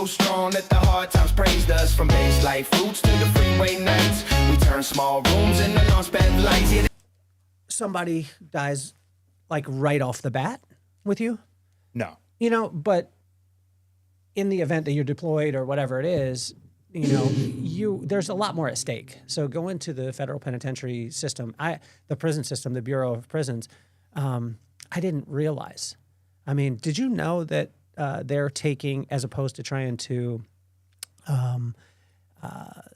so strong that the hard times praised us. From base life roots to the freeway nights, we turn small rooms into launch pad lights. Yeah. Somebody dies like right off the bat with you? No. You know, but in the event that you're deployed or whatever it is, you know, there's a lot more at stake. So going to the federal penitentiary system, the prison system, the Bureau of Prisons, I didn't realize. I mean, did you know that they're taking, as opposed to trying to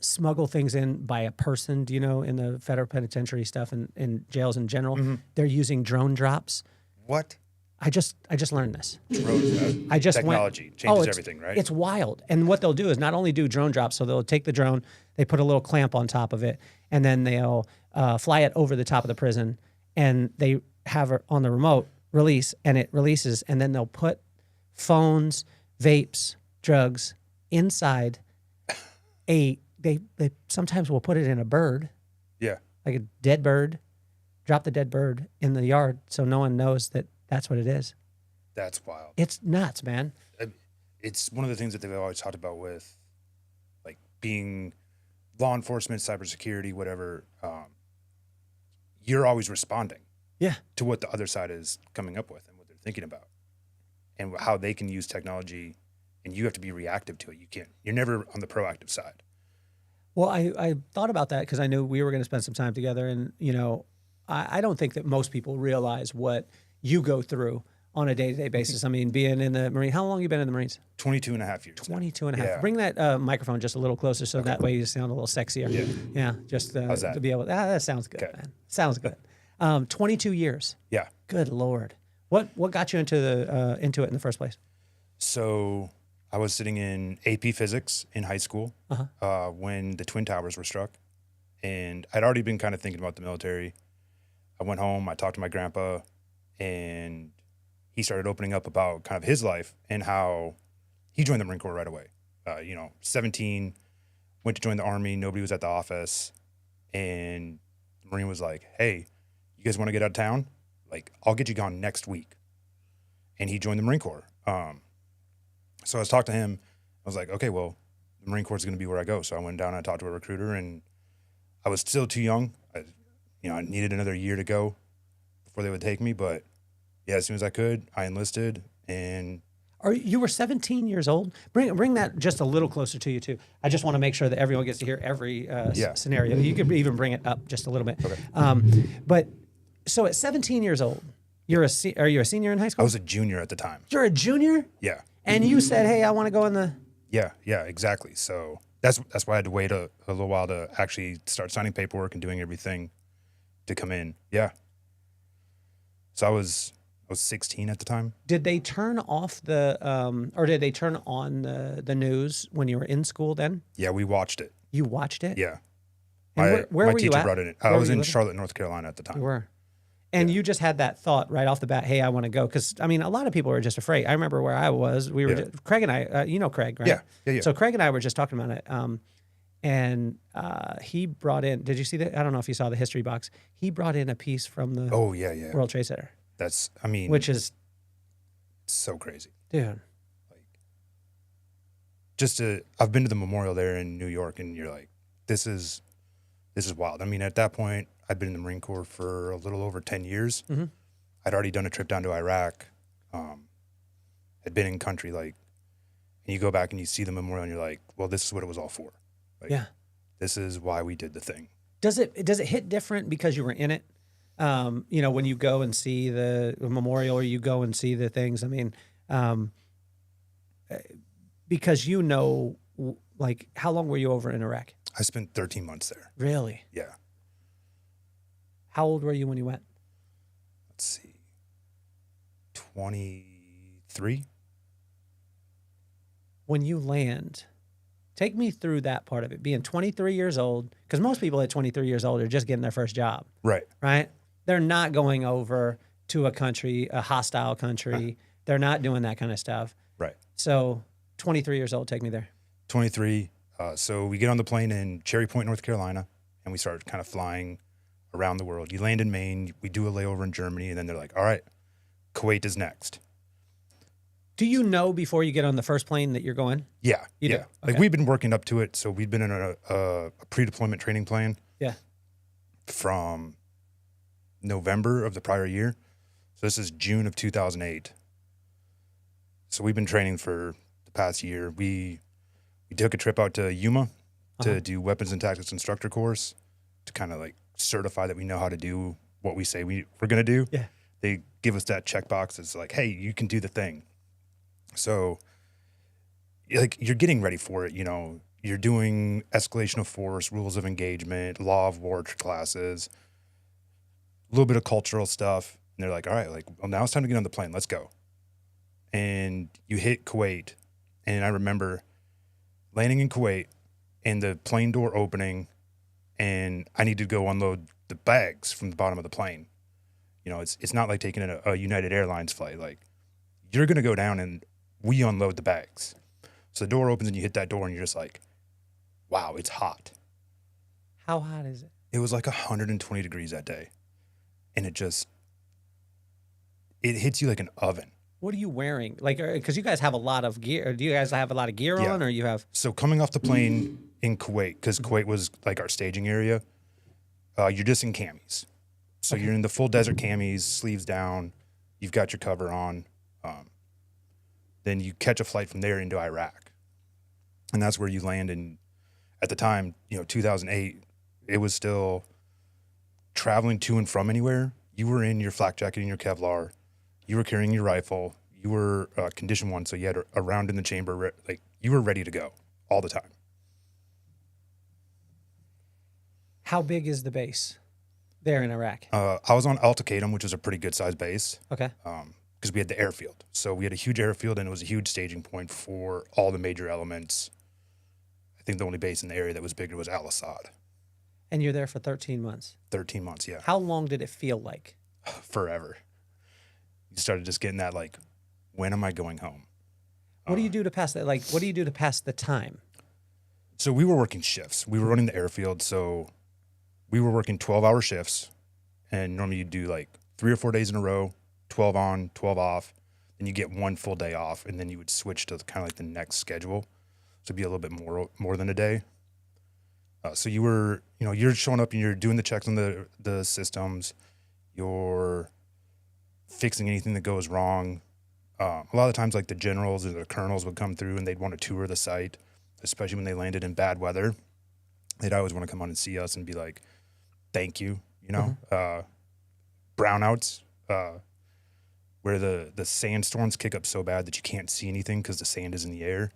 smuggle things in by a person, do you know, in the federal penitentiary stuff and in jails in general, they're using drone drops. What? I just learned this. Drones, I just technology changes everything, right? It's wild. And what they'll do is not only do drone drops, so they'll take the drone, they put a little clamp on top of it, and then they'll fly it over the top of the prison, and they have it on the remote release, and it releases, and then they'll put phones, vapes, drugs inside they sometimes will put it in a bird. Yeah. Like a dead bird, drop the dead bird in the yard so no one knows that that's what it is. That's wild. It's nuts, man. It's one of the things that they've always talked about with, like, being law enforcement, cybersecurity, whatever. You're always responding to what the other side is coming up with and what they're thinking about and how they can use technology, and you have to be reactive to it. You're never on the proactive side. Well, I thought about that because I knew we were going to spend some time together, and, you know, I don't think that most people realize what you go through on a day-to-day basis. I mean, being in the Marine, how long have you been in the Marines? 22 and a half years. 22 and a half. Yeah. Bring that microphone just a little closer so that way you sound a little sexier. Yeah, just How's that? to be able that sounds good, man. Sounds good. 22 years. Yeah. Good Lord. What got you into it in the first place? So I was sitting in AP Physics in high school when the Twin Towers were struck, and I'd already been kind of thinking about the military. I went home, I talked to my grandpa, and he started opening up about kind of his life and how he joined the Marine Corps right away. 17, went to join the Army, nobody was at the office, and the Marine was like, hey, you guys want to get out of town? Like, I'll get you gone next week. And he joined the Marine Corps. So I was talking to him. I was like, okay, well, the Marine Corps is going to be where I go. So I went down and I talked to a recruiter, and I was still too young. I needed another year to go before they would take me. But yeah, as soon as I could, I enlisted. And You were 17 years old? Bring that just a little closer to you too. I just want to make sure that everyone gets to hear every scenario. You could even bring it up just a little bit. Okay. But so at 17 years old, are you a senior in high school? I was a junior at the time. You're a junior? Yeah. And you said, hey, I want to go in the... Yeah, exactly. So that's why I had to wait a little while to actually start signing paperwork and doing everything to come in. Yeah. So I was 16 at the time. Did they turn off or did they turn on the news when you were in school then? Yeah, we watched it. You watched it? Yeah. And where my were you teacher at? brought it in. I was in Charlotte, North Carolina at the time. You were. And you just had that thought right off the bat, hey, I want to go. Because, I mean, a lot of people were just afraid. I remember where I was. We were Craig and I, you know Craig, right? Yeah. So Craig and I were just talking about it. And he brought in, did you see that? I don't know if you saw the history box. He brought in a piece from the World Trade Center. That's, I mean. Which is. So crazy. Dude. I've been to the memorial there in New York, and you're like, this is wild. I mean, at that point, I'd been in the Marine Corps for a little over 10 years. Mm-hmm. I'd already done a trip down to Iraq. Had been in country, and you go back and you see the memorial, and you're like, well, this is what it was all for. This is why we did the thing. Does it hit different because you were in it? When you go and see the memorial or you go and see the things, I mean, because how long were you over in Iraq? I spent 13 months there. Really? Yeah. How old were you when you went? Let's see. 23. When you land, take me through that part of it. Being 23 years old, because most people at 23 years old are just getting their first job. Right. Right? They're not going over to a hostile country. They're not doing that kind of stuff. Right. So 23 years old, take me there. 23. So we get on the plane in Cherry Point, North Carolina, and we start kind of flying around the world. You land in Maine, we do a layover in Germany, and then they're like, all right, Kuwait is next. Do you know before you get on the first plane that you're going? Yeah. You do? yeah. Like Okay. we've been working up to it. So we've been in a pre-deployment training plan Yeah. from November of the prior year. So this is June of 2008. So we've been training for the past year. We took a trip out to Yuma to do weapons and tactics instructor course to kind of like certify that we know how to do what we say we're going to do. Yeah. They give us that checkbox. It's like, hey, you can do the thing. So like you're getting ready for it. You know, you're doing escalation of force, rules of engagement, law of war classes, a little bit of cultural stuff. And they're like, all right, like, well, now it's time to get on the plane. Let's go. And you hit Kuwait. And I remember landing in Kuwait and the plane door opening, and I need to go unload the bags from the bottom of the plane. You know, it's not like taking a United Airlines flight. Like, you're going to go down and we unload the bags. So the door opens and you hit that door and you're just like, wow, it's hot. How hot is it? It was like 120 degrees that day. And it hits you like an oven. What are you wearing? Like, because you guys have a lot of gear. Do you guys have a lot of gear Yeah. on, or you have? So coming off the plane in Kuwait, because Kuwait was like our staging area, you're just in camis. So you're in the full desert camis, sleeves down. You've got your cover on. Then you catch a flight from there into Iraq. And that's where you land in, at the time, 2008, it was still traveling to and from anywhere. You were in your flak jacket and your Kevlar. You were carrying your rifle. You were condition 1, so you had a round in the chamber. Like, you were ready to go all the time. How big is the base there in Iraq? I was on Al Taqaddum, which is a pretty good-sized base, Okay. because we had the airfield. So we had a huge airfield, and it was a huge staging point for all the major elements. I think the only base in the area that was bigger was Al-Assad. And you're there for 13 months. 13 months, yeah. How long did it feel like? Forever. You started just getting that, like, when am I going home? What do you do to pass that? Like, what do you do to pass the time? So we were working shifts. We were running the airfield, so we were working 12-hour shifts, and normally you'd do like 3 or 4 days in a row, 12 on, 12 off, then you get 1 full day off, and then you would switch to kind of like the next schedule. So it'd be a little bit more than a day. So you were, you're showing up and you're doing the checks on the systems. You're fixing anything that goes wrong. A lot of times, like the generals or the colonels would come through and they'd want to tour the site, especially when they landed in bad weather. They'd always want to come on and see us and be like, thank you, brownouts, where the sandstorms kick up so bad that you can't see anything because the sand is in the air.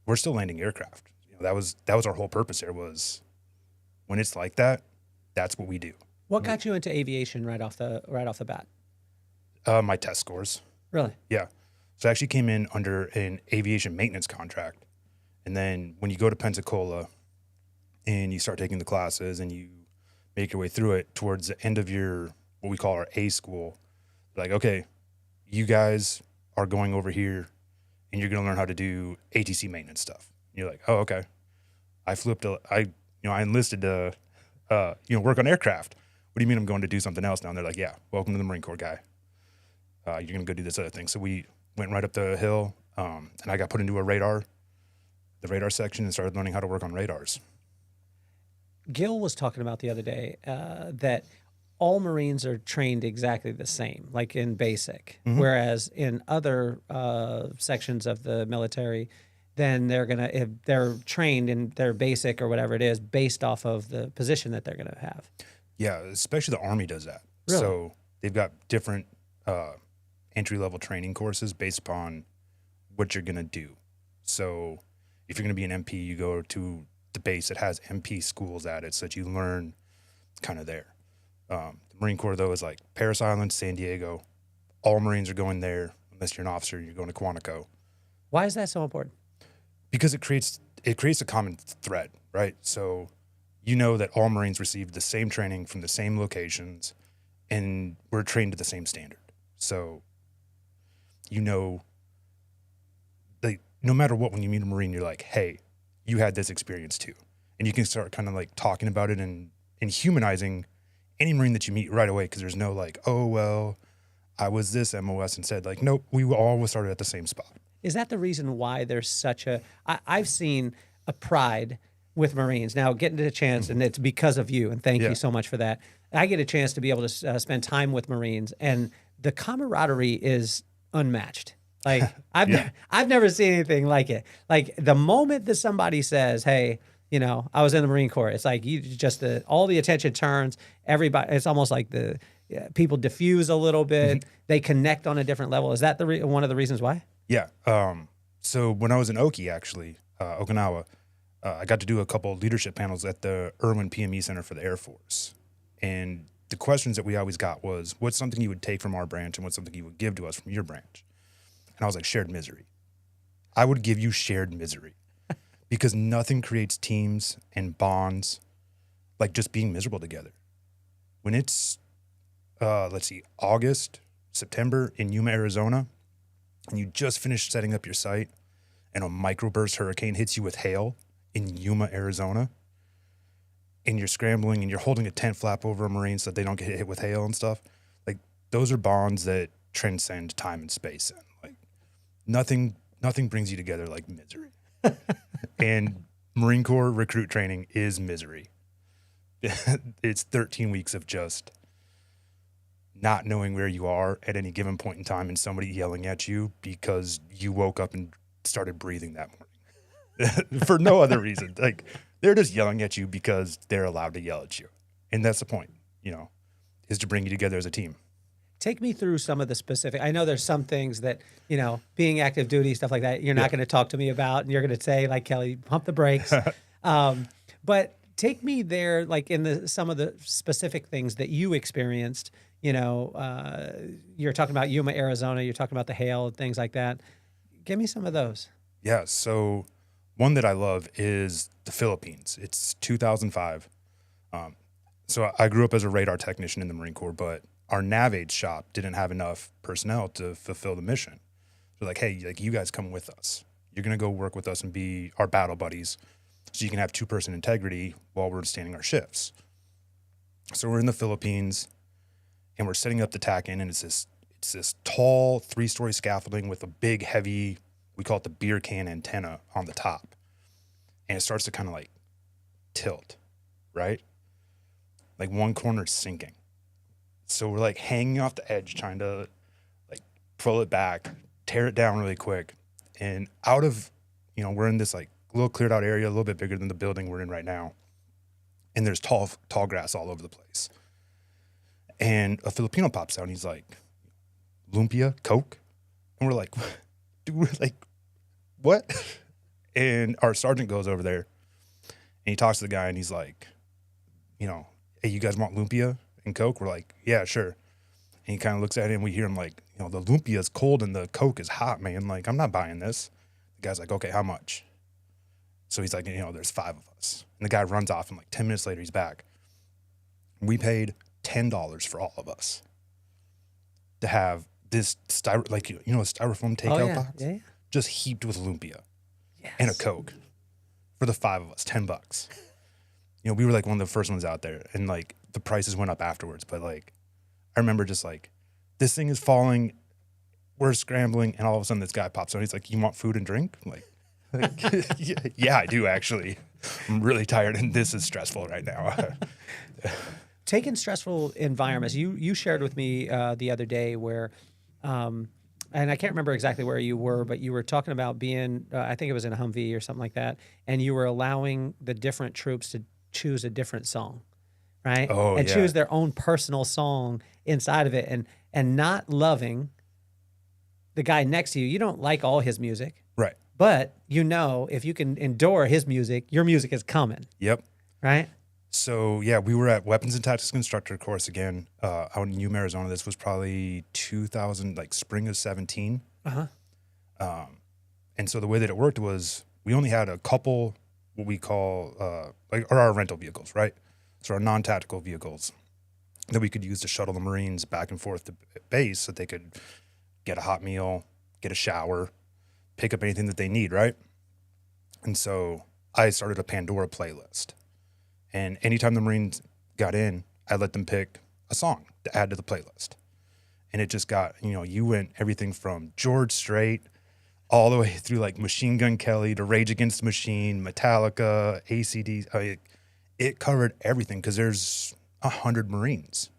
We're still landing aircraft. That was our whole purpose there, was when it's like that, that's what we do. What got you into aviation right off the bat? My test scores. Really? Yeah. So I actually came in under an aviation maintenance contract. And then when you go to Pensacola and you start taking the classes and you make your way through it towards the end of your, what we call our A school, like, okay, you guys are going over here and you're going to learn how to do ATC maintenance stuff. And you're like, oh, okay. I enlisted to, work on aircraft. What do you mean I'm going to do something else now? And they're like, yeah, welcome to the Marine Corps, guy. You're going to go do this other thing. So we went right up the hill, and I got put into the radar section, and started learning how to work on radars. Gil was talking about the other day that all Marines are trained exactly the same, like in basic, whereas in other sections of the military, then if they're trained in their basic or whatever it is based off of the position that they're going to have. Yeah, especially the Army does that. Really? So they've got different entry-level training courses based upon what you're going to do. So if you're going to be an MP, you go to the base that has MP schools at it so that you learn kind of there. The Marine Corps, though, is like Parris Island, San Diego. All Marines are going there. Unless you're an officer, you're going to Quantico. Why is that so important? Because it creates a common thread, right? So you know that all Marines receive the same training from the same locations, and we're trained to the same standard. So like, no matter what, when you meet a Marine, you're like, hey, you had this experience too. And you can start kind of like talking about it and humanizing any Marine that you meet right away, because there's no like, oh, well, I was this MOS and said like, nope, we all started at the same spot. Is that the reason why there's such a? I've seen a pride with Marines. Now, getting a chance, and it's because of you, and thank you so much for that. I get a chance to be able to spend time with Marines, and the camaraderie is unmatched. Like I've never seen anything like it. Like the moment that somebody says, "Hey, you know, I was in the Marine Corps," it's like you just all the attention turns. Everybody, it's almost like people diffuse a little bit. They connect on a different level. Is that one of the reasons why? Yeah. So when I was in Oki, actually, Okinawa, I got to do a couple of leadership panels at the Irwin PME Center for the Air Force. And the questions that we always got was, what's something you would take from our branch and what's something you would give to us from your branch? And I was like, shared misery. I would give you shared misery because nothing creates teams and bonds like just being miserable together. When it's, August, September in Yuma, Arizona, and you just finished setting up your site and a microburst hurricane hits you with hail in Yuma, Arizona, and you're scrambling and you're holding a tent flap over a Marine so that they don't get hit with hail and stuff, like those are bonds that transcend time and space. And like nothing brings you together like misery. And Marine Corps recruit training is misery. It's 13 weeks of just not knowing where you are at any given point in time and somebody yelling at you because you woke up and started breathing that morning for no other reason. Like they're just yelling at you because they're allowed to yell at you. And that's the point, is to bring you together as a team. Take me through some of the specific. I know there's some things that, being active duty, stuff like that, you're not going to talk to me about. And you're going to say, like, Kelly, pump the brakes. But take me there, like in some of the specific things that you experienced. You're talking about Yuma, Arizona. You're talking about the hail and things like that. Give me some of those. Yeah. So one that I love is the Philippines. It's 2005. So I grew up as a radar technician in the Marine Corps, but our NavAid shop didn't have enough personnel to fulfill the mission. So like, hey, like you guys come with us. You're going to go work with us and be our battle buddies so you can have 2-person integrity while we're standing our shifts. So we're in the Philippines and we're setting up the TAC-in, and it's this tall 3-story scaffolding with a big, heavy, we call it the beer can antenna on the top. And it starts to kind of like tilt, right? Like one corner's sinking. So we're like hanging off the edge, trying to like pull it back, tear it down really quick. And out of, we're in this like little cleared out area, a little bit bigger than the building we're in right now. And there's tall grass all over the place. And a Filipino pops out and he's like, lumpia, Coke? And we're like, dude, we're like, what? And our sergeant goes over there and he talks to the guy and he's like, hey, you guys want lumpia and Coke? We're like, yeah, sure. And he kind of looks at it and we hear him like, the lumpia is cold and the Coke is hot, man. Like, I'm not buying this. The guy's like, okay, how much? So he's like, there's 5 of us. And the guy runs off and like 10 minutes later, he's back. We paid $10 for all of us to have this a styrofoam takeout box just heaped with lumpia and a Coke for the 5 of us, $10. We were like one of the first ones out there, and like the prices went up afterwards. But like, I remember just like, this thing is falling, we're scrambling, and all of a sudden this guy pops on. He's like, you want food and drink? I'm like, yeah, I do actually. I'm really tired, and this is stressful right now. Taking stressful environments, you shared with me the other day where, and I can't remember exactly where you were, but you were talking about being, I think it was in a Humvee or something like that, and you were allowing the different troops to choose a different song, right? Oh, and yeah. choose their own personal song inside of it, and not loving the guy next to you. You don't like all his music, Right. but if you can endure his music, your music is coming. Yep. Right? So yeah, we were at Weapons and Tactics Instructor course again out in Yuma, Arizona. This was probably 2000, like spring of 17. And so the way that it worked was we only had a couple what we call our rental vehicles, right? So our non-tactical vehicles that we could use to shuttle the Marines back and forth to base so they could get a hot meal, get a shower, pick up anything that they need, right? And so I started a Pandora playlist. And anytime the Marines got in, I let them pick a song to add to the playlist. And it just got, you went everything from George Strait all the way through like Machine Gun Kelly to Rage Against the Machine, Metallica, ACD. It covered everything because there's 100 Marines.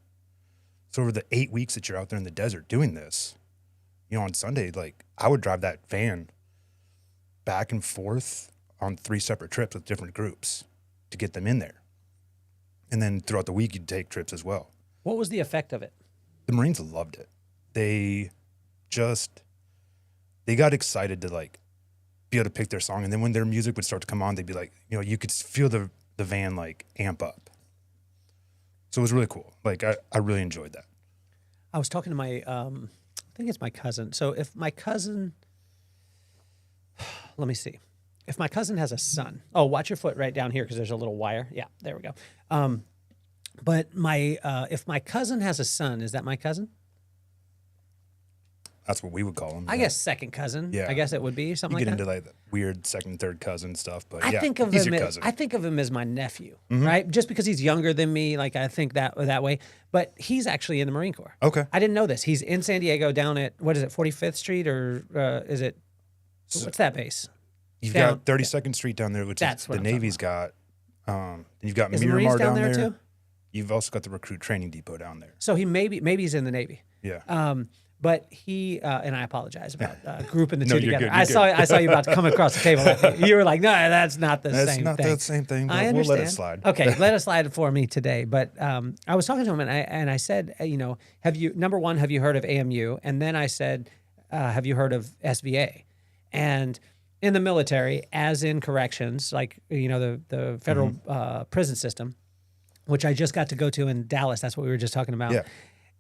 So over the 8 weeks that you're out there in the desert doing this, on Sunday, like I would drive that van back and forth on 3 separate trips with different groups to get them in there. And then throughout the week, you'd take trips as well. What was the effect of it? The Marines loved it. They got excited to like be able to pick their song. And then when their music would start to come on, they'd be like, you could feel the van like amp up. So it was really cool. Like I really enjoyed that. I was talking to my, I think it's my cousin. So if my cousin, let me see. If my cousin has a son, watch your foot right down here because there's a little wire. Yeah, there we go. But if my cousin has a son, is that my cousin? That's what we would call him. I guess second cousin. Yeah. I guess it would be something you like get that. into like the weird second, third cousin stuff, but I think of he's him your as, cousin. I think of him as my nephew, right? Just because he's younger than me, like I think that way. But he's actually in the Marine Corps. Okay. I didn't know this. He's in San Diego down at, what is it, 45th Street or is it, what's that base? You've down- got 32nd Street down there, which That's is what the I'm talking Navy's got. And you've got Is the Miramar Marines down down there there. too? You've also got the recruit training depot down there. So he maybe he's in the Navy. Yeah. But he and I apologize about grouping the No, two you're together. good, you're I saw you about to come across the table. You were like, no, that's not the That's same not thing. the same thing, but I we'll understand. let it slide. Okay, let it slide for me today. But I was talking to him and I said, have you heard of AMU? And then I said, have you heard of SVA? And in the military, as in corrections, like the federal prison system, which I just got to go to in Dallas. That's what we were just talking about. Yeah.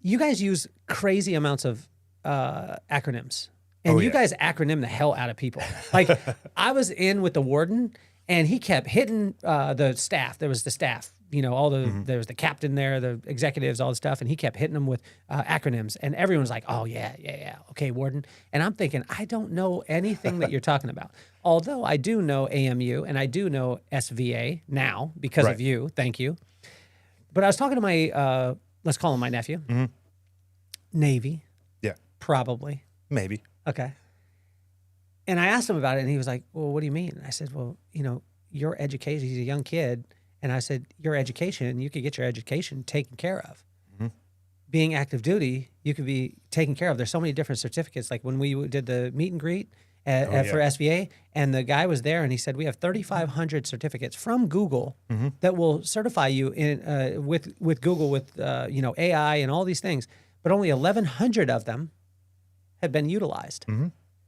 You guys use crazy amounts of acronyms, and you guys acronym the hell out of people. Like I was in with the warden, and he kept hitting the staff. There was the staff, all the there was the captain there, the executives, all the stuff, and he kept hitting them with acronyms, and everyone's like, "Oh yeah, okay, warden." And I'm thinking, I don't know anything that you're talking about. Although I do know AMU and I do know SVA now because of you. Thank you. But I was talking to my, let's call him my nephew, Navy. Yeah. Probably. Maybe. Okay. And I asked him about it, and he was like, well, what do you mean? I said, well, your education, he's a young kid. And I said, your education, you could get your education taken care of. Being active duty, you could be taken care of. There's so many different certificates. Like when we did the meet and greet for SVA, and the guy was there, and he said, we have 3,500 certificates from Google that will certify you in with Google, with AI and all these things. But only 1,100 of them had been utilized.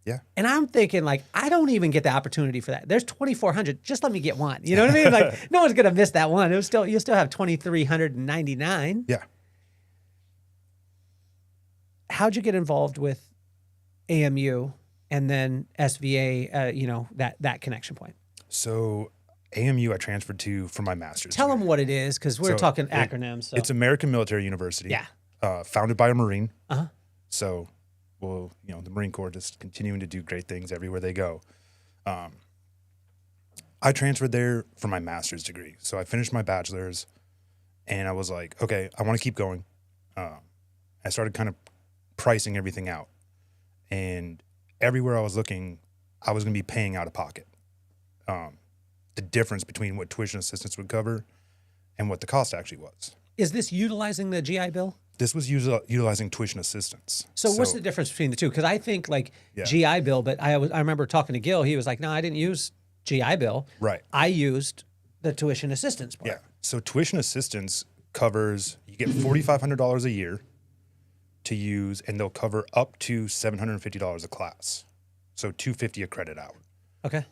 Yeah. And I'm thinking, like, I don't even get the opportunity for that. There's 2,400. Just let me get one. You know what I mean? Like, no one's gonna miss that one. You'll still have 2,399. Yeah. How'd you get involved with AMU and then SVA? That connection point. So AMU I transferred to for my master's. Tell them degree. what it is, because we're talking acronyms. So. It's American Military University. Yeah. Founded by a Marine. So, the Marine Corps just continuing to do great things everywhere they go. I transferred there for my master's degree. So I finished my bachelor's, and I was like, okay, I want to keep going. I started kind of pricing everything out. And everywhere I was looking, I was going to be paying out of pocket. The difference between what tuition assistance would cover and what the cost actually was. is this utilizing the GI Bill? This was utilizing tuition assistance. So what's the difference between the two? Because I think Yeah. GI Bill, but I remember talking to Gil. He was like, no, I didn't use GI Bill. Right. I used the tuition assistance part. Yeah. So tuition assistance covers, you get $4,500 a year to use, and they'll cover up to $750 a class. So $250 a credit hour. Okay.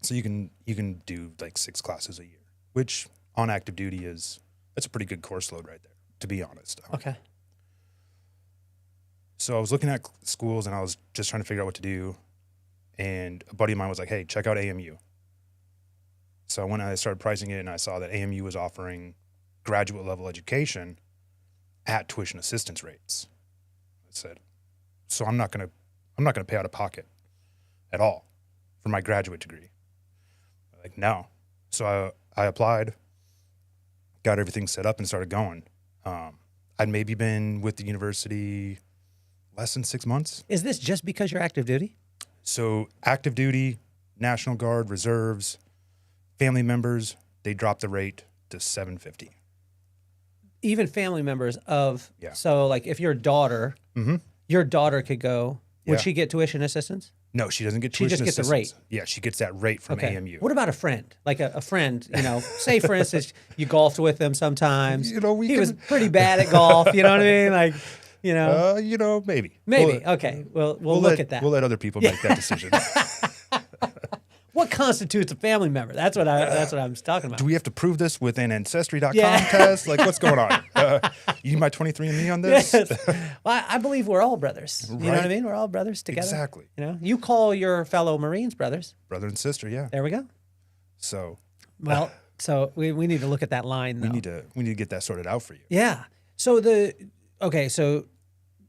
So you can do like 6 classes a year, which on active duty that's a pretty good course load right there, to be honest. Okay. So I was looking at schools and I was just trying to figure out what to do. And a buddy of mine was like, hey, check out AMU. So when I started pricing it and I saw that AMU was offering graduate level education at tuition assistance rates, I said, so I'm not gonna pay out of pocket at all for my graduate degree. Like, no. So I applied, got everything set up and started going. I'd maybe been with the university less than 6 months. Is this just because you're active duty? So active duty, National Guard, reserves, family members, they dropped the rate to $750. Even family members of, Yeah. so like if your daughter could go, would Yeah. she get tuition assistance? No, she doesn't get She tuition just gets the assistance. rate. Yeah, she gets that rate from Okay. AMU. What about a friend? Like a friend, you know, say for instance, you golfed with him sometimes. You know, he was pretty bad at golf. You know what I mean? Like, you know, Maybe. maybe. Okay. We'll look at that. We'll let other people make that decision. What constitutes a family member? That's what I'm talking about. Do we have to prove this with an Ancestry.com Yeah. test? Like, what's going on? You need my 23andMe on this? Yes. Well, I believe we're all brothers. You know what I Right. mean? We're all brothers together. Exactly. You know, you call your fellow Marines brothers. Brother and sister, yeah. There we go. So Well, so we need to look at that line though. we need to get that sorted out for you. Yeah. So so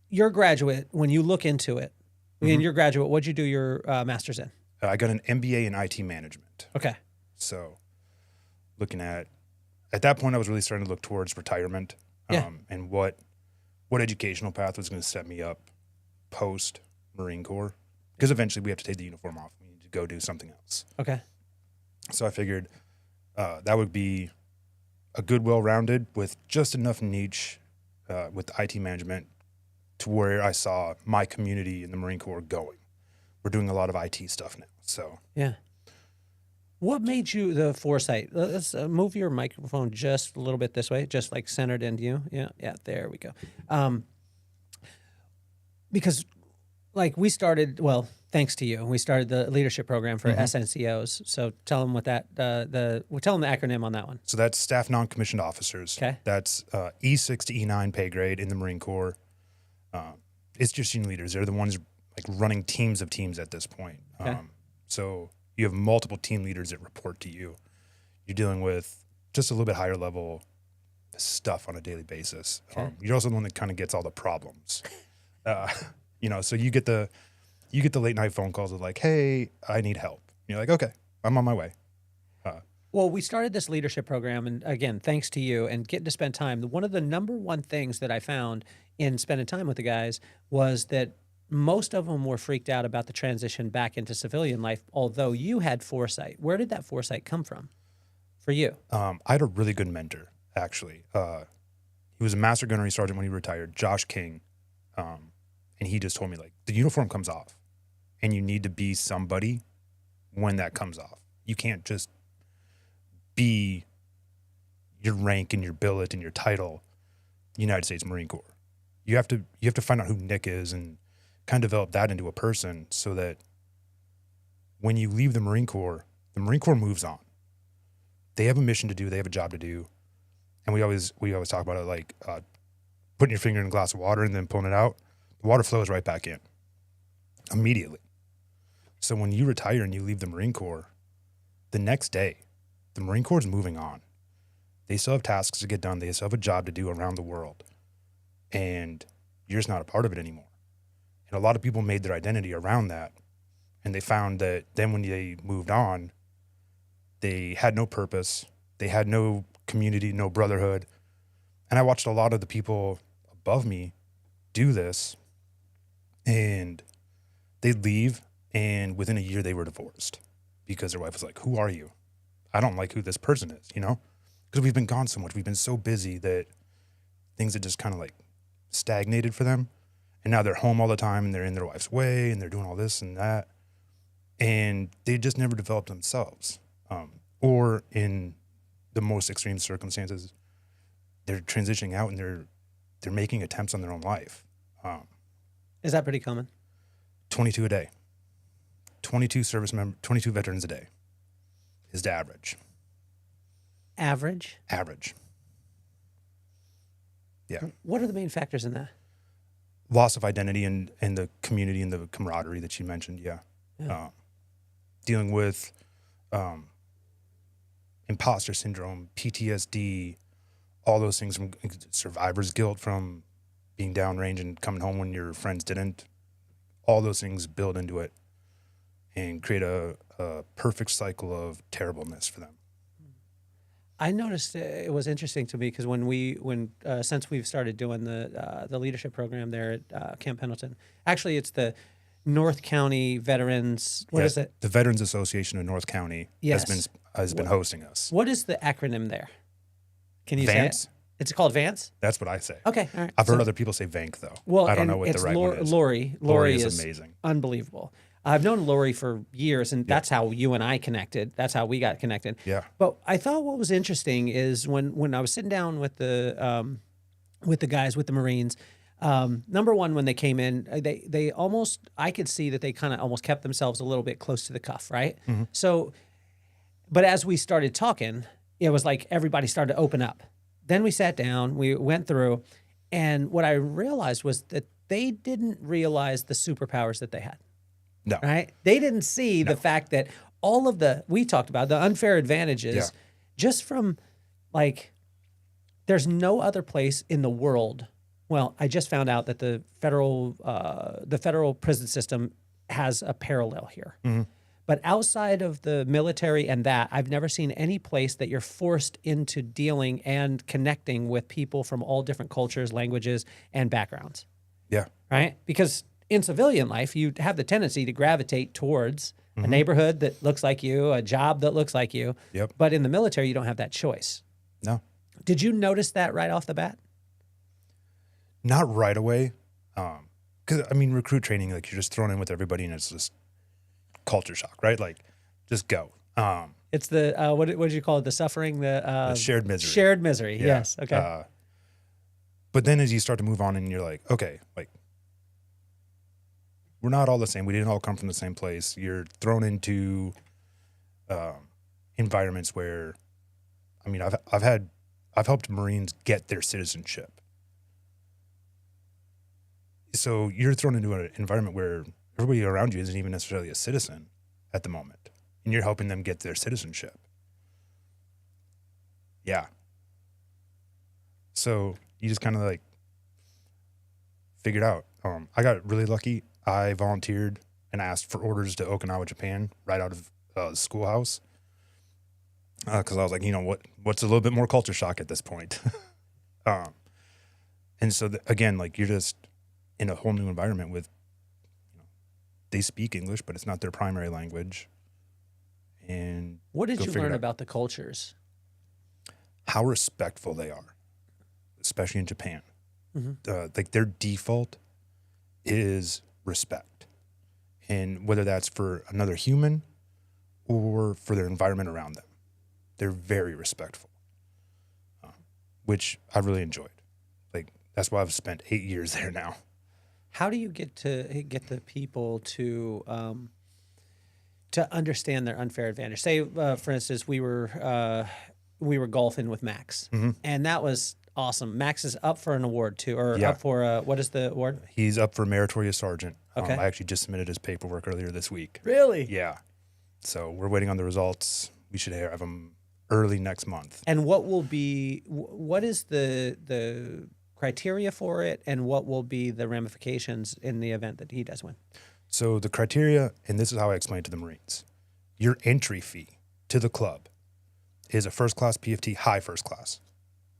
your graduate, when you look into it, in your graduate, what'd you do your master's in? I got an MBA in IT management. Okay. So looking at that point, I was really starting to look towards retirement Yeah. and what educational path was going to set me up post Marine Corps. Because eventually we have to take the uniform off. We need to go do something else. Okay. So I figured that would be a good, well-rounded with just enough niche with IT management to where I saw my community in the Marine Corps going. We're doing a lot of IT stuff now. So Yeah. What made you the foresight? Let's move your microphone just a little bit this way, just like centered into you. Yeah. Yeah. There we go. Because like we started, well, thanks to you, we started the leadership program for SNCOs. So tell them what that, tell them the acronym on that one. So that's staff non-commissioned officers. Okay. That's E6 to E9 pay grade in the Marine Corps. It's just unit leaders. They're the ones like running teams of teams at this point. Okay. So you have multiple team leaders that report to you. You're dealing with just a little bit higher level stuff on a daily basis. Okay. You're also the one that kind of gets all the problems. So you get the late night phone calls of like, hey, I need help. And you're like, okay, I'm on my way. Well, we started this leadership program, and again, thanks to you and getting to spend time. One of the number one things that I found in spending time with the guys was that most of them were freaked out about the transition back into civilian life, although you had foresight. Where did that foresight come from for you? I had a really good mentor, actually. He was a master gunnery sergeant when he retired, Josh King. And he just told me, like, the uniform comes off, and you need to be somebody when that comes off. You can't just be your rank and your billet and your title, United States Marine Corps. You have to find out who Nick is and kind of develop that into a person so that when you leave the Marine Corps moves on. They have a mission to do. They have a job to do. And we always talk about it like putting your finger in a glass of water and then pulling it out. The water flows right back in immediately. So when you retire and you leave the Marine Corps, the next day, the Marine Corps is moving on. They still have tasks to get done. They still have a job to do around the world. And you're just not a part of it anymore. And a lot of people made their identity around that. And they found that then when they moved on, they had no purpose. They had no community, no brotherhood. And I watched a lot of the people above me do this. And they'd leave. And within a year, they were divorced because their wife was like, who are you? I don't like who this person is, Because we've been gone so much. We've been so busy that things had just kind of like stagnated for them. And now they're home all the time and they're in their wife's way and they're doing all this and that. And they just never developed themselves. Or in the most extreme circumstances, they're transitioning out and they're making attempts on their own life. Is that pretty common? 22 a day. 22 veterans a day is the average. Average? Average. Yeah. What are the main factors in that? Loss of identity and the community and the camaraderie that you mentioned, yeah. Dealing with imposter syndrome, PTSD, all those things from survivor's guilt from being downrange and coming home when your friends didn't. All those things build into it and create a perfect cycle of terribleness for them. I noticed it was interesting to me because since we've started doing the leadership program there at Camp Pendleton, actually it's the North County Veterans. What is it? The Veterans Association of North County has been hosting us. What is the acronym there? Can you Vance? say it? It's called Vance? That's what I say. Okay, all right. I've heard other people say Vank though. Well, I don't know what the right one is. Lori is amazing. Unbelievable. I've known Lori for years, and that's how you and I connected. That's how we got connected. Yeah. But I thought what was interesting is when I was sitting down with the guys, with the Marines, number one, when they came in, they almost, I could see that they kind of almost kept themselves a little bit close to the cuff, right? Mm-hmm. So, but as we started talking, it was like everybody started to open up. Then we sat down, we went through, and what I realized was that they didn't realize the superpowers that they had. No. Right? They didn't see the fact that all of we talked about the unfair advantages just from like, there's no other place in the world. Well, I just found out that the federal prison system has a parallel here. Mm-hmm. But outside of the military and that, I've never seen any place that you're forced into dealing and connecting with people from all different cultures, languages, and backgrounds. Yeah. Right? Because in civilian life, you have the tendency to gravitate towards a neighborhood that looks like you, a job that looks like you. Yep. But in the military, you don't have that choice. No. Did you notice that right off the bat? Not right away. Because, I mean, recruit training, like you're just thrown in with everybody and it's just culture shock, right? Like, just go. It's the, what did you call it? The suffering? The shared misery. Shared misery, Yeah. yes. Okay. But then as you start to move on and you're like, okay, like, we're not all the same. We didn't all come from the same place. You're thrown into environments where, I mean, I've helped Marines get their citizenship. So you're thrown into an environment where everybody around you isn't even necessarily a citizen at the moment, and you're helping them get their citizenship. Yeah. So you just kind of like figured out. I got really lucky. I volunteered and asked for orders to Okinawa, Japan, right out of the schoolhouse. Because I was like, you know, what's a little bit more culture shock at this point? And so, again, like you're just in a whole new environment with, you know, they speak English, but it's not their primary language. And what did you learn about the cultures? How respectful they are, especially in Japan. Mm-hmm. Like their default is respect. And whether that's for another human or for their environment around them, they're very respectful, which I really enjoyed. Like, that's why I've spent 8 years there now. How do you get the people to understand their unfair advantage? Say, for instance, we were golfing with Max, and that was awesome. Max is up for an award too, or up for what is the award? He's up for Meritorious Sergeant. Okay. I actually just submitted his paperwork earlier this week. Really? Yeah. So we're waiting on the results. We should have them early next month. And what is the criteria for it, and what will be the ramifications in the event that he does win? So the criteria, and this is how I explain it to the Marines, your entry fee to the club is a first class PFT, high first class.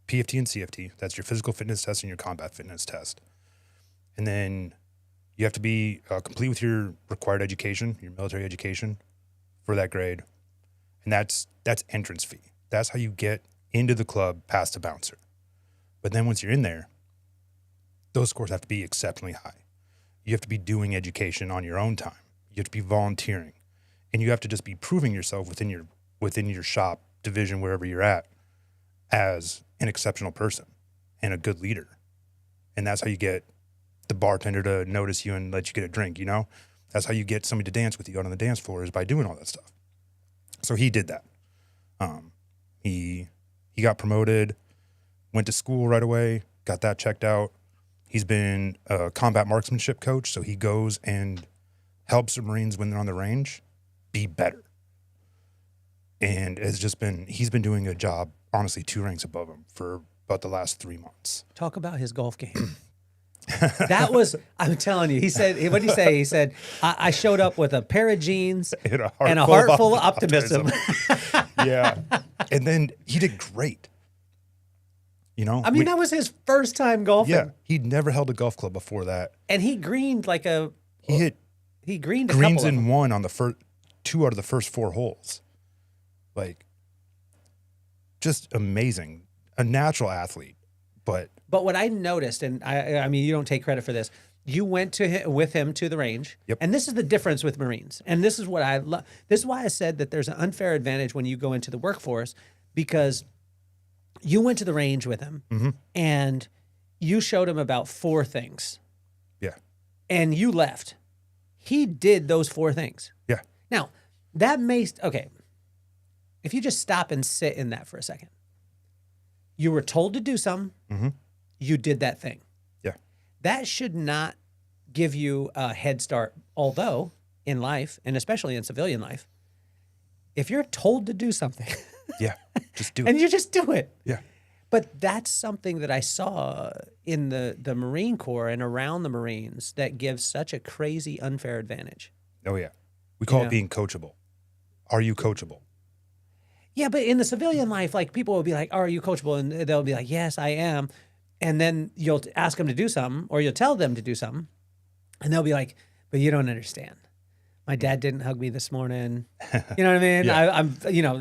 PFT and CFT, that's your physical fitness test and your combat fitness test. And then you have to be complete with your required education, your military education for that grade. And that's entrance fee. That's how you get into the club past the bouncer. But then once you're in there, those scores have to be exceptionally high. You have to be doing education on your own time. You have to be volunteering. And you have to just be proving yourself within your shop, division, wherever you're at, as an exceptional person and a good leader. And that's how you get the bartender to notice you and let you get a drink, you know? That's how you get somebody to dance with you out on the dance floor, is by doing all that stuff. So he did that. He got promoted, went to school right away, got that checked out. He's been a combat marksmanship coach, so he goes and helps the Marines when they're on the range be better. And he's been doing a job, honestly, 2 ranks above him for about the last 3 months. Talk about his golf game. That was, I'm telling you, he said, what did he say? He said, I showed up with a pair of jeans and a heart full of optimism. Yeah. And then he did great. You know? I mean, that was his first time golfing. Yeah. He'd never held a golf club before that. And he greened like a... He hit He greened a greens couple of in them. one on the first 2 out of the first 4 holes. Like, just amazing. A natural athlete, but what I noticed, and I mean, you don't take credit for this. You went with him to the range, Yep. and this is the difference with Marines. And this is what I love. This is why I said that there's an unfair advantage when you go into the workforce, because you went to the range with him, and you showed him about 4 things, yeah. and you left. He did those 4 things. Yeah. Now, that may, okay, if you just stop and sit in that for a second, you were told to do something, you did that thing. Yeah. That should not give you a head start, although in life, and especially in civilian life, if you're told to do something, Yeah. Just do and it. you just do it. Yeah. But that's something that I saw in the Marine Corps and around the Marines that gives such a crazy unfair advantage. Oh, yeah. We call Yeah. it being coachable. Are you coachable? Yeah, but in the civilian life, like people will be like, "Are you coachable?" And they'll be like, "Yes, I am." And then you'll ask them to do something, or you'll tell them to do something, and they'll be like, "But you don't understand. My dad didn't hug me this morning." You know what I mean? Yeah. I'm,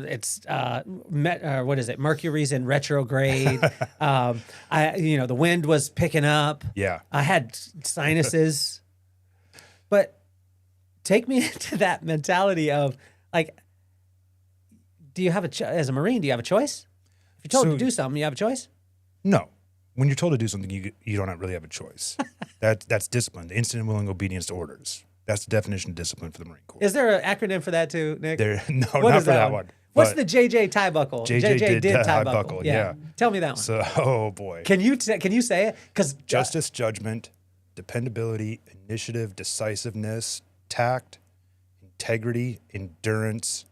it's what is it? Mercury's in retrograde. The wind was picking up. Yeah. I had sinuses. But take me into that mentality of like, do you have as a Marine, do you have a choice? If you're told to do something, you have a choice? No. When you're told to do something, you don't really have a choice. That's discipline. Instant and willing obedience to orders. That's the definition of discipline for the Marine Corps. Is there an acronym for that too, Nick? No, What not is for that one. What's But the JJ tie buckle? JJ did tie buckle, yeah. Tell me that one. So, oh boy. Can you say it? Because Justice, judgment, dependability, initiative, decisiveness, tact, integrity, endurance,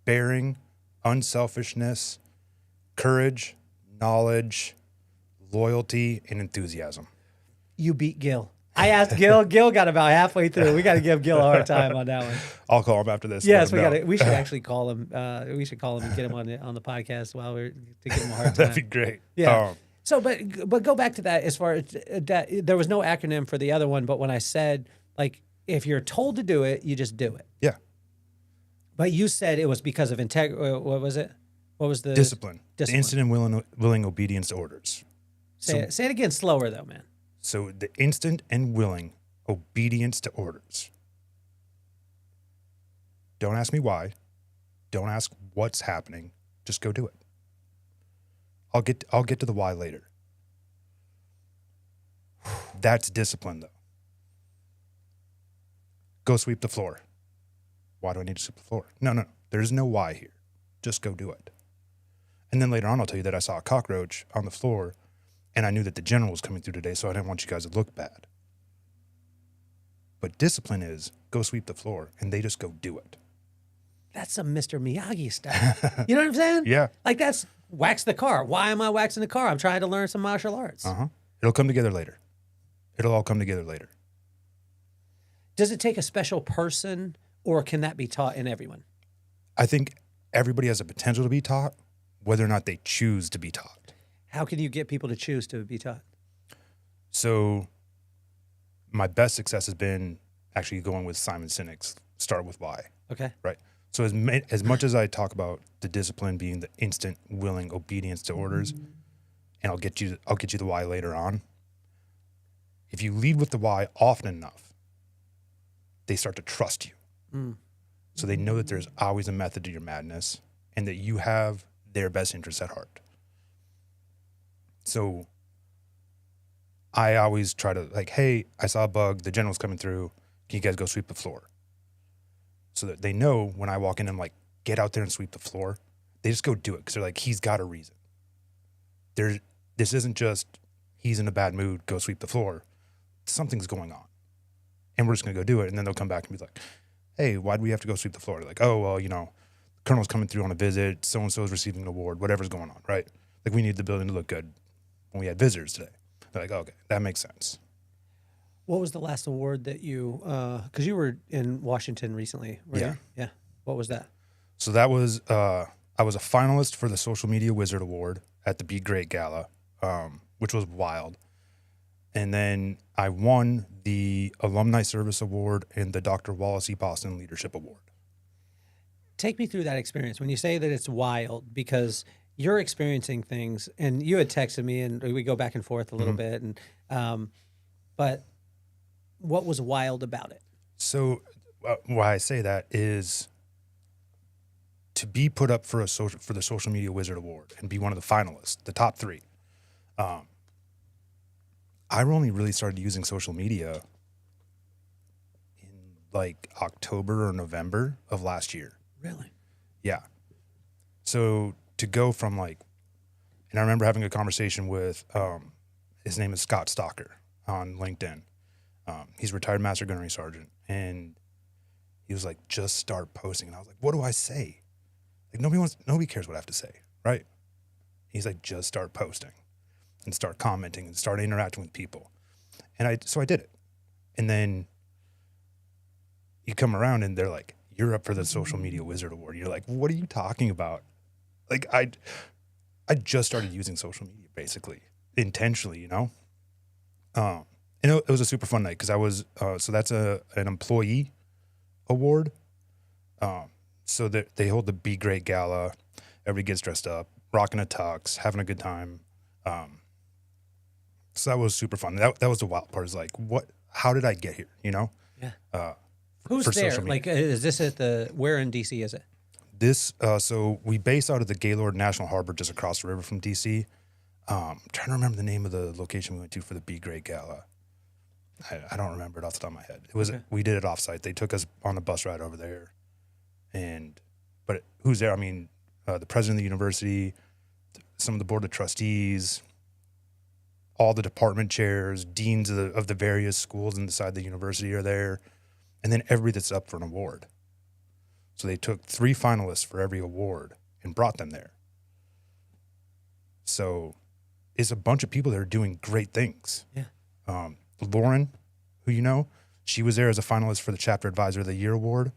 bearing, unselfishness, courage, knowledge, loyalty, and enthusiasm. you beat Gil. I asked Gil. Gil got about halfway through. We got to give Gil a hard time on that one. I'll call him after this. Yes, let him know. we should actually call him. We should call him and get him on the podcast while to give him a hard time. That'd be great. Yeah. So, but go back to that as far as that. There was no acronym for the other one, but when I said like, if you're told to do it, you just do it. Yeah. But you said it was because of integrity. What was it? What was the Discipline. The Discipline. instant and willing obedience to orders. Say it again slower though, man. So the instant and willing obedience to orders. Don't ask me why. Don't ask what's happening. Just go do it. I'll get to the why later. That's discipline though. Go sweep the floor. Why do I need to sweep the floor? No. There's no why here. Just go do it. And then later on I'll tell you that I saw a cockroach on the floor and I knew that the general was coming through today, so I didn't want you guys to look bad. But discipline is go sweep the floor, and they just go do it. That's some Mr. Miyagi stuff. You know what I'm saying? Yeah. Like that's wax the car. Why am I waxing the car? I'm trying to learn some martial arts. It'll come together later. It'll all come together later. Does it take a special person, or can that be taught in everyone? I think everybody has a potential to be taught, whether or not they choose to be taught. How can you get people to choose to be taught? So my best success has been actually going with Simon Sinek's Start With Why. Okay. Right. So as much as I talk about the discipline being the instant, willing obedience to orders, and I'll get you the why later on. If you lead with the why often enough, they start to trust you. So they know that there's always a method to your madness and that you have their best interests at heart. So I always try to like, hey, I saw a bug. The general's coming through. Can you guys go sweep the floor? So that they know when I walk in, I'm like, get out there and sweep the floor. They just go do it because they're like, he's got a reason. This isn't just he's in a bad mood, go sweep the floor. Something's going on. And we're just going to go do it. And then they'll come back and be like, hey, why do we have to go sweep the floor? They're like, oh, well, the colonel's coming through on a visit. So-and-so is receiving an award, whatever's going on, right? Like we need the building to look good when we had visitors today. They're like, oh, okay, that makes sense. What was the last award that you, because you were in Washington recently, right? Yeah. Yeah. What was that? So that was I was a finalist for the Social Media Wizard Award at the Be Great Gala, which was wild. And then I won the Alumni Service Award and the Dr. Wallace E. Leadership Award. Take me through that experience when you say that it's wild, because you're experiencing things, and you had texted me, and we go back and forth a little bit. And but what was wild about it? So why I say that is to be put up for the Social Media Wizard Award and be one of the finalists, the top 3. I only really started using social media in like October or November of last year. Really? Yeah. So to go from like, and I remember having a conversation with, his name is Scott Stalker on LinkedIn. He's a retired Master Gunnery Sergeant, and he was like, just start posting. And I was like, what do I say? Like nobody cares what I have to say, right? He's like, just start posting and start commenting and start interacting with people. And so I did it. And then you come around and they're like, you're up for the Social Media Wizard Award. You're like, what are you talking about? Like I just started using social media basically intentionally, you know? And it was a super fun night because I was, so that's an employee award. So that they hold the Be Great Gala. Everybody gets dressed up, rocking a tux, having a good time. So that was super fun. That was the wild part, is like, how did I get here? You know? Yeah. Who's there? Like, is this where in DC is it? This, so we base out of the Gaylord National Harbor just across the river from DC. I'm trying to remember the name of the location we went to for the Be Great Gala. I don't remember it off the top of my head. It was, we did it offsite. They took us on a bus ride over there. But who's there? I mean, the president of the university, some of the board of trustees, all the department chairs, deans of the various schools inside the university are there, and then everybody that's up for an award. So they took 3 finalists for every award and brought them there. So it's a bunch of people that are doing great things. Yeah. Lauren, who you know, she was there as a finalist for the Chapter Advisor of the Year Award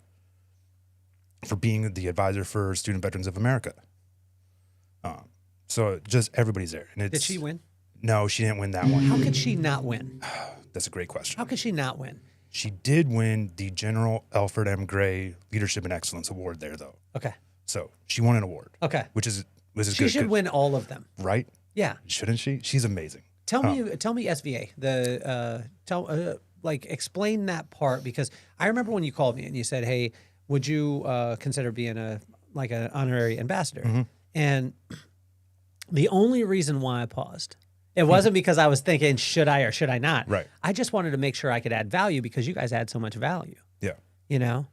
for being the advisor for Student Veterans of America. So just everybody's there. And Did she win? No, she didn't win that one. How could she not win? That's a great question. How could she not win? She did win the General Alfred M. Gray Leadership and Excellence Award there, though. Okay. So she won an award. Okay. Which is good. She should win all of them. Right? Yeah. Shouldn't she? She's amazing. Tell me SVA. Explain that part, because I remember when you called me and you said, "Hey, would you consider being an honorary ambassador?" Mm-hmm. And the only reason why I paused, it wasn't because I was thinking, should I or should I not? Right. I just wanted to make sure I could add value, because you guys add so much value. Yeah. You know?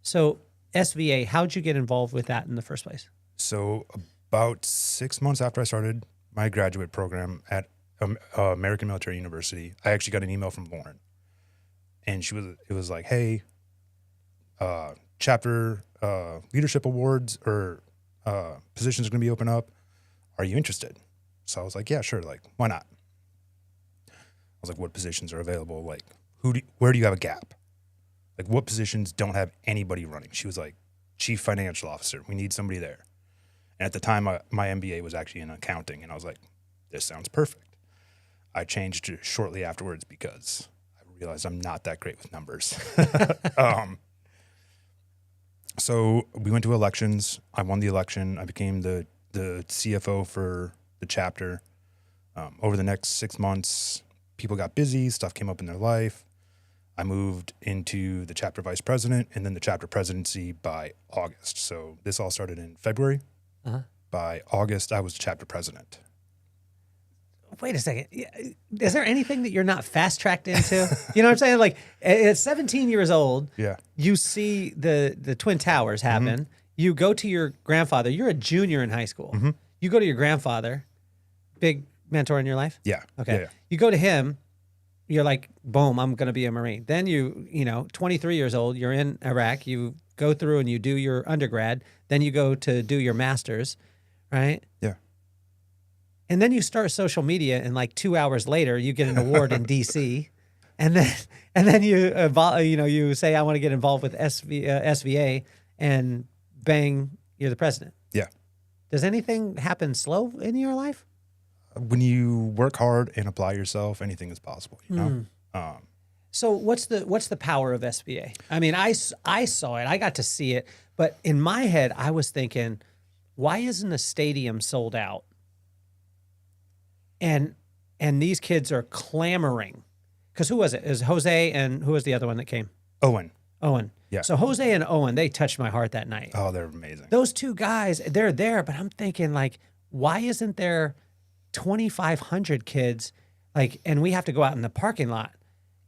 So SVA, how'd you get involved with that in the first place? So about 6 months after I started my graduate program at American Military University, I actually got an email from Lauren. And it was like, hey, chapter leadership awards or positions are going to be open up. Are you interested? So I was like, yeah, sure. Like, why not? I was like, what positions are available? Like, where do you have a gap? Like, what positions don't have anybody running? She was like, chief financial officer. We need somebody there. And at the time, my MBA was actually in accounting. And I was like, this sounds perfect. I changed it shortly afterwards because I realized I'm not that great with numbers. So we went to elections. I won the election. I became the CFO for the chapter. Over the next 6 months, people got busy. Stuff came up in their life. I moved into the chapter vice president and then the chapter presidency by August. So this all started in February. Uh-huh. By August, I was chapter president. Wait a second. Is there anything that you're not fast-tracked into? You know what I'm saying? Like, at 17 years old, Yeah. you see the Twin Towers happen. Mm-hmm. You go to your grandfather. You're a junior in high school. Mm-hmm. You go to your grandfather, big mentor in your life? Yeah. Okay. Yeah. You go to him. You're like, boom, I'm going to be a Marine. Then you know, 23 years old, you're in Iraq. You go through and you do your undergrad. Then you go to do your master's, right? Yeah. And then you start social media, and like 2 hours later, you get an award in DC, and then you say, I want to get involved with SVA, and bang, you're the president. Yeah. Does anything happen slow in your life? When you work hard and apply yourself, anything is possible, you know? So what's the power of SBA? I mean, I saw it. I got to see it. But in my head, I was thinking, why isn't a stadium sold out? And these kids are clamoring. Because who was it? It was Jose and who was the other one that came? Owen. Yeah. So Jose and Owen, they touched my heart that night. Oh, they're amazing. Those two guys, they're there, but I'm thinking like, why isn't there 2,500 kids? Like, and we have to go out in the parking lot,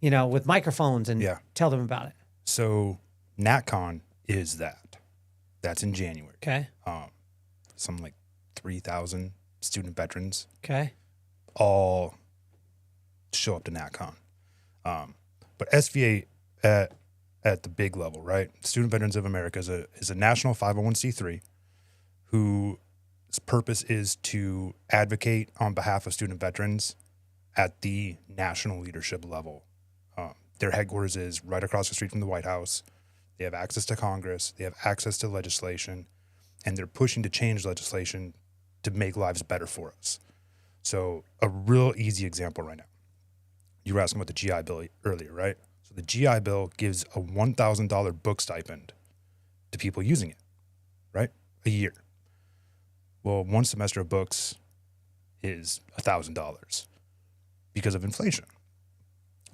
you know, with microphones and tell them about it. So NatCon is that. That's in January. Okay. Some like 3,000 student veterans Okay. all show up to NatCon. But SVA at the big level, right? Student Veterans of America is a national 501c3 whose purpose is to advocate on behalf of student veterans at the national leadership level. Their headquarters is right across the street from the White House. They have access to Congress. They have access to legislation, and they're pushing to change legislation to make lives better for us. So a real easy example right now. You were asking about the GI Bill earlier, right? So the GI Bill gives a $1,000 book stipend to people using it, right? A year. Well, one semester of books is $1,000 because of inflation.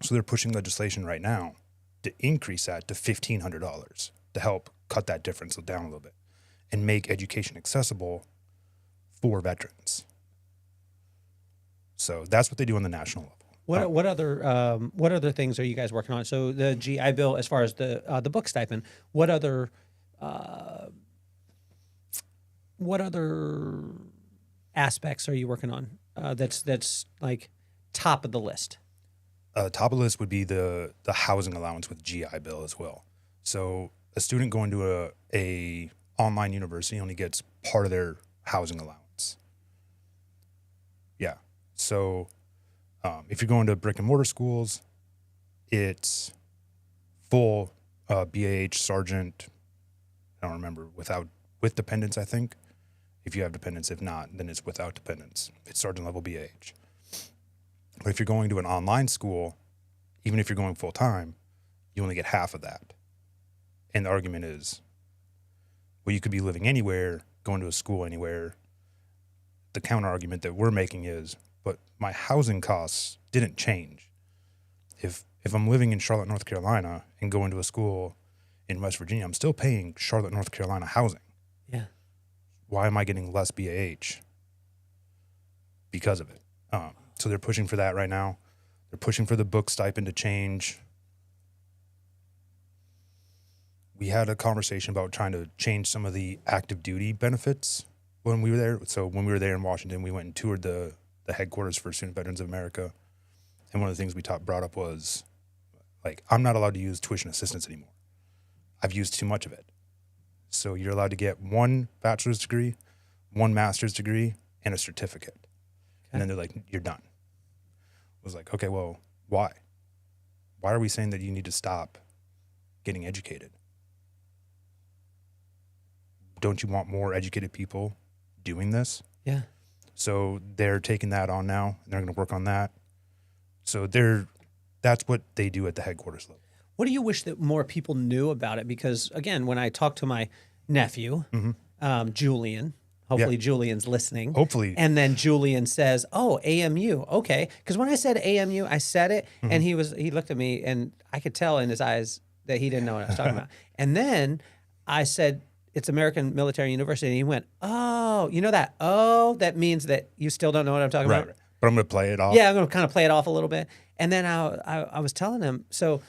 So they're pushing legislation right now to increase that to $1,500 to help cut that difference down a little bit and make education accessible for veterans. So that's what they do on the national level. What other things are you guys working on? So the GI Bill, as far as the book stipend, what other aspects are you working on? That's like top of the list. Top of the list would be the housing allowance with GI Bill as well. So a student going to a online university only gets part of their housing allowance. Yeah. So if you're going to brick and mortar schools, it's full BAH sergeant. I don't remember with dependents, I think. If you have dependents, if not, then it's without dependents. It's sergeant level BAH. But if you're going to an online school, even if you're going full time, you only get half of that. And the argument is, well, you could be living anywhere, going to a school anywhere. The counter argument that we're making is, but my housing costs didn't change. If I'm living in Charlotte, North Carolina, and going to a school in West Virginia, I'm still paying Charlotte, North Carolina housing. Yeah. Why am I getting less BAH? Because of it. So they're pushing for that right now. They're pushing for the book stipend to change. We had a conversation about trying to change some of the active duty benefits when we were there. So when we were there in Washington, we went and toured the headquarters for Student Veterans of America. And one of the things we brought up was, like, I'm not allowed to use tuition assistance anymore. I've used too much of it. So you're allowed to get one bachelor's degree, one master's degree, and a certificate. Okay. And then they're like, you're done. I was like, okay, well, why? Why are we saying that you need to stop getting educated? Don't you want more educated people doing this? Yeah. So they're taking that on now, and they're going to work on that. So that's what they do at the headquarters level. What do you wish that more people knew about it? Because, again, when I talk to my nephew, Julian, hopefully Julian's listening. Hopefully. And then Julian says, oh, AMU, okay. Because when I said AMU, I said it, and he looked at me, and I could tell in his eyes that he didn't know what I was talking about. And then I said, it's American Military University, and he went, oh, you know that? Oh, that means that you still don't know what I'm talking about? Right. But I'm going to play it off. Yeah, I'm going to kind of play it off a little bit. And then I was telling him, so,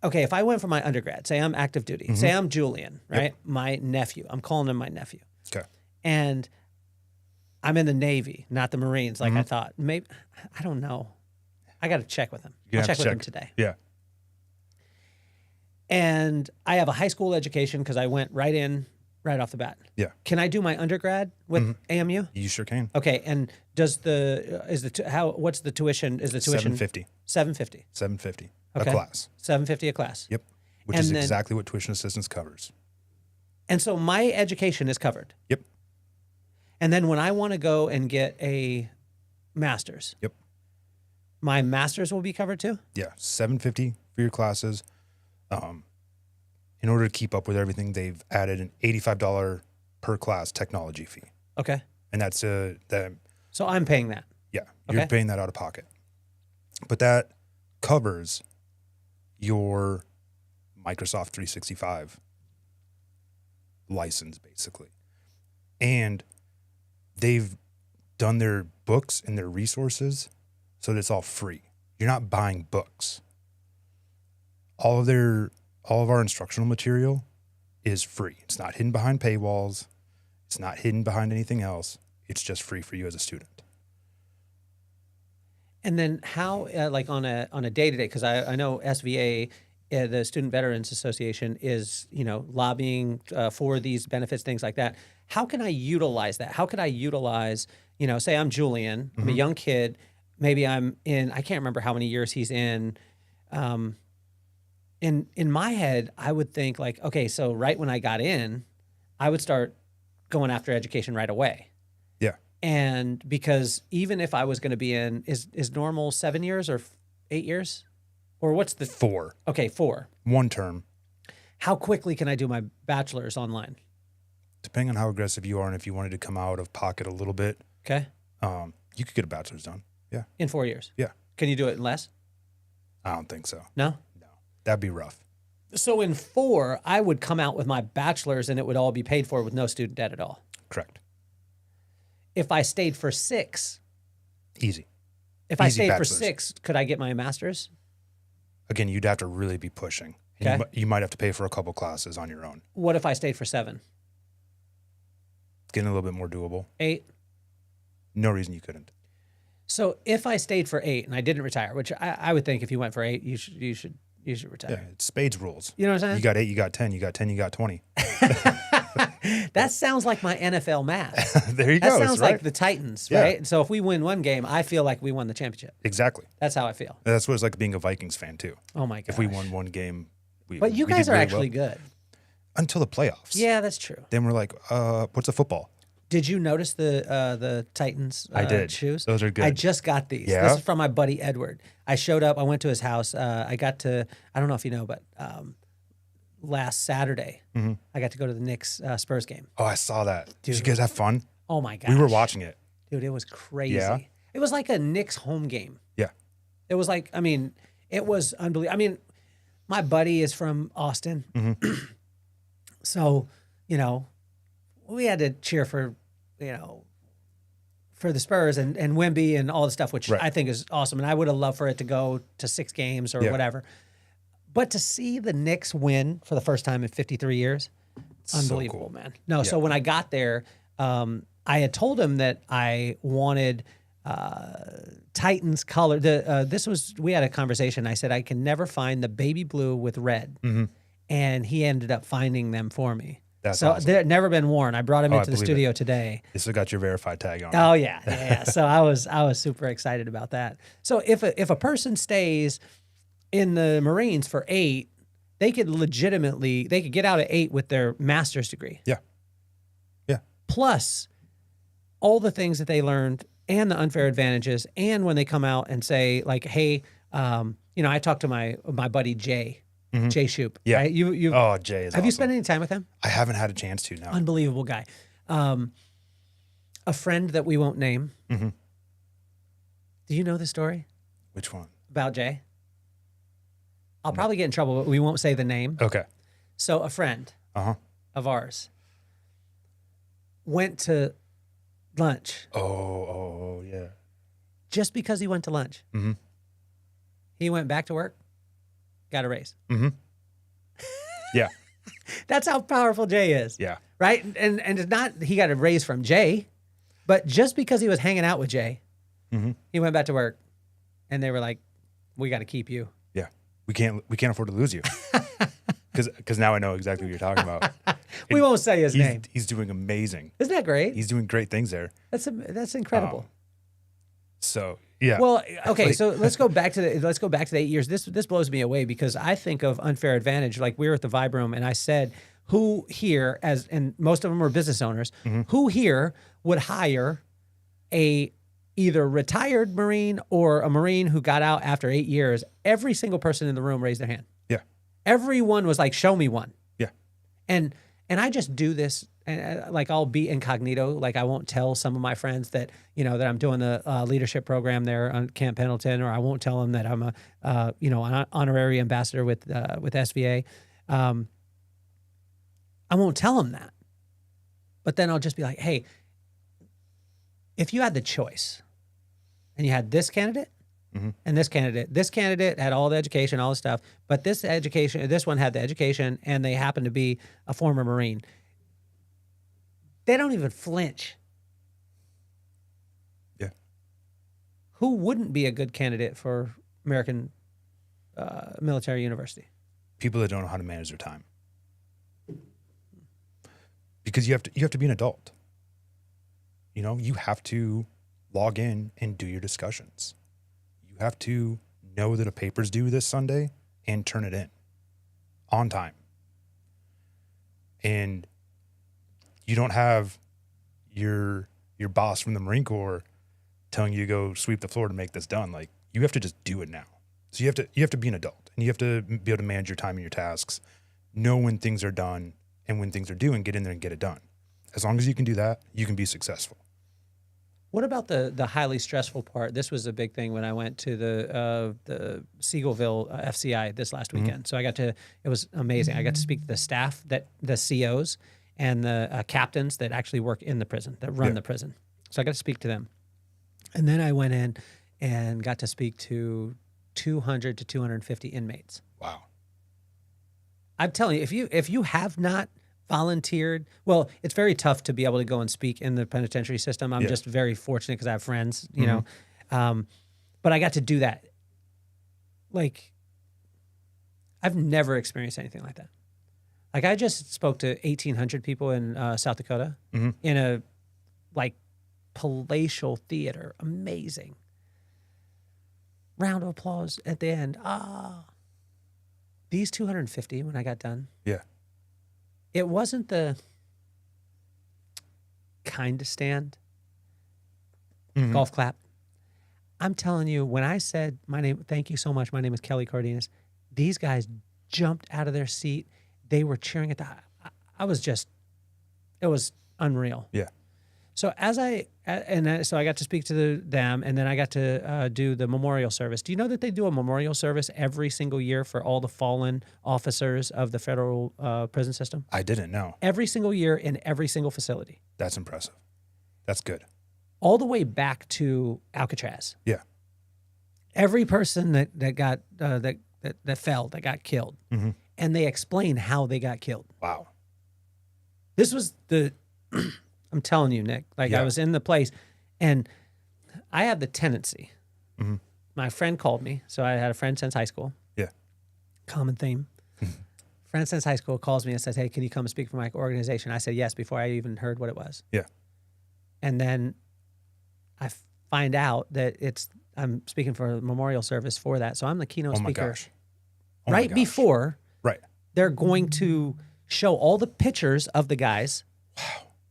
okay, if I went for my undergrad, say I'm active duty, say I'm Julian, right? Yep. My nephew. I'm calling him my nephew. Okay. And I'm in the Navy, not the Marines, like I thought. Maybe, I don't know. I got to check with him. I'll check with him today. Yeah. And I have a high school education because I went right off the bat. Yeah. Can I do my undergrad with AMU? You sure can. Okay. And what's the tuition? Is the tuition $750. $750 a class. $750 a class. Yep. Which is exactly what tuition assistance covers. And so my education is covered. Yep. And then when I want to go and get a master's, Yep. my master's will be covered too? Yeah, $750 for your classes. In order to keep up with everything, they've added an $85 per class technology fee, Okay. and that's So I'm paying that. yeah, you're Okay. paying that out of pocket, but that covers your Microsoft 365 license basically, and they've done their books and their resources so that it's all free. You're not buying books. All of our instructional material is free. It's not hidden behind paywalls. It's not hidden behind anything else. It's just free for you as a student. And then how, like on a day-to-day, because I know SVA, the Student Veterans Association, is, lobbying for these benefits, things like that. How can I utilize that? How could I utilize, say I'm Julian, I'm a young kid, maybe I'm in, I can't remember how many years he's in. In my head, I would think like, okay, so right when I got in, I would start going after education right away. Yeah. And because even if I was going to be in, is normal 7 years or 8 years? Or what's the 4. Okay, 4. One term. How quickly can I do my bachelor's online? Depending on how aggressive you are and if you wanted to come out of pocket a little bit, Okay. you could get a bachelor's done. Yeah. In 4 years. Yeah. Can you do it in less? I don't think so. No? No. That'd be rough. So in 4, I would come out with my bachelor's and it would all be paid for with no student debt at all. Correct. If I stayed for 6, Easy. if I Easy stayed for bachelor's. 6, could I get my master's? Again, you'd have to really be pushing. And Okay. you might have to pay for a couple classes on your own. What if I stayed for 7, It's getting a little bit more doable. 8? No reason you couldn't. So if I stayed for 8 and I didn't retire, which I would think if you went for 8, you should retire. Yeah, it's Spades rules. You know what I'm saying? You got 8, you got 10, you got 10, you got 20. That sounds like my NFL math. There you That go. sounds right? like the Titans, Yeah. right? So if we win one game, I feel like we won the championship. Exactly. That's how I feel. That's what it's like being a Vikings fan too. Oh my god! If we won one game, But you we guys did are really actually well. good. Until the playoffs. Yeah, that's true. Then we're like, what's a football? Did you notice the Titans I did. shoes? Those are good. I just got these. Yeah? This is from my buddy Edward. I showed up. I went to his house. I got to. I don't know if you know, but last Saturday, I got to go to the Knicks Spurs game. Oh, I saw that. Did you Dude. guys have fun? Oh my god! We were watching it. Dude, it was crazy. Yeah? It was like a Knicks home game. Yeah. It was like, I mean, it was unbelievable. I mean, my buddy is from Austin. So, we had to cheer for, for the Spurs and Wemby and all the stuff, which Right. I think is awesome. And I would have loved for it to go to 6 games or Yeah. whatever. But to see the Knicks win for the first time in 53 years, So unbelievable, cool. man. No, Yeah. so when I got there, I had told him that I wanted Titans color. We had a conversation. I said I can never find the baby blue with red, and he ended up finding them for me. That's so awesome. they've never been worn. I brought them I into the believe studio today. This has got your verified tag on. Oh yeah. So I was super excited about that. So if a person stays in the Marines for 8, they could get out at 8 with their master's degree. Yeah. Yeah. Plus all the things that they learned and the unfair advantages. And when they come out and say like, hey, I talked to my buddy Jay Shoop. Yeah. Right? You Oh, Jay is have you awesome. spent any time with him? I haven't had a chance to now. Unbelievable guy. A friend that we won't name. Do you know the story Which one? about Jay? I'll probably get in trouble, but we won't say the name. Okay. So a friend of ours went to lunch Oh, yeah. just because he went to lunch. He went back to work, got a raise. Yeah. That's how powerful Jay is. Yeah. Right? And it's not he got a raise from Jay, but just because he was hanging out with Jay, he went back to work and they were like, we got to keep you. Yeah. We can't afford to lose you. Because now I know exactly what you're talking about. We won't say his name. He's doing amazing. Isn't that great? He's doing great things there. That's incredible. So yeah. Well, okay, Like- so let's go back to the 8 years. This blows me away because I think of unfair advantage. Like we were at the Vibe Room and I said, who here, and most of them are business owners, who here would hire a either retired Marine or a Marine who got out after 8 years? Every single person in the room raised their hand. Yeah. Everyone was like, show me one. Yeah. And I just do this, and like I'll be incognito. Like I won't tell some of my friends that, you know, that I'm doing the leadership program there on Camp Pendleton, or I won't tell them that I'm a, you know, an honorary ambassador with SVA. I won't tell them that. But then I'll just be like, hey, if you had the choice and you had this candidate and this candidate had all the education, all the stuff, but this one had the education and they happen to be a former Marine, they don't even flinch. Yeah. Who wouldn't be a good candidate for American Military University? People that don't know how to manage their time. Because you have to be an adult. You know, you have to log in and do your discussions. You have to know that a paper's due this Sunday and turn it in on time. And you don't have your boss from the Marine Corps telling you to go sweep the floor to make this done. Like, you have to just do it now. So you have to be an adult, and you have to be able to manage your time and your tasks, know when things are done and when things are due, and get in there and get it done. As long as you can do that, you can be successful. What about the highly stressful part? This was a big thing when I went to the Seagullville FCI this last weekend. So it was amazing. I got to speak to the staff, the COs and the captains that actually work in the prison, that run the prison. So I got to speak to them. And then I went in and got to speak to 200 to 250 inmates. Wow. I'm telling you, if you have not volunteered, well, it's very tough to be able to go and speak in the penitentiary system. I'm just very fortunate because I have friends, you know, but I got to do that. Like, I've never experienced anything like that. Like, I just spoke to 1,800 people in South Dakota in a like palatial theater. Amazing. Round of applause at the end. These 250 when I got done. Yeah. It wasn't the kind of stand, golf clap. I'm telling you, when I said thank you so much, my name is Kelly Cardenas, these guys jumped out of their seat. They were cheering at it was unreal. Yeah. So so I got to speak to them, and then I got to do the memorial service. Do you know that they do a memorial service every single year for all the fallen officers of the federal prison system? I didn't know. Every single year in every single facility. That's impressive. That's good. All the way back to Alcatraz. Yeah. Every person that got that got killed, and they explain how they got killed. Wow. This was I'm telling you, Nick, like I was in the place, and I had the tendency. My friend called me. So I had a friend since high school. Yeah. Common theme. Friend since high school calls me and says, hey, can you come and speak for my organization? I said yes before I even heard what it was. Yeah. And then I find out that I'm speaking for a memorial service for that. So I'm the keynote speaker. Gosh. Right before they're going to show all the pictures of the guys. Wow.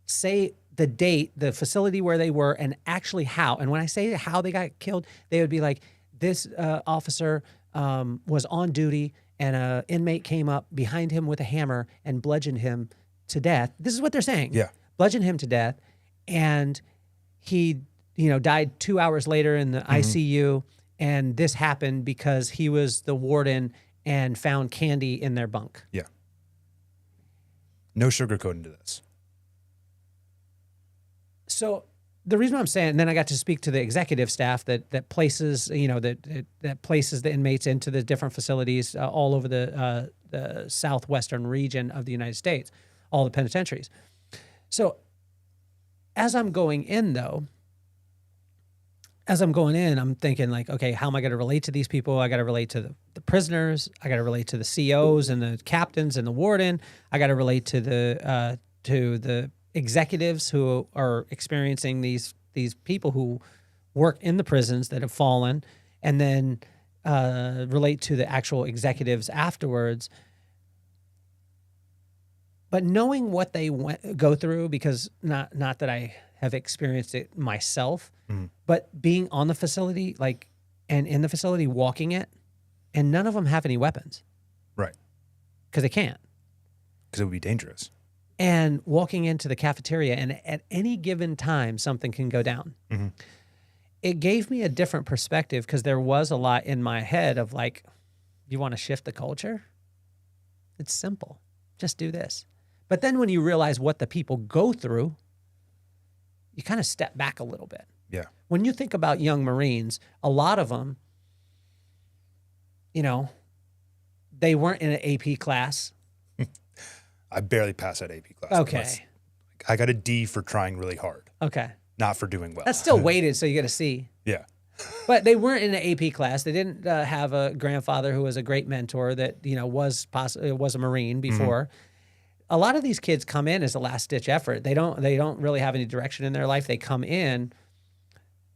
Say the date, the facility where they were, and actually how. And when I say how they got killed, they would be like, this officer was on duty, and an inmate came up behind him with a hammer and bludgeoned him to death. This is what they're saying. Yeah. Bludgeoned him to death, and he, died 2 hours later in the ICU. And this happened because he was the warden and found candy in their bunk. Yeah. No sugarcoating to this. So the reason I'm saying, and then I got to speak to the executive staff that places, that places the inmates into the different facilities all over the southwestern region of the United States, all the penitentiaries. So as I'm going in, I'm thinking like, okay, how am I going to relate to these people? I got to relate to the prisoners. I got to relate to the COs and the captains and the warden. I got to relate to the executives who are experiencing these people who work in the prisons that have fallen, and then relate to the actual executives afterwards. but knowing what they go through, because not that I have experienced it myself, but being on the facility, like, and in the facility, walking it, and none of them have any weapons. Right. Because they can't. Because it would be dangerous. And walking into the cafeteria, and at any given time, something can go down. Mm-hmm. It gave me a different perspective, because there was a lot in my head of like, you want to shift the culture? It's simple. Just do this. But then when you realize what the people go through, you kind of step back a little bit. Yeah. When you think about young Marines, a lot of them, you know, they weren't in an AP class. I barely passed that AP class. Okay. I got a D for trying really hard, Okay. not for doing well. That's still weighted, so you get a C. Yeah. But they weren't in an AP class. They didn't have a grandfather who was a great mentor that, you know, was a Marine before. Mm-hmm. A lot of these kids come in as a last-ditch effort. They don't really have any direction in their life. They come in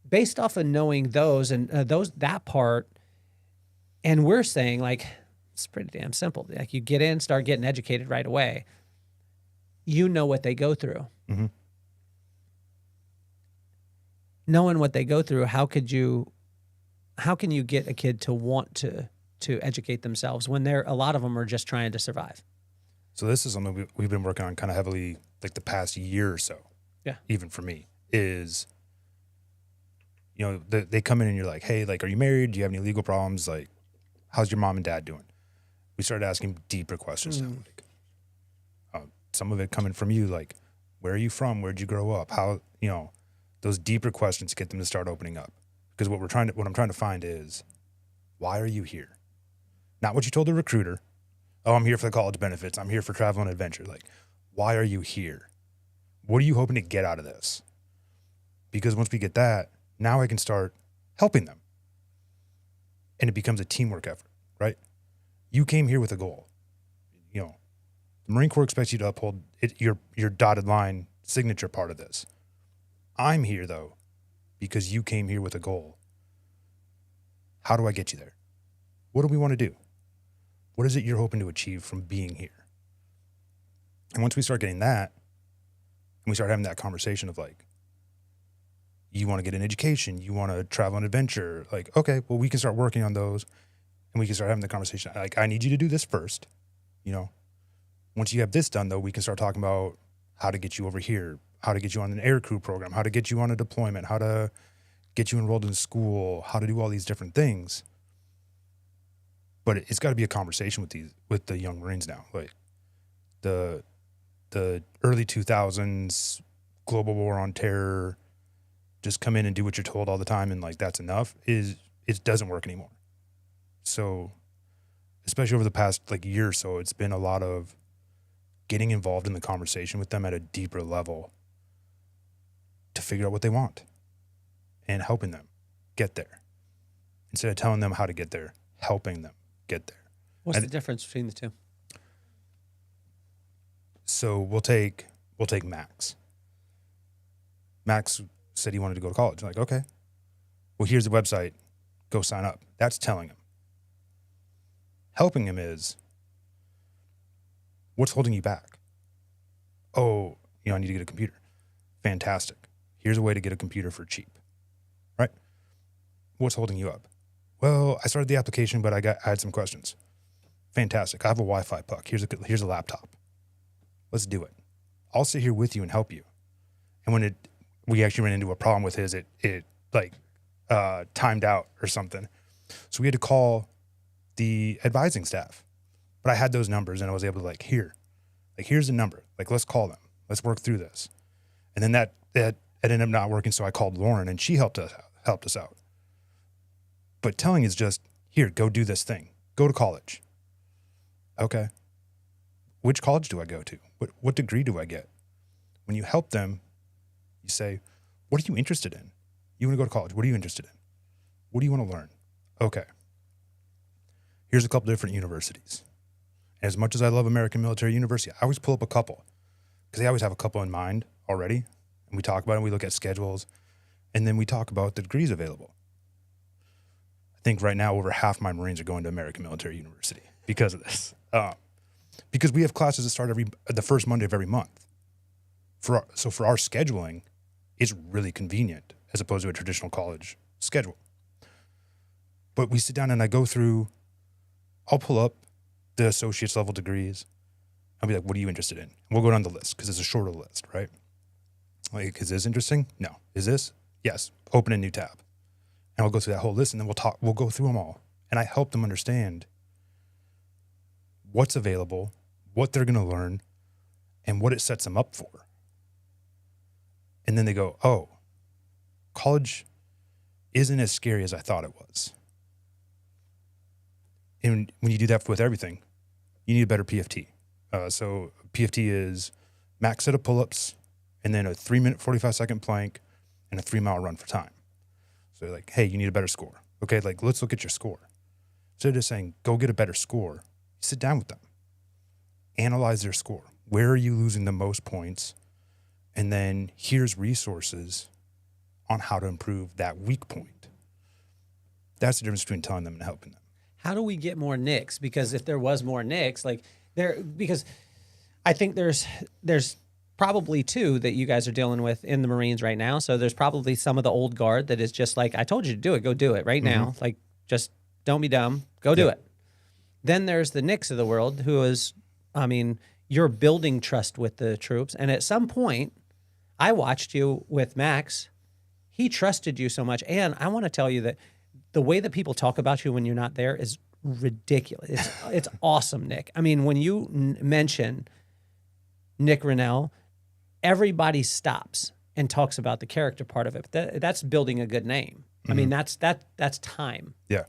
based off of knowing those and that part. And we're saying, like, it's pretty damn simple. Like, you get in, start getting educated right away. You know what they go through. Mm-hmm. Knowing what they go through, how can you get a kid to want to educate themselves when a lot of them are just trying to survive? So this is something we've been working on kind of heavily, like the past year or so. Yeah. Even for me, is, you know, they come in and you're like, hey, like, are you married? Do you have any legal problems? Like, how's your mom and dad doing? We started asking deeper questions now. Like, some of it coming from you, like, where are you from? Where'd you grow up? How, you know, those deeper questions get them to start opening up. Because what I'm trying to find is, why are you here? Not what you told the recruiter. Oh, I'm here for the college benefits. I'm here for travel and adventure. Like, why are you here? What are you hoping to get out of this? Because once we get that, now I can start helping them. And it becomes a teamwork effort, right? You came here with a goal. You know, the Marine Corps expects you to uphold your dotted line signature part of this. I'm here, though, because you came here with a goal. How do I get you there? What do we want to do? What is it you're hoping to achieve from being here? And once we start getting that, and we start having that conversation of like, you want to get an education, you want to travel and adventure, like, okay, well, we can start working on those, and we can start having the conversation. Like, I need you to do this first, you know. Once you have this done, though, we can start talking about how to get you over here, how to get you on an air crew program, how to get you on a deployment, how to get you enrolled in school, how to do all these different things. But it's got to be a conversation with the young Marines now. Like the early 2000s global war on terror, just come in and do what you're told all the time and like that's enough, it doesn't work anymore. So especially over the past like year or so, it's been a lot of getting involved in the conversation with them at a deeper level to figure out what they want and helping them get there. Instead of telling them how to get there, helping them get there. What's the difference between the two? So we'll take Max. Max said he wanted to go to college. I'm like, okay, well, here's the website. Go sign up. That's telling him. Helping him is, what's holding you back? Oh, you know, I need to get a computer. Fantastic. Here's a way to get a computer for cheap, right? What's holding you up? Well, I started the application, but I had some questions. Fantastic. I have a Wi-Fi puck. Here's a laptop. Let's do it. I'll sit here with you and help you. And when we actually ran into a problem with his, it timed out or something. So we had to call the advising staff. But I had those numbers and I was able to here's the number. Like, let's call them. Let's work through this. And then that ended up not working. So I called Lauren and she helped us out. But telling is just, here, go do this thing. Go to college. Okay. Which college do I go to? What degree do I get? When you help them, you say, what are you interested in? You want to go to college. What are you interested in? What do you want to learn? Okay. Here's a couple different universities. As much as I love American Military University, I always pull up a couple because they always have a couple in mind already. And we talk about it, we look at schedules, and then we talk about the degrees available. I think right now over half my Marines are going to American Military University because of this. because we have classes that start the first Monday of every month. So for our scheduling, it's really convenient as opposed to a traditional college schedule. But we sit down and I'll pull up the associate's level degrees. I'll be like, what are you interested in? And we'll go down the list because it's a shorter list, right? Like, is this interesting? No. Is this? Yes. Open a new tab. And we'll go through that whole list and then we'll go through them all. And I help them understand what's available, what they're going to learn, and what it sets them up for. And then they go, oh, college isn't as scary as I thought it was. And when you do that with everything, you need a better PFT. So PFT is max set of pull-ups and then a 3-minute, 45-second plank and a 3-mile run for time. So like, hey, you need a better score. Okay, like let's look at your score. Instead of just saying, go get a better score, you sit down with them. Analyze their score. Where are you losing the most points? And then here's resources on how to improve that weak point. That's the difference between telling them and helping them. How do we get more Nicks? Because if there was more Nicks, because I think there's probably two that you guys are dealing with in the Marines right now. So there's probably some of the old guard that is just like, I told you to do it, go do it right now. Like, just don't be dumb, go do it. Then there's the Nicks of the world who is, you're building trust with the troops. And at some point, I watched you with Max. He trusted you so much. And I want to tell you that the way that people talk about you when you're not there is ridiculous. It's awesome, Nick. When you mention Nick Rinell, everybody stops and talks about the character part of it. That's building a good name. That's time. Yeah.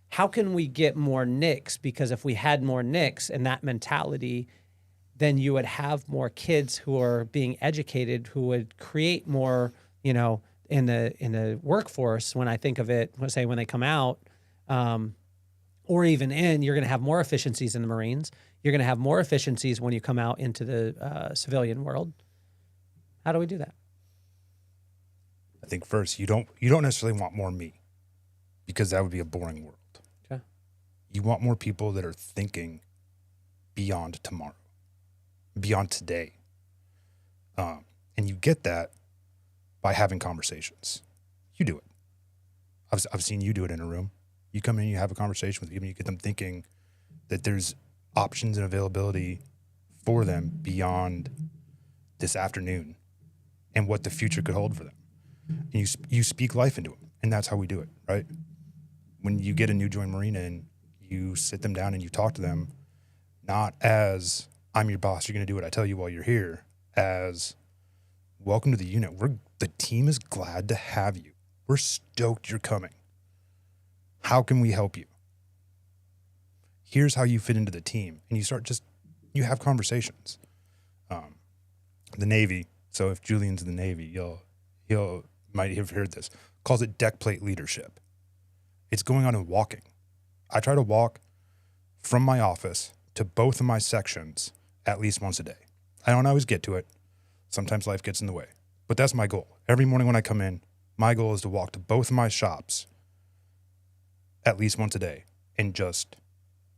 How can we get more Nicks? Because if we had more Nicks and that mentality, then you would have more kids who are being educated, who would create more, in the workforce. When I think of it, let's say when they come out, or even you're going to have more efficiencies in the Marines. You're going to have more efficiencies when you come out into the civilian world. How do we do that? I think first, you don't necessarily want more me, because that would be a boring world. Okay. You want more people that are thinking beyond tomorrow, beyond today. And you get that by having conversations. You do it. I've seen you do it in a room. You come in, you have a conversation with people, you get them thinking that there's options and availability for them beyond this afternoon and what the future could hold for them. And you speak life into them, and that's how we do it, right? When you get a new join Marine in, you sit them down and you talk to them, not as, I'm your boss, you're going to do what I tell you while you're here, as, welcome to the unit. The team is glad to have you. We're stoked you're coming. How can we help you? Here's how you fit into the team. And you have conversations. The Navy, so if Julian's in the Navy, you'll might have heard this, calls it deck plate leadership. It's going on and walking. I try to walk from my office to both of my sections at least once a day. I don't always get to it. Sometimes life gets in the way. But that's my goal. Every morning when I come in, my goal is to walk to both of my shops at least once a day and just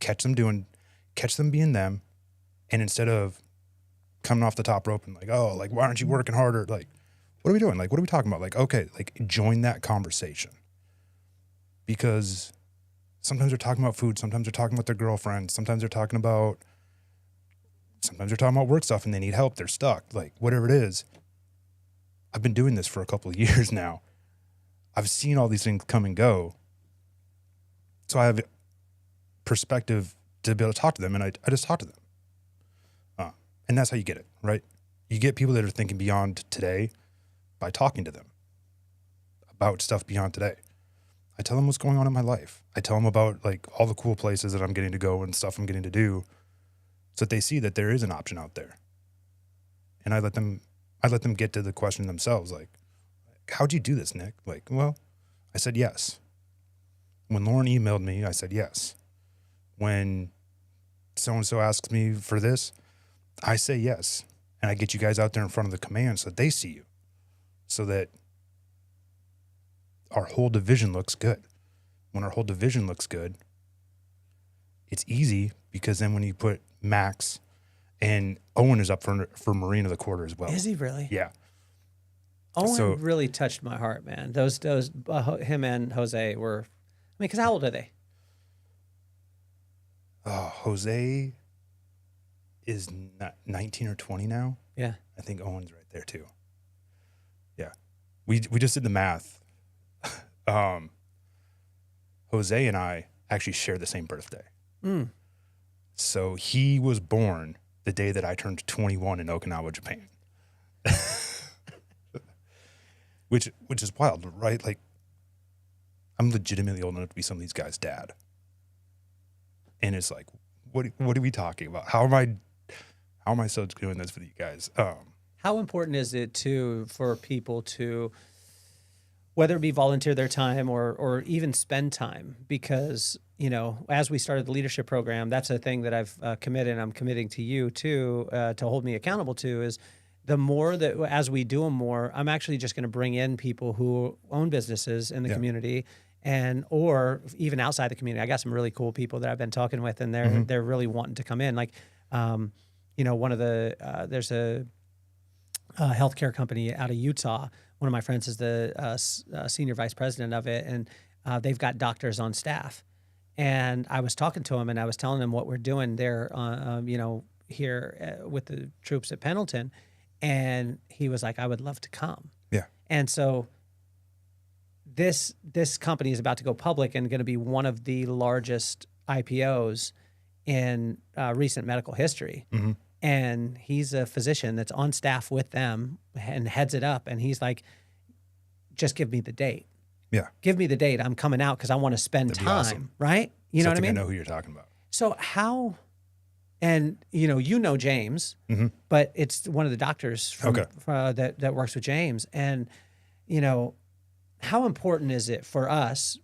catch them being them. And instead of coming off the top rope and like, oh, like, why aren't you working harder? Like, what are we doing? Like, what are we talking about? Like, okay, like, join that conversation. Because sometimes they're talking about food. Sometimes they're talking about their girlfriends. Sometimes they're talking about work stuff and they need help. They're stuck, like, whatever it is. I've been doing this for a couple of years now. I've seen all these things come and go. So I have perspective to be able to talk to them, and I just talk to them. And that's how you get it, right? You get people that are thinking beyond today by talking to them about stuff beyond today. I tell them what's going on in my life. I tell them about like all the cool places that I'm getting to go and stuff I'm getting to do so that they see that there is an option out there. And I let them get to the question themselves, like, how'd you do this, Nick? Like, well, I said yes. When Lauren emailed me, I said yes. When so-and-so asks me for this, I say yes. And I get you guys out there in front of the command so that they see you, so that our whole division looks good. When our whole division looks good, it's easy because then when you put Max, and Owen is up for Marine of the Quarter as well. Is he really? Yeah. Owen really touched my heart, man. Those him and Jose were, because how old are they? Jose is 19 or 20 now. Yeah. I think Owen's right there too. Yeah. We just did the math. Jose and I actually share the same birthday. Mm. So he was born the day that I turned 21 in Okinawa, Japan. Which is wild, right? Like, I'm legitimately old enough to be some of these guys' dad. And it's like, what are we talking about? How am I still doing this with you guys? How important is it for people to, whether it be volunteer their time or even spend time? Because, as we started the leadership program, that's a thing that I've committed, and I'm committing to you too, to hold me accountable to, is the more that as we do them more, I'm actually just going to bring in people who own businesses in the community, or even outside the community. I got some really cool people that I've been talking with, and they're really wanting to come in. Like, one of the there's a healthcare company out of Utah. One of my friends is the senior vice president of it, and they've got doctors on staff. And I was talking to him, and I was telling him what we're doing there, here with the troops at Pendleton. And he was like, I would love to come. Yeah. And so this company is about to go public and going to be one of the largest IPOs in recent medical history. Mm-hmm. And he's a physician that's on staff with them and heads it up. And he's like, just give me the date. Yeah. Give me the date. I'm coming out because I want to spend time, awesome. right? You know what I mean? I know who you're talking about. So how... And you know James, but it's one of the doctors that works with James. And how important is it for us,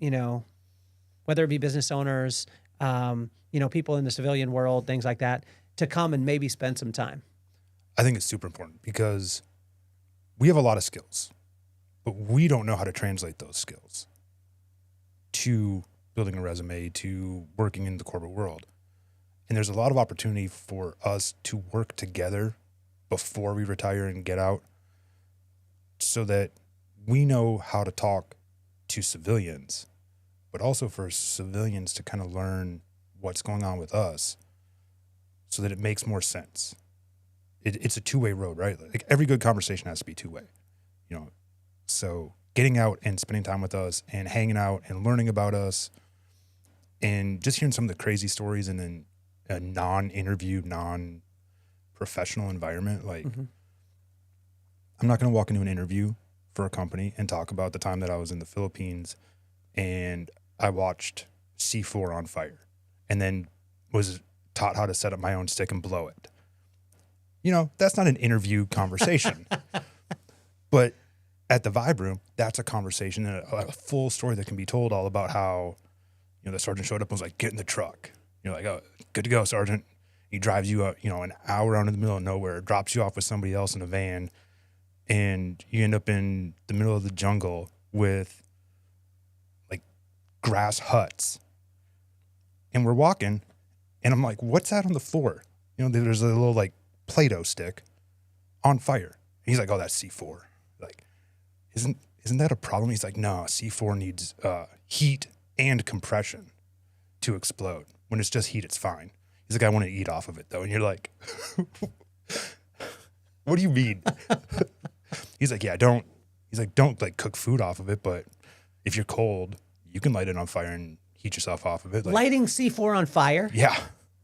whether it be business owners, people in the civilian world, things like that, to come and maybe spend some time? I think it's super important because we have a lot of skills, but we don't know how to translate those skills to building a resume, to working in the corporate world. And there's a lot of opportunity for us to work together before we retire and get out so that we know how to talk to civilians, but also for civilians to kind of learn what's going on with us so that it makes more sense. It's a two-way road, right? Like every good conversation has to be two-way, So getting out and spending time with us and hanging out and learning about us and just hearing some of the crazy stories and then a non-interview, non-professional environment. Like, I'm not going to walk into an interview for a company and talk about the time that I was in the Philippines and I watched C4 on fire and then was taught how to set up my own stick and blow it. That's not an interview conversation. But at the Vibe Room, that's a conversation and a full story that can be told all about how, the sergeant showed up and was like, get in the truck. You're like, oh, good to go, Sergeant. He drives you out, an hour out in the middle of nowhere, drops you off with somebody else in a van, and you end up in the middle of the jungle with like grass huts. And we're walking, and I'm like, what's that on the floor? There's a little like Play-Doh stick on fire. And he's like, oh, that's C4. Like, isn't that a problem? He's like, no, C4 needs heat and compression to explode. When it's just heat, it's fine. He's like, I want to eat off of it, though. And you're like, what do you mean? He's like, yeah, don't like cook food off of it. But if you're cold, you can light it on fire and heat yourself off of it. Like, lighting C4 on fire? Yeah.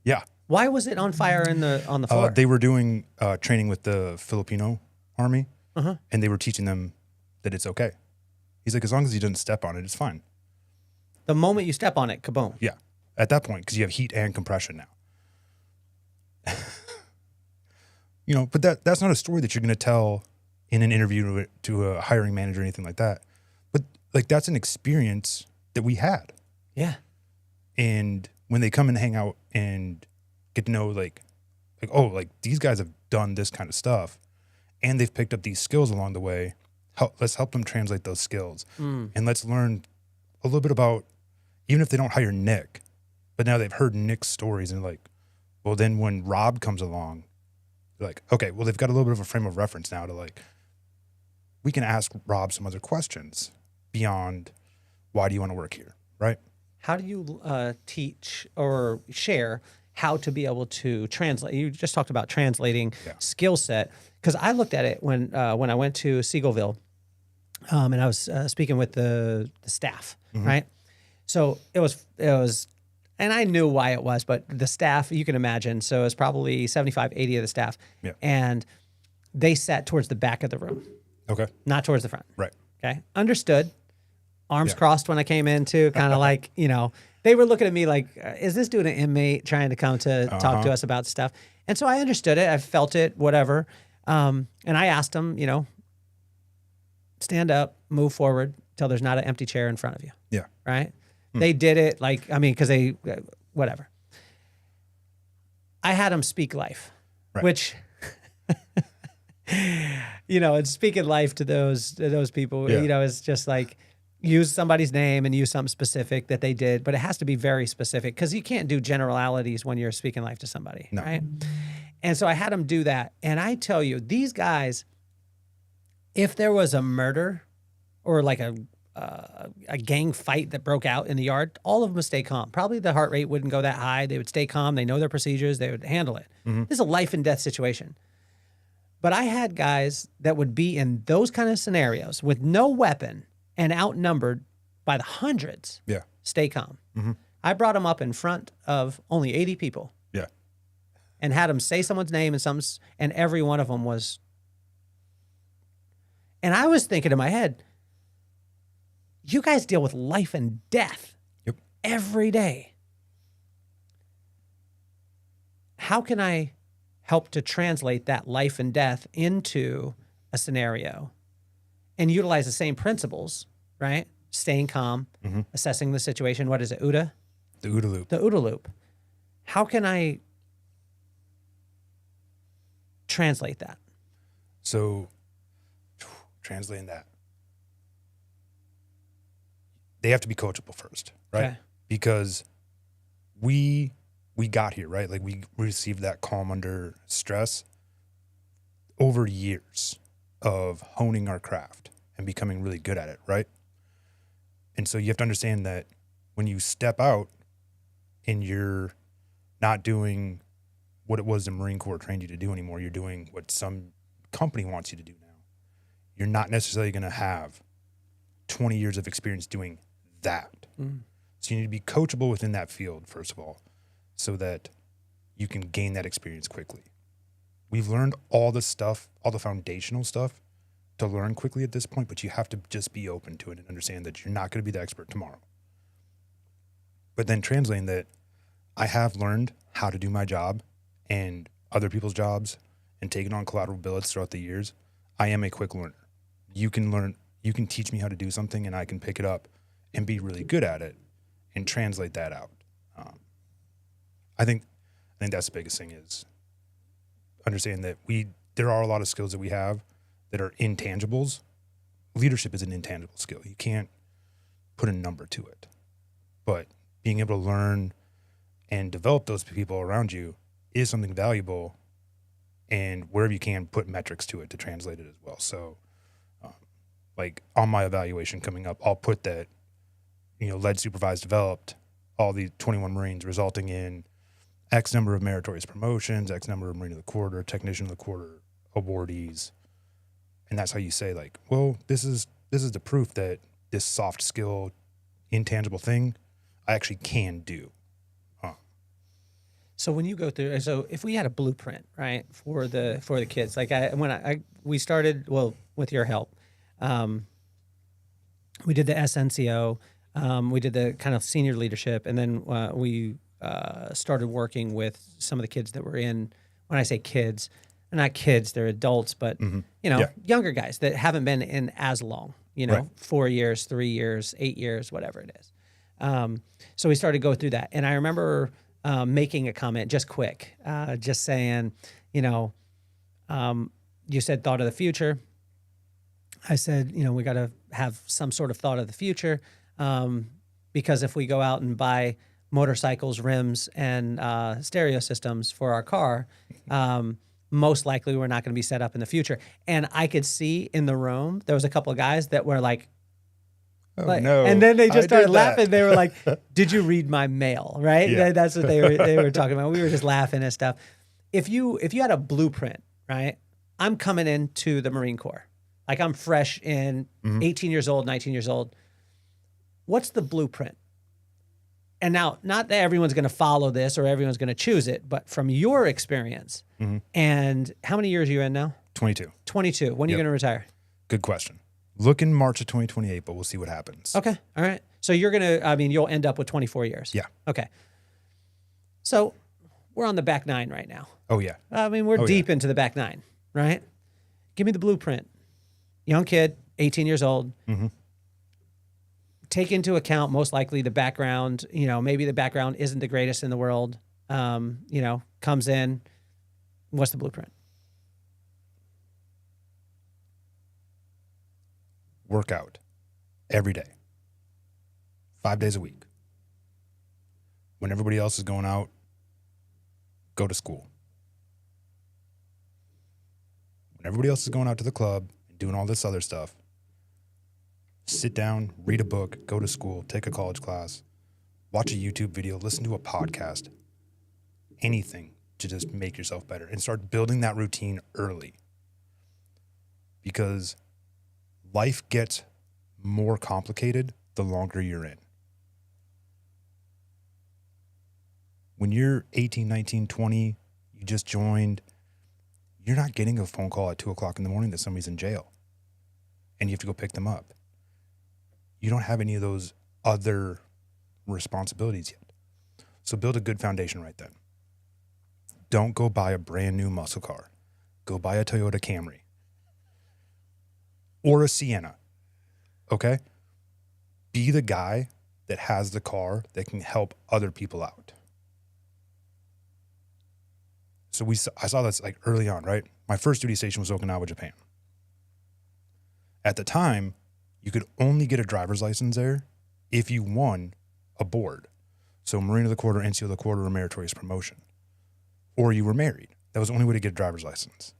Yeah. Why was it on fire on the floor? They were doing training with the Filipino army, and they were teaching them that it's okay. He's like, as long as you didn't step on it, it's fine. The moment you step on it, kaboom. Yeah. At that point, because you have heat and compression now. But that's not a story that you're going to tell in an interview to a hiring manager or anything like that. But like that's an experience that we had. Yeah. And when they come and hang out and get to know like these guys have done this kind of stuff and they've picked up these skills along the way, let's help them translate those skills. And let's learn a little bit about, even if they don't hire Nick, but now they've heard Nick's stories and like, Well, then when Rob comes along, they're like, okay, well, they've got a little bit of a frame of reference now to like, we can ask Rob some other questions beyond why do you want to work here, right? How do you teach or share how to be able to translate? You just talked about translating skill set. Because I looked at it when I went to Seagoville, and I was speaking with the staff, right? So it was, and I knew why it was, but the staff, you can imagine. So it was probably 75, 80 of the staff. Yeah. And they sat towards the back of the room. Okay. Not towards the front. Right. Okay. Understood. Arms crossed when I came in too, kind of like, they were looking at me like, is this dude an inmate trying to come to talk to us about stuff? And so I understood it. I felt it, whatever. And I asked them, stand up, move forward till there's not an empty chair in front of you. Yeah. Right. They did it because they, whatever. I had them speak life, which, it's speaking life to those people, it's just like use somebody's name and use something specific that they did, but it has to be very specific because you can't do generalities when you're speaking life to somebody. No. Right. And so I had them do that. And I tell you, these guys, if there was a murder or like a gang fight that broke out in the yard, all of them would stay calm. Probably the heart rate wouldn't go that high. They would stay calm. They know their procedures. They would handle it. This is a life and death situation. But I had guys that would be in those kind of scenarios with no weapon and outnumbered by the hundreds. Yeah. Stay calm. I brought them up in front of only 80 people. Yeah. And had them say someone's name and every one of them was. And I was thinking in my head, you guys deal with life and death every day. How can I help to translate that life and death into a scenario and utilize the same principles, right? Staying calm, assessing the situation. What is it, OODA? The OODA loop. The OODA loop. How can I translate that? So, translating that. They have to be coachable first, right? Okay. Because we got here, right? Like we received that calm under stress over years of honing our craft and becoming really good at it, right? And so you have to understand that when you step out and you're not doing what it was the Marine Corps trained you to do anymore, you're doing what some company wants you to do now. You're not necessarily going to have 20 years of experience doing that. So you need to be coachable within that field, first of all, so that you can gain that experience quickly. We've learned all the stuff, all the foundational stuff to learn quickly at this point, but you have to just be open to it and understand that you're not going to be the expert tomorrow. But then translating that, I have learned how to do my job and other people's jobs and taken on collateral billets throughout the years. I am a quick learner. You can teach me how to do something and I can pick it up and be really good at it and translate that out. I think that's the biggest thing is understanding that there are a lot of skills that we have that are intangibles. Leadership is an intangible skill. You can't put a number to it. But being able to learn and develop those people around you is something valuable, and wherever you can, put metrics to it to translate it as well. So like on my evaluation coming up, I'll put that, led, supervised, developed all the 21 Marines, resulting in X number of meritorious promotions, X number of Marine of the Quarter, Technician of the Quarter awardees. And that's how you say, like, well, this is the proof that this soft skill, intangible thing, I actually can do. So when you go through, so if we had a blueprint, right, for the kids, like we started, well, with your help, we did the SNCO, we did the kind of senior leadership, and then we started working with some of the kids that were in. When I say kids, they're not kids; they're adults, but younger guys that haven't been in as long. 4 years, 3 years, 8 years, whatever it is. So we started to go through that, and I remember making a comment, just quick, just saying, you said thought of the future. I said, we got to have some sort of thought of the future, because if we go out and buy motorcycles, rims, and stereo systems for our car, most likely we're not going to be set up in the future. And I could see in the room, there was a couple of guys that were like, Oh, no. and then they I just started did that. laughing. They were like, "Did you read my mail?" Right? Yeah. That's what they were talking about. We were just laughing and stuff. If you had a blueprint, right? I'm coming into the Marine Corps. Like I'm fresh in 18 years old, 19 years old. What's the blueprint? And now, not that everyone's going to follow this or everyone's going to choose it, but from your experience, and how many years are you in now? 22. 22. When are you going to retire? Good question. Look in March of 2028, but we'll see what happens. Okay. All right. So you're going to, you'll end up with 24 years. Yeah. Okay. So we're on the back nine right now. Oh, yeah. We're deep into the back nine, right? Give me the blueprint. Young kid, 18 years old. Take into account most likely the background, maybe the background isn't the greatest in the world, comes in. What's the blueprint? Work out every day, 5 days a week. When everybody else is going out, go to school. When everybody else is going out to the club and doing all this other stuff, sit down, read a book, go to school, take a college class, watch a YouTube video, listen to a podcast, anything to just make yourself better and start building that routine early. Because life gets more complicated the longer you're in. When you're 18, 19, 20, you just joined, you're not getting a phone call at 2 o'clock in the morning that somebody's in jail and you have to go pick them up. You don't have any of those other responsibilities yet. So build a good foundation right then. Don't go buy a brand new muscle car. Go buy a Toyota Camry or a Sienna. Okay? Be the guy that has the car that can help other people out. So I saw this like early on, right? My first duty station was Okinawa, Japan. At the time, you could only get a driver's license there if you won a board. So Marine of the Quarter, NCO of the Quarter, or meritorious promotion. Or you were married. That was the only way to get a driver's license.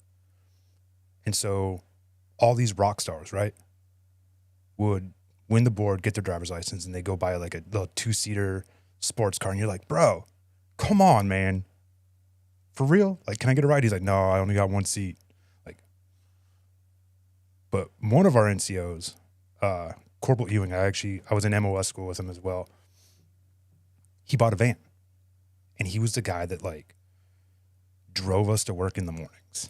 And so all these rock stars, right, would win the board, get their driver's license, and they go buy like a little 2-seater sports car. And you're like, bro, come on, man. For real? Like, can I get a ride? He's like, no, I only got one seat. Like, but one of our NCOs, Corporal Ewing, I was in MOS school with him as well. He bought a van. And he was the guy that like drove us to work in the mornings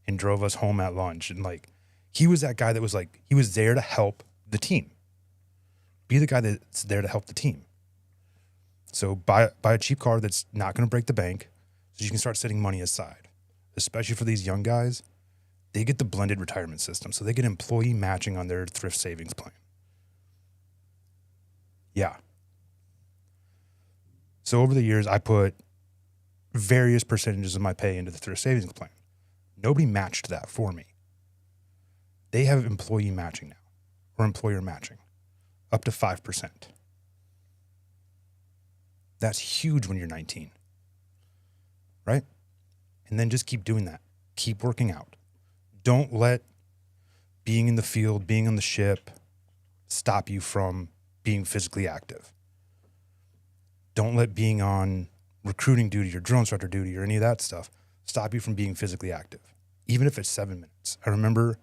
and drove us home at lunch. And like, he was that guy that was like, he was there to help the team. Be the guy that's there to help the team. So buy a cheap car that's not going to break the bank so you can start setting money aside. Especially for these young guys, they get the blended retirement system. So they get employee matching on their thrift savings plan. Yeah. So over the years, I put various percentages of my pay into the thrift savings plan. Nobody matched that for me. They have employee matching now, or employer matching, up to 5%. That's huge when you're 19, right? And then just keep doing that. Keep working out. Don't let being in the field, being on the ship, stop you from being physically active. Don't let being on recruiting duty or drill instructor duty or any of that stuff stop you from being physically active, even if it's 7 minutes. I remember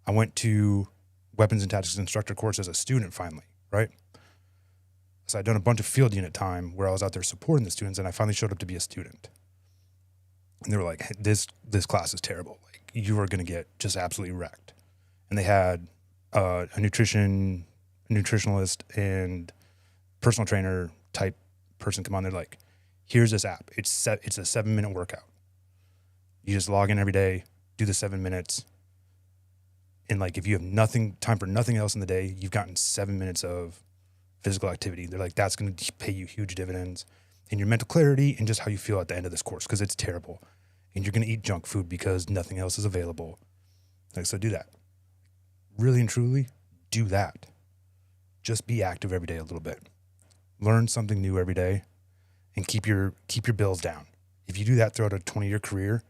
I went to weapons and tactics instructor course as a student finally, right? So I'd done a bunch of field unit time where I was out there supporting the students, and I finally showed up to be a student. And they were like, this class is terrible. Like, you are going to get just absolutely wrecked. And they had a nutritionalist and personal trainer type person come on. They're like, here's this app. It's a 7-minute workout. You just log in every day, do the 7 minutes. And like, if you have time for nothing else in the day, you've gotten 7 minutes of physical activity. They're like, that's going to pay you huge dividends in your mental clarity and just how you feel at the end of this course, because it's terrible. And you're going to eat junk food because nothing else is available. Like, so do that. Really and truly, do that. Just be active every day a little bit. Learn something new every day. and keep your bills down. If you do that throughout a 20-year career,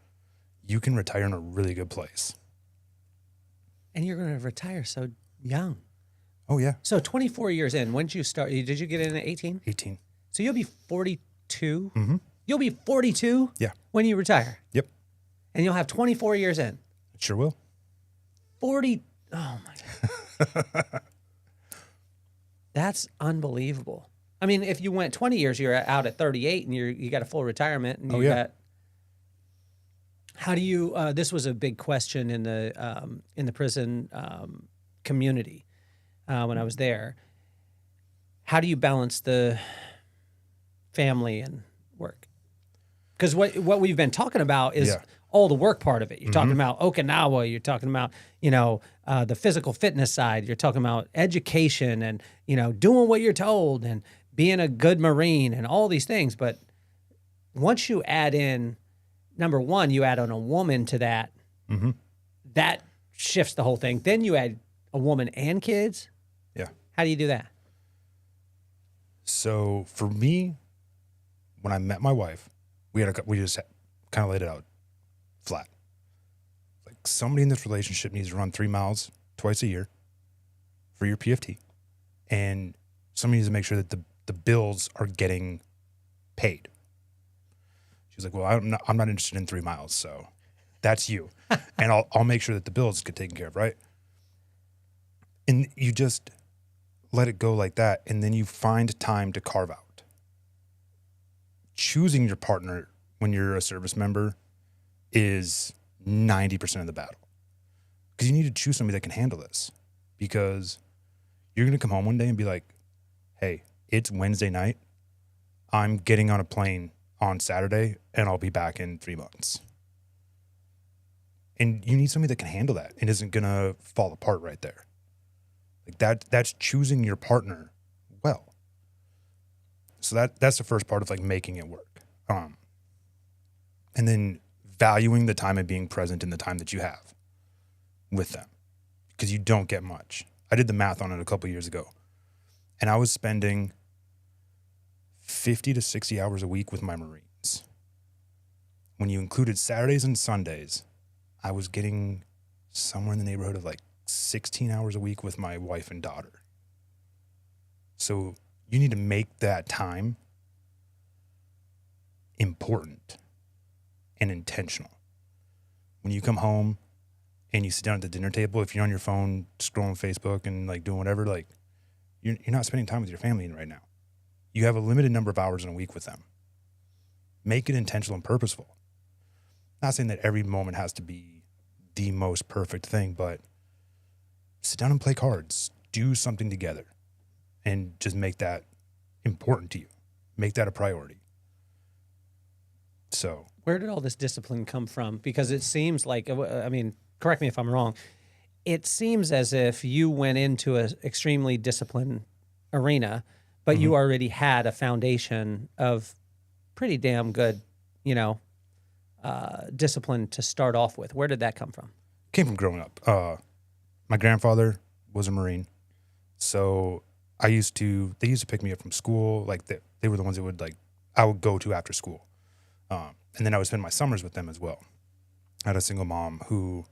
you can retire in a really good place. And you're going to retire so young. Oh, yeah. So 24 years in, when did you start? Did you get in at 18? 18. So you'll be 42? Mm-hmm. You'll be 42 Yeah. when you retire? Yep. And you'll have 24 years in? It sure will. 40. Oh, my God. That's unbelievable. I mean, if you went 20 years, you're out at 38 and you got a full retirement. And got. How do you? This was a big question in the prison community when I was there. How do you balance the family and work? Because what we've been talking about is all the work part of it. You're talking about Okinawa. You're talking about the physical fitness side. You're talking about education and doing what you're told and being a good Marine and all these things. But once you add in, number one, you add on a woman to that, that shifts the whole thing. Then you add a woman and kids. Yeah. How do you do that? So for me, when I met my wife, we just kind of laid it out flat. Like, somebody in this relationship needs to run 3 miles twice a year for your PFT, and somebody needs to make sure that the bills are getting paid. She's like, well, I'm not interested in 3 miles, so that's you. And I'll make sure that the bills get taken care of, right? And you just let it go like that, and then you find time to carve out. Choosing your partner when you're a service member is 90% of the battle. Because you need to choose somebody that can handle this. Because you're going to come home one day and be like, hey, it's Wednesday night. I'm getting on a plane on Saturday, and I'll be back in 3 months. And you need somebody that can handle that and isn't going to fall apart right there. Like that's choosing your partner well. So that's the first part of like making it work. And then valuing the time and being present in the time that you have with them, because you don't get much. I did the math on it a couple years ago, and I was spending 50 to 60 hours a week with my Marines. When you included Saturdays and Sundays, I was getting somewhere in the neighborhood of like 16 hours a week with my wife and daughter. So you need to make that time important and intentional. When you come home and you sit down at the dinner table, if you're on your phone scrolling Facebook and like doing whatever, like you're not spending time with your family right now. You have a limited number of hours in a week with them. Make it intentional and purposeful. Not saying that every moment has to be the most perfect thing, but sit down and play cards. Do something together and just make that important to you. Make that a priority. So, where did all this discipline come from? Because it seems like, I mean, correct me if I'm wrong, it seems as if you went into an extremely disciplined arena, but you already had a foundation of pretty damn good, discipline to start off with. Where did that come from? Came from growing up. My grandfather was a Marine, so they used to pick me up from school. Like they were the ones that I would go to after school. And then I would spend my summers with them as well. I had a single mom who,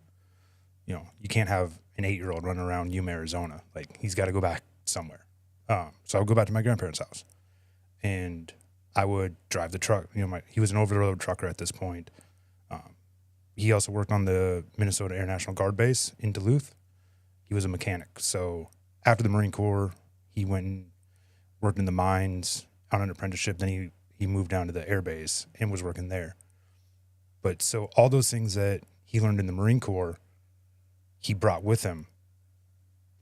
you can't have an 8-year-old running around Yuma, Arizona. Like, he's got to go back somewhere. So I would go back to my grandparents' house, and I would drive the truck. He was an over-the-road trucker at this point. He also worked on the Minnesota Air National Guard base in Duluth. He was a mechanic. So after the Marine Corps, he went and worked in the mines on an apprenticeship. Then he moved down to the air base and was working there. But so all those things that he learned in the Marine Corps, he brought with him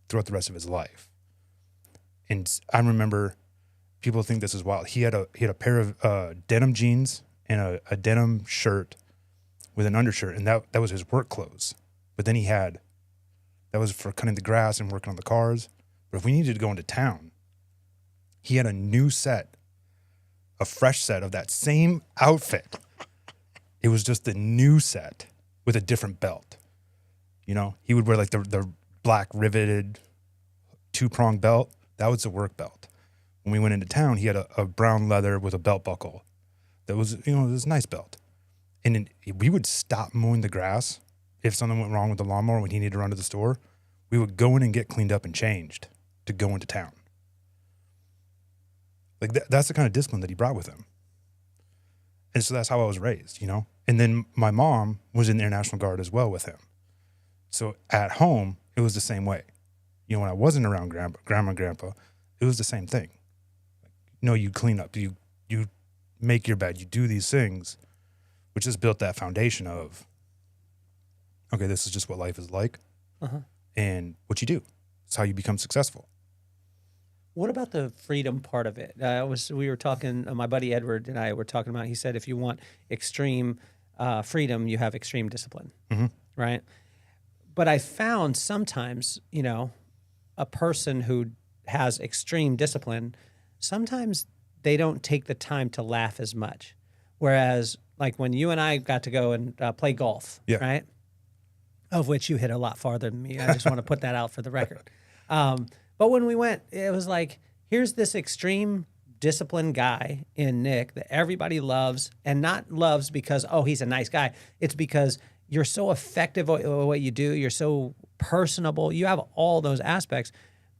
throughout the rest of his life. And I remember, people think this is wild. He had a pair of denim jeans and a denim shirt with an undershirt, and that was his work clothes. But then that was for cutting the grass and working on the cars. But if we needed to go into town, he had a fresh set of that same outfit. It was just the new set with a different belt. He would wear like the black riveted 2-prong belt. That was a work belt. When we went into town, he had a brown leather with a belt buckle that was, it was a nice belt. And then we would stop mowing the grass if something went wrong with the lawnmower when he needed to run to the store. We would go in and get cleaned up and changed to go into town. Like that's the kind of discipline that he brought with him. And so that's how I was raised, And then my mom was in the International Guard as well with him. So at home, it was the same way. When I wasn't around grandma and grandpa, it was the same thing. You clean up, you make your bed, you do these things, which has built that foundation of, okay, this is just what life is like. And what you do. It's how you become successful. What about the freedom part of it? We were talking, my buddy Edward and I were talking about, he said, if you want extreme freedom, you have extreme discipline, right? But I found sometimes, a person who has extreme discipline, sometimes they don't take the time to laugh as much. Whereas like when you and I got to go and play golf, right? Of which you hit a lot farther than me. I just want to put that out for the record. But when we went, it was like, here's this extreme disciplined guy in Nick that everybody loves, and not loves because, oh, he's a nice guy. It's because you're so effective at what you do. You're so personable. You have all those aspects.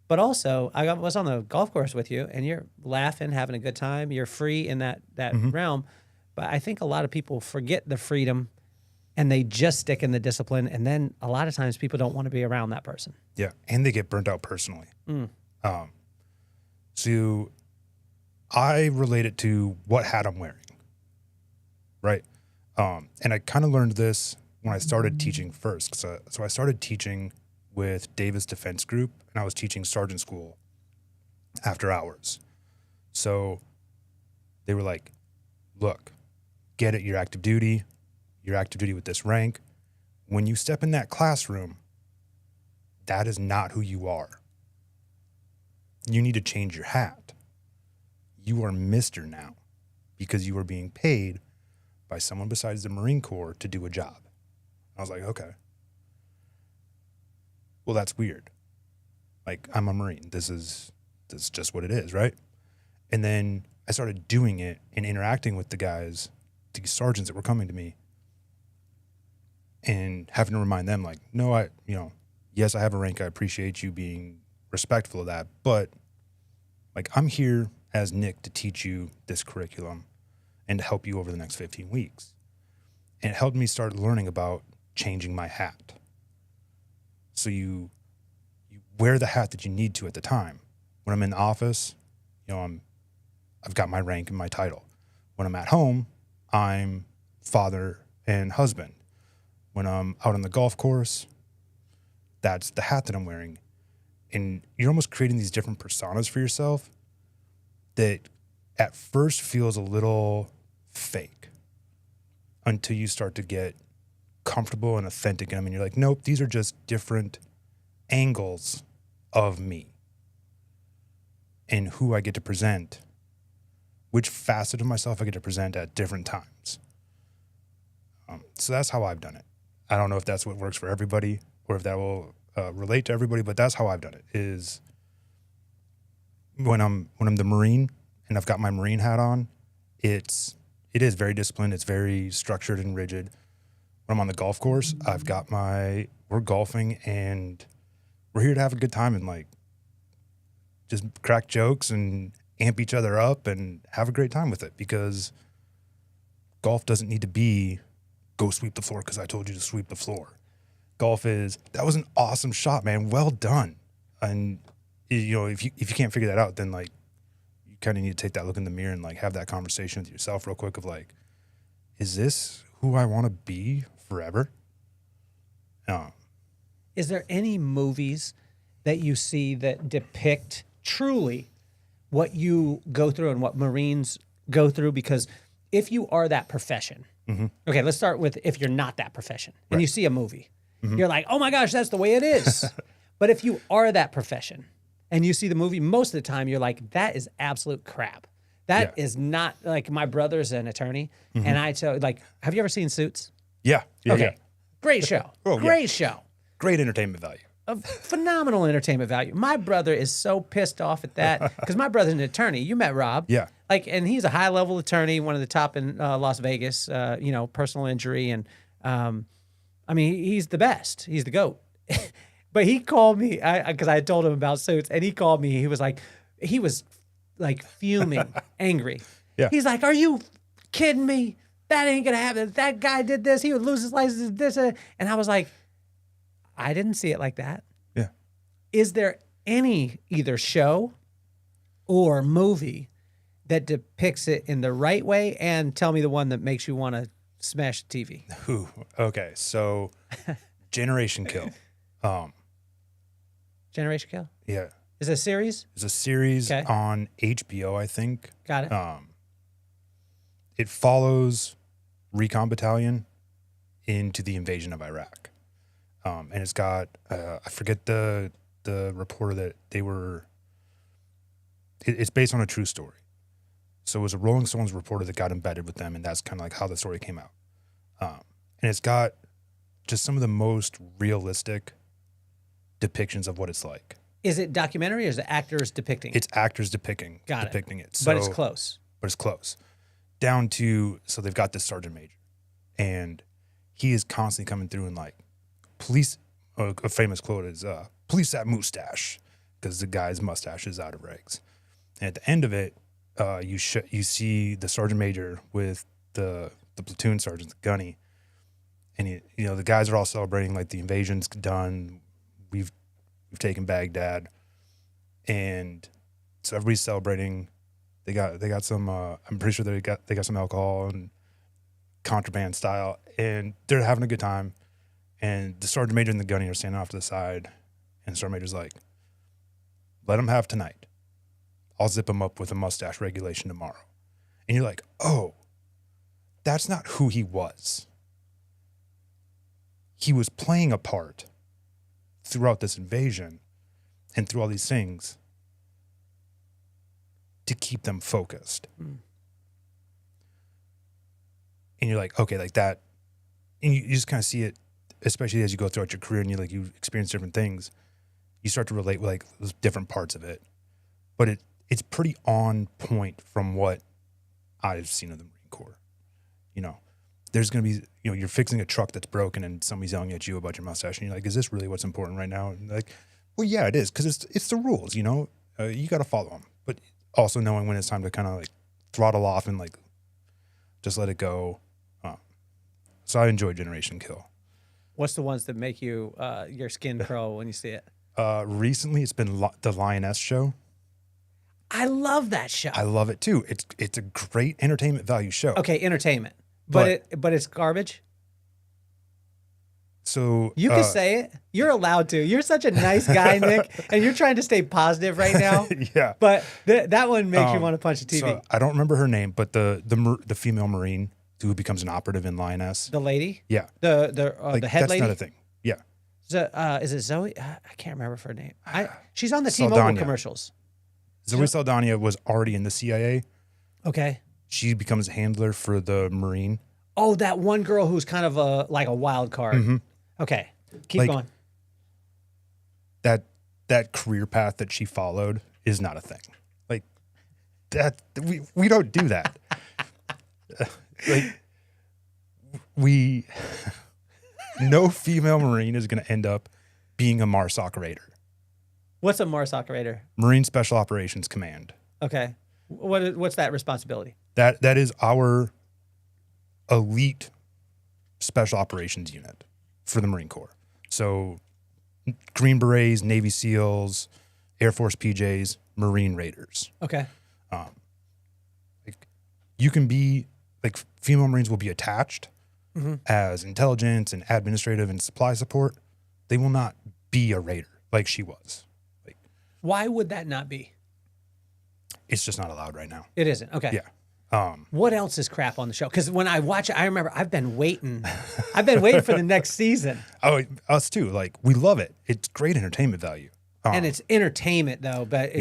But also, I was on the golf course with you, and you're laughing, having a good time. You're free in that realm. But I think a lot of people forget the freedom, and they just stick in the discipline. And then a lot of times people don't want to be around that person. Yeah, and they get burnt out personally. So I relate it to what hat I'm wearing, right? And I kind of learned this when I started teaching first. So I started teaching with Davis Defense Group, and I was teaching sergeant school after hours. So they were like, look, get it, you're active duty with this rank. When you step in that classroom, that is not who you are. You need to change your hat. You are Mr. now because you are being paid by someone besides the Marine Corps to do a job. I was like, okay. Well, that's weird. Like, I'm a Marine. This is just what it is, right? And then I started doing it and interacting with the guys, the sergeants that were coming to me, and having to remind them, like, no, yes, I have a rank. I appreciate you being respectful of that. But, like, I'm here as Nick to teach you this curriculum and to help you over the next 15 weeks. And it helped me start learning about changing my hat. So you wear the hat that you need to at the time. When I'm in the office, I've got my rank and my title. When I'm at home, I'm father and husband. When I'm out on the golf course, that's the hat that I'm wearing. And you're almost creating these different personas for yourself that at first feels a little fake until you start to get comfortable and authentic in them. And you're like, nope, these are just different angles of me and who I get to present, which facet of myself I get to present at different times. So that's how I've done it. I don't know if that's what works for everybody or if that will relate to everybody, but that's how I've done it. Is when I'm the Marine and I've got my Marine hat on, it is very disciplined. It's very structured and rigid. When I'm on the golf course, we're golfing and we're here to have a good time and like just crack jokes and amp each other up and have a great time with it, because golf doesn't need to be go sweep the floor because I told you to sweep the floor. Golf is, that was an awesome shot, man. Well done. And if you can't figure that out, then like you kind of need to take that look in the mirror and like have that conversation with yourself real quick of like, is this who I want to be forever? Is there any movies that you see that depict truly what you go through and what Marines go through? Because if you are that profession, okay, let's start with if you're not that profession and you see a movie, you're like, oh my gosh, that's the way it is. But if you are that profession and you see the movie, most of the time you're like, that is absolute crap. That is not, like, my brother's an attorney, and I tell, like, have you ever seen Suits? Yeah. Okay. Great show. Oh, Great show. Great entertainment value. of phenomenal entertainment value. My brother is so pissed off at that because my brother's an attorney. You met Rob. Yeah. Like, and he's a high level attorney, one of the top in Las Vegas, personal injury. And I mean, he's the best. He's the GOAT. But he called me because I told him about Suits, and he called me. He was like fuming, angry. Yeah. He's like, "Are you kidding me? That ain't gonna happen. If that guy did this, he would lose his license. This, and I was like, I didn't see it like that. Yeah. Is there any either show or movie that depicts it in the right way? And tell me the one that makes you want to smash the TV. Ooh, okay. So Generation Kill. Generation Kill? Yeah. Is it a series? It's a series Okay. on HBO, I think. Got it. It follows Recon Battalion into the invasion of Iraq. And it's got, I forget the reporter that they were, it's based on a true story. So it was a Rolling Stones reporter that got embedded with them, and that's kind of like how the story came out. And it's got just some of the most realistic depictions of what it's like. Is it documentary or is it actors depicting? It's actors depicting it. So, but it's close. But it's close. Down to, so they've got this sergeant major, and he is constantly coming through and like, police, a famous quote is, police that mustache, because the guy's mustache is out of rags. And at the end of it, you see the sergeant major with the platoon sergeant, the gunny, and the guys are all celebrating like the invasion's done. We've taken Baghdad, and so everybody's celebrating. They got some. I'm pretty sure they got some alcohol and contraband style, and they're having a good time. And the sergeant major and the gunny are standing off to the side, and the sergeant major's like, "Let them have tonight. I'll zip them up with a mustache regulation tomorrow." And you're like, "Oh, that's not who he was. He was playing a part throughout this invasion and through all these things to keep them focused." And you're like, okay, like that. And you just kind of see it, especially as you go throughout your career and you experience different things. You start to relate with like those different parts of it. But it's pretty on point from what I've seen of the Marine Corps. There's going to be, you're fixing a truck that's broken and somebody's yelling at you about your mustache. And you're like, is this really what's important right now? And like, well, yeah, it is. Because it's the rules, you got to follow them. But also knowing when it's time to kind of like throttle off and like just let it go. So I enjoy Generation Kill. What's the ones that make you your skin curl when you see it? Recently, it's been the Lioness show. I love that show. I love it too. It's a great entertainment value show. Okay, entertainment. But it's garbage. So you can say it. You're allowed to. You're such a nice guy, Nick, and you're trying to stay positive right now. Yeah. But that one makes you want to punch a TV. So I don't remember her name, but the female Marine who becomes an operative in Lioness. The lady. Yeah. The head that's lady. That's not a thing. Yeah. Is it Zoe? I can't remember her name. She's on the T-Mobile commercials. Zoe Saldana was already in the CIA. Okay. She becomes a handler for the Marine. Oh, that one girl who's kind of like a wild card. Mm-hmm. Okay. Keep going. That career path that she followed is not a thing. Like that we don't do that. No female Marine is going to end up being a MARSOC Raider. What's a MARSOC Raider? Marine Special Operations Command. Okay. What's that responsibility? That is our elite special operations unit for the Marine Corps. So Green Berets, Navy SEALs, Air Force PJs, Marine Raiders. Okay. You can be, like, female Marines will be attached as intelligence and administrative and supply support. They will not be a Raider like she was. Like, why would that not be? It's just not allowed right now. It isn't. Okay. Yeah. What else is crap on the show? Because when I watch it, I remember I've been waiting for the next season. Oh, us too. Like, we love it. It's great entertainment value. And it's entertainment though. But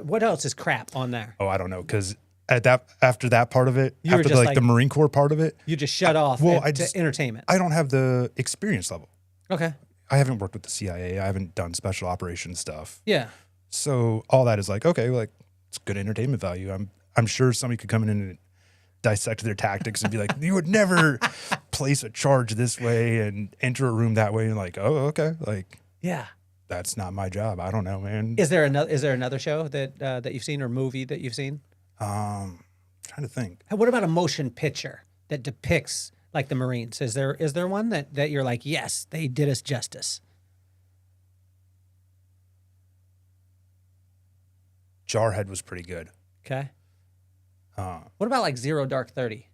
what else is crap on there? Oh, I don't know. Because after that part of it, You were after just like like- the Marine Corps part of it, You just shut off well, to entertainment. I don't have the experience level. Okay. I haven't worked with the CIA. I haven't done special operations stuff. Yeah. So all that is like, okay, like it's good entertainment value. I'm sure somebody could come in and dissect their tactics and be like, you would never place a charge this way and enter a room that way. And like, oh, okay. Like, Yeah. that's not my job. I don't know, man. Is there another show that you've seen or movie that you've seen? Trying to think. What about a motion picture that depicts like the Marines? Is there one that you're like, yes, they did us justice? Jarhead was pretty good. Okay. What about like Zero Dark 30?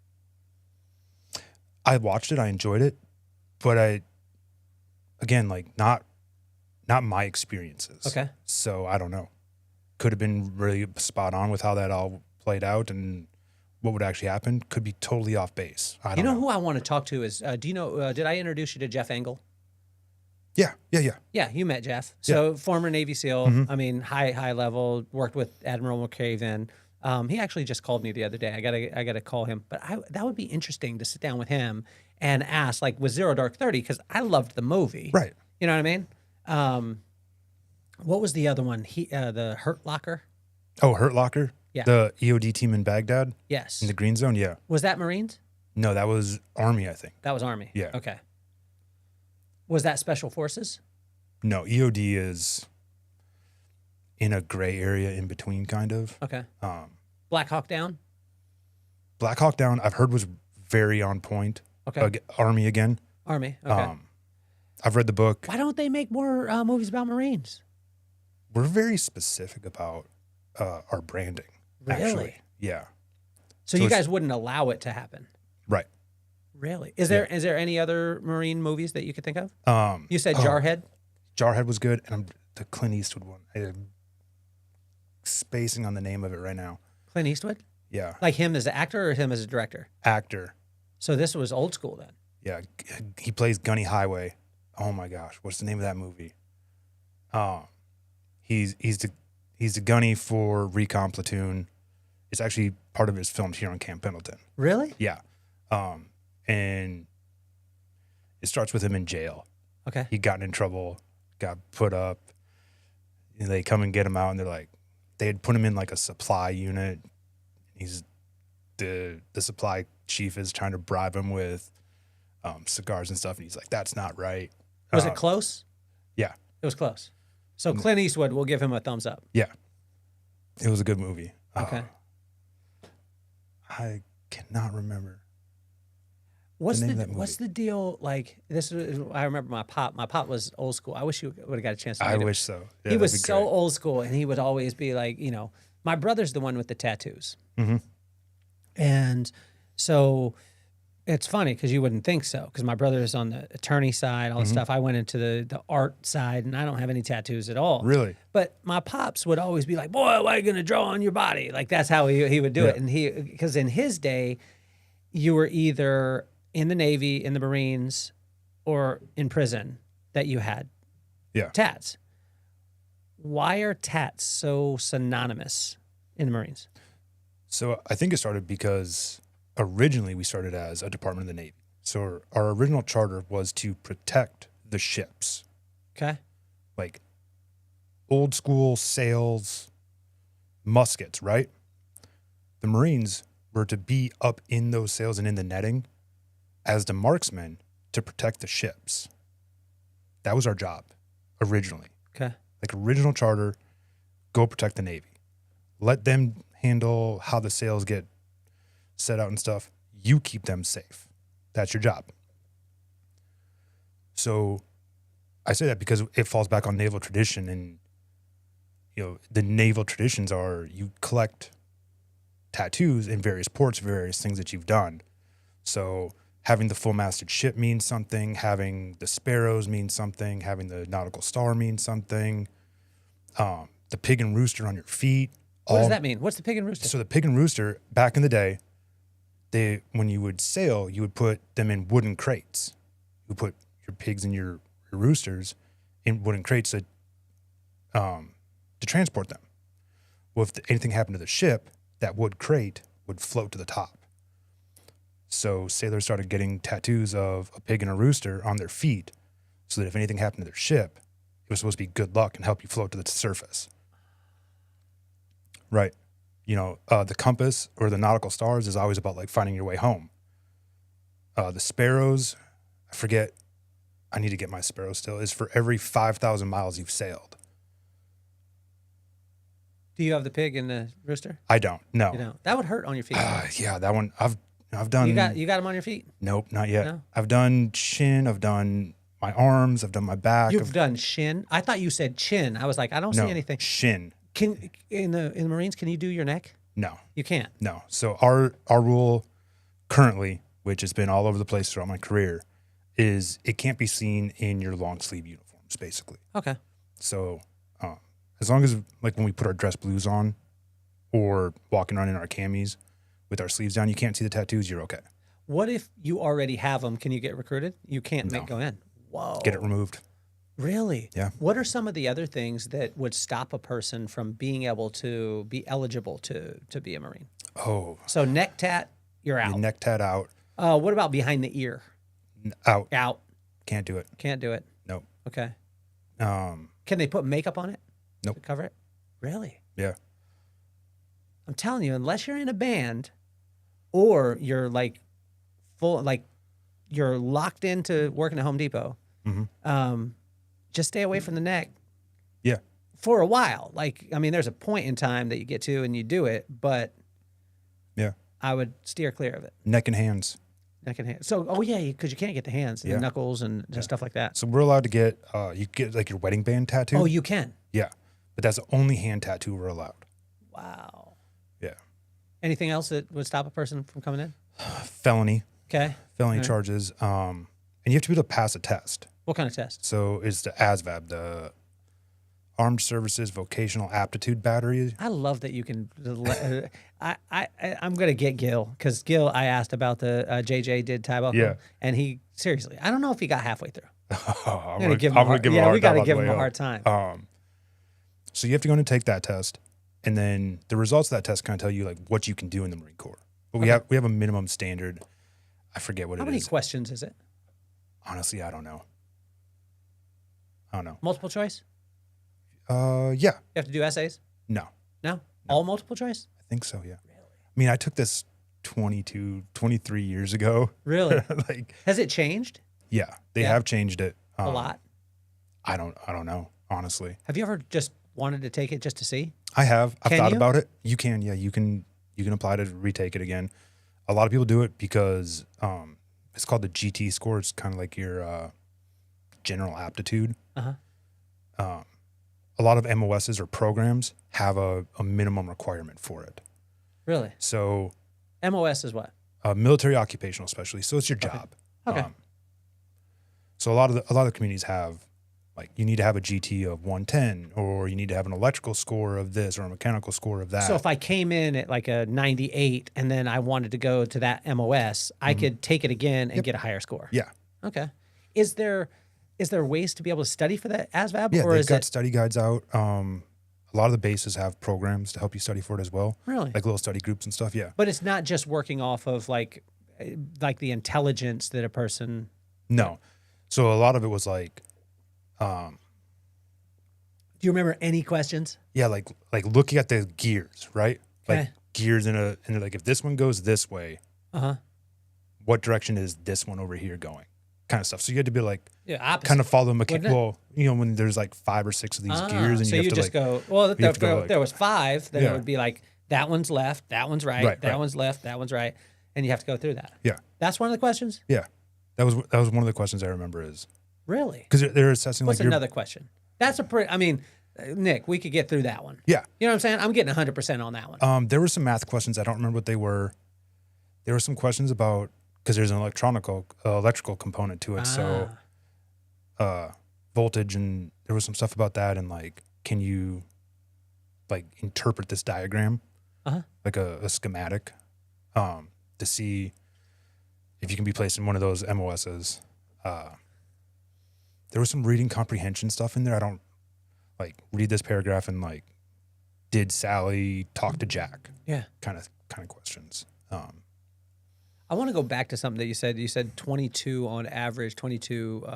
I watched it. I enjoyed it, but again, like not my experiences. Okay. So I don't know. Could have been really spot on with how that all played out and what would actually happen. Could be totally off base. I don't know. Who I want to talk to is, do you know, did I introduce you to Jeff Engel? Yeah. Yeah, you met Jeff. So former Navy SEAL, Mm-hmm. I mean, high level, worked with Admiral McCraven. He actually just called me the other day. I gotta call him. But that would be interesting to sit down with him and ask, like, with Zero Dark 30, because I loved the movie. Right. You know what I mean? What was the other one? The Hurt Locker? Oh, Hurt Locker? Yeah. The EOD team in Baghdad? Yes. In the Green Zone? Yeah. Was that Marines? No, that was Army, I think. That was Army. Yeah. Okay. Was that Special Forces? No, EOD is in a gray area in between, kind of. Okay. Black Hawk Down? Black Hawk Down, I've heard was very on point. Okay. Army again. Army. Okay. I've read the book. Why don't they make more movies about Marines? We're very specific about our branding. Really? Actually. Yeah. So you guys wouldn't allow it to happen? Right. Really? Is there any other Marine movies that you could think of? You said oh, Jarhead? Jarhead was good, and the Clint Eastwood one. I'm spacing on the name of it right now. Clint Eastwood? Yeah. Like him as an actor or him as a director? Actor. So this was old school then? Yeah. He plays Gunny Highway. Oh my gosh, what's the name of that movie? He's the gunny for Recon Platoon. It's actually part of his films here on Camp Pendleton. Really? Yeah. And it starts with him in jail. Okay. He got in trouble, got put up. And they come and get him out, and they're like, they had put him in like a supply unit. He's the supply chief is trying to bribe him with cigars and stuff, and he's like, that's not right. Was it close? Yeah. It was close. So Clint Eastwood, will give him a thumbs up. Yeah. It was a good movie. Okay. I cannot remember. What's name of that movie. what's the deal? Like this is, I remember my pop. My pop was old school. I wish you would have got a chance to meet I him. wish so. Yeah, He was that'd be so great. old school, and he would always be like, you know, my brother's the one with the tattoos. Mm-hmm. And so it's funny because you wouldn't think so, because my brother is on the attorney side, all this stuff. I went into the art side, and I don't have any tattoos at all. Really? But my pops would always be like, boy, why are you going to draw on your body? Like, that's how he would do it. And because in his day, you were either in the Navy, in the Marines, or in prison that you had tats. Why are tats so synonymous in the Marines? So I think it started because originally we started as a department of the Navy. So our original charter was to protect the ships, Okay. like old school sails, muskets, right? The Marines were to be up in those sails and in the netting as the marksmen to protect the ships. That was our job originally. Okay. Like original charter, go protect the Navy. Let them handle how the sails get set out and stuff. You keep them safe. That's your job. So I say that because it falls back on naval tradition, and you know, the naval traditions are you collect tattoos in various ports, various things that you've done. So having the full-masted ship means something, having the sparrows means something, having the nautical star means something, the pig and rooster on your feet. What does that mean? What's the pig and rooster? So the pig and rooster, back in the day, when you would sail, you would put them in wooden crates. You would put your pigs and your roosters in wooden crates to transport them. Well, if anything happened to the ship, that wood crate would float to the top. So sailors started getting tattoos of a pig and a rooster on their feet so that if anything happened to their ship, it was supposed to be good luck and help you float to the surface. Right. You know, the compass or the nautical stars is always about like finding your way home. The sparrows, I forget, I need to get my sparrow still, is for every 5,000 miles you've sailed. Do you have the pig and the rooster? I don't. No. You don't. That would hurt on your feet. Yeah, that one I've done. You got them on your feet? Nope, not yet. No? I've done shin. I've done my arms. I've done my back. You've done shin. I thought you said chin. I was like, I don't see anything. Shin. Can in the Marines? Can you do your neck? No, You can't. no. So our rule currently, which has been all over the place throughout my career, is it can't be seen in your long sleeve uniforms, basically. Okay. So as long as like when we put our dress blues on, or walking around in our camis with our sleeves down, you can't see the tattoos. You're okay. What if you already have them? Can you get recruited? You can't go in. Whoa. Get it removed. Really? Yeah. What are some of the other things that would stop a person from being able to be eligible to be a Marine? Oh, So neck tat, you're out. your neck tat out. What about behind the ear? Out. Out. Can't do it. Can't do it. Nope. Okay. Um, Can they put makeup on it? Nope. To cover it? Really? yeah. I'm telling you, unless you're in a band or you're like full, like you're locked into working at Home Depot, just stay away from the neck Yeah. for a while. Like, I mean, there's a point in time that you get to and you do it, but Yeah. I would steer clear of it. Neck and hands. Neck and hands. So, because you can't get the hands and the Yeah. knuckles and stuff like that. So we're allowed to get, you get like your wedding band tattoo. Oh, you can? Yeah. But that's the only hand tattoo we're allowed. Wow. Yeah. Anything else that would stop a person from coming in? Felony Okay. felony Okay. charges. And you have to be able to pass a test. What kind of test? So it's the ASVAB, the Armed Services Vocational Aptitude Battery. I love that you can. I'm gonna get Gil because Gil. I asked about the JJ did Ty Buckle, Yeah. and he seriously. I don't know if he got halfway through. I'm gonna give him a hard- him a yeah, hard we gotta time on give the him way a hard up. time. So you have to go in and take that test, and then the results of that test kind of tell you like what you can do in the Marine Corps. But we have a minimum standard. I forget what How it many is. questions is it? Honestly, I don't know. Multiple choice? Yeah. You have to do essays? No, No. All multiple choice? I think so. Yeah. Really? I mean, I took this 23 years ago. Really? Like, Has it changed yeah, they Yeah. have changed it a lot? I don't know, honestly. Have you ever just wanted to take it just to see? I have. I've Can thought you? about it. You can, yeah. You can apply to retake it again. A lot of people do it because it's called the GT score. It's kind of like your general aptitude. Uh-huh. A lot of MOSs or programs have a minimum requirement for it. Really? So MOS is what? military occupational specialty. So it's your job. Okay. So a lot of the communities have, like, you need to have a GT of 110, or you need to have an electrical score of this or a mechanical score of that. So if I came in at like a 98 and then I wanted to go to that MOS, I could take it again and get a higher score. yeah. Okay. Is there ways to be able to study for that ASVAB? Yeah, or they've is got it study guides out. A lot of the bases have programs to help you study for it as well. really? Like little study groups and stuff. Yeah. But it's not just working off of like the intelligence that a person. No. So a lot of it was like, Do you remember any questions? yeah, like looking at the gears, right? Like Okay. gears and like if this one goes this way, Uh-huh. what direction is this one over here going? Kind of stuff. So you had to be like, Yeah, opposite. kind of follow the Wouldn't it? Well, when there's like 5 or 6 of these gears, and so you have you to just like, go. Well, you have to go, if there was 5, then it Yeah. would be like that one's left, that one's right, Right, that right. one's left, that one's right, and you have to go through that. yeah, That's one of the questions. yeah. That was one of the questions I remember is Really? because they're assessing What's like your, another question? That's a pretty. I mean, Nick, we could get through that one. yeah. You know what I'm saying? I'm getting 100% on that one. There were some math questions. I don't remember what they were. There were some questions about, because there's an electrical component to it. So voltage, and there was some stuff about that. And like, can you like interpret this diagram, like a schematic, to see if you can be placed in one of those MOSs. There was some reading comprehension stuff in there. I don't like read this paragraph and like, did Sally talk to Jack? Yeah. Kind of questions. I want to go back to something that you said. You said 22 on average, 22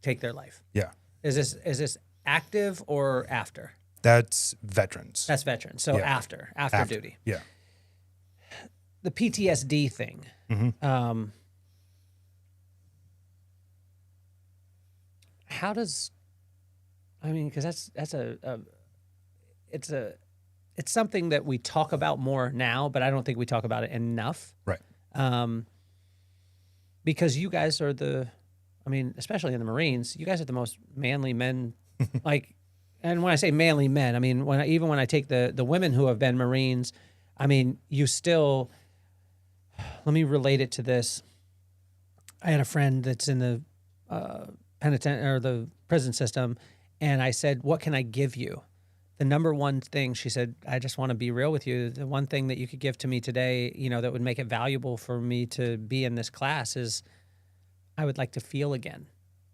take their life. Yeah. Is this active or after? That's veterans. That's veterans. So Yeah. after duty. Yeah. The PTSD thing. How does, I mean, because it's something that we talk about more now, but I don't think we talk about it enough. Right. Because you guys are especially in the Marines, you guys are the most manly men, like, and when I say manly men, I mean, even when I take the women who have been Marines, I mean, you still, let me relate it to this. I had a friend that's in the the prison system, and I said, "What can I give you?" The number one thing, she said, "I just want to be real with you. The one thing that you could give to me today, that would make it valuable for me to be in this class is I would like to feel again."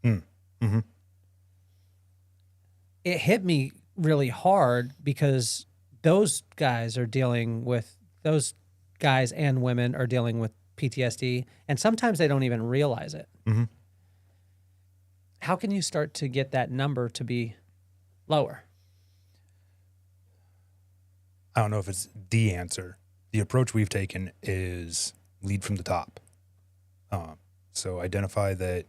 Mm-hmm. It hit me really hard because those guys and women are dealing with PTSD, and sometimes they don't even realize it. Mm-hmm. How can you start to get that number to be lower? I don't know if it's the answer. The approach we've taken is lead from the top. So identify that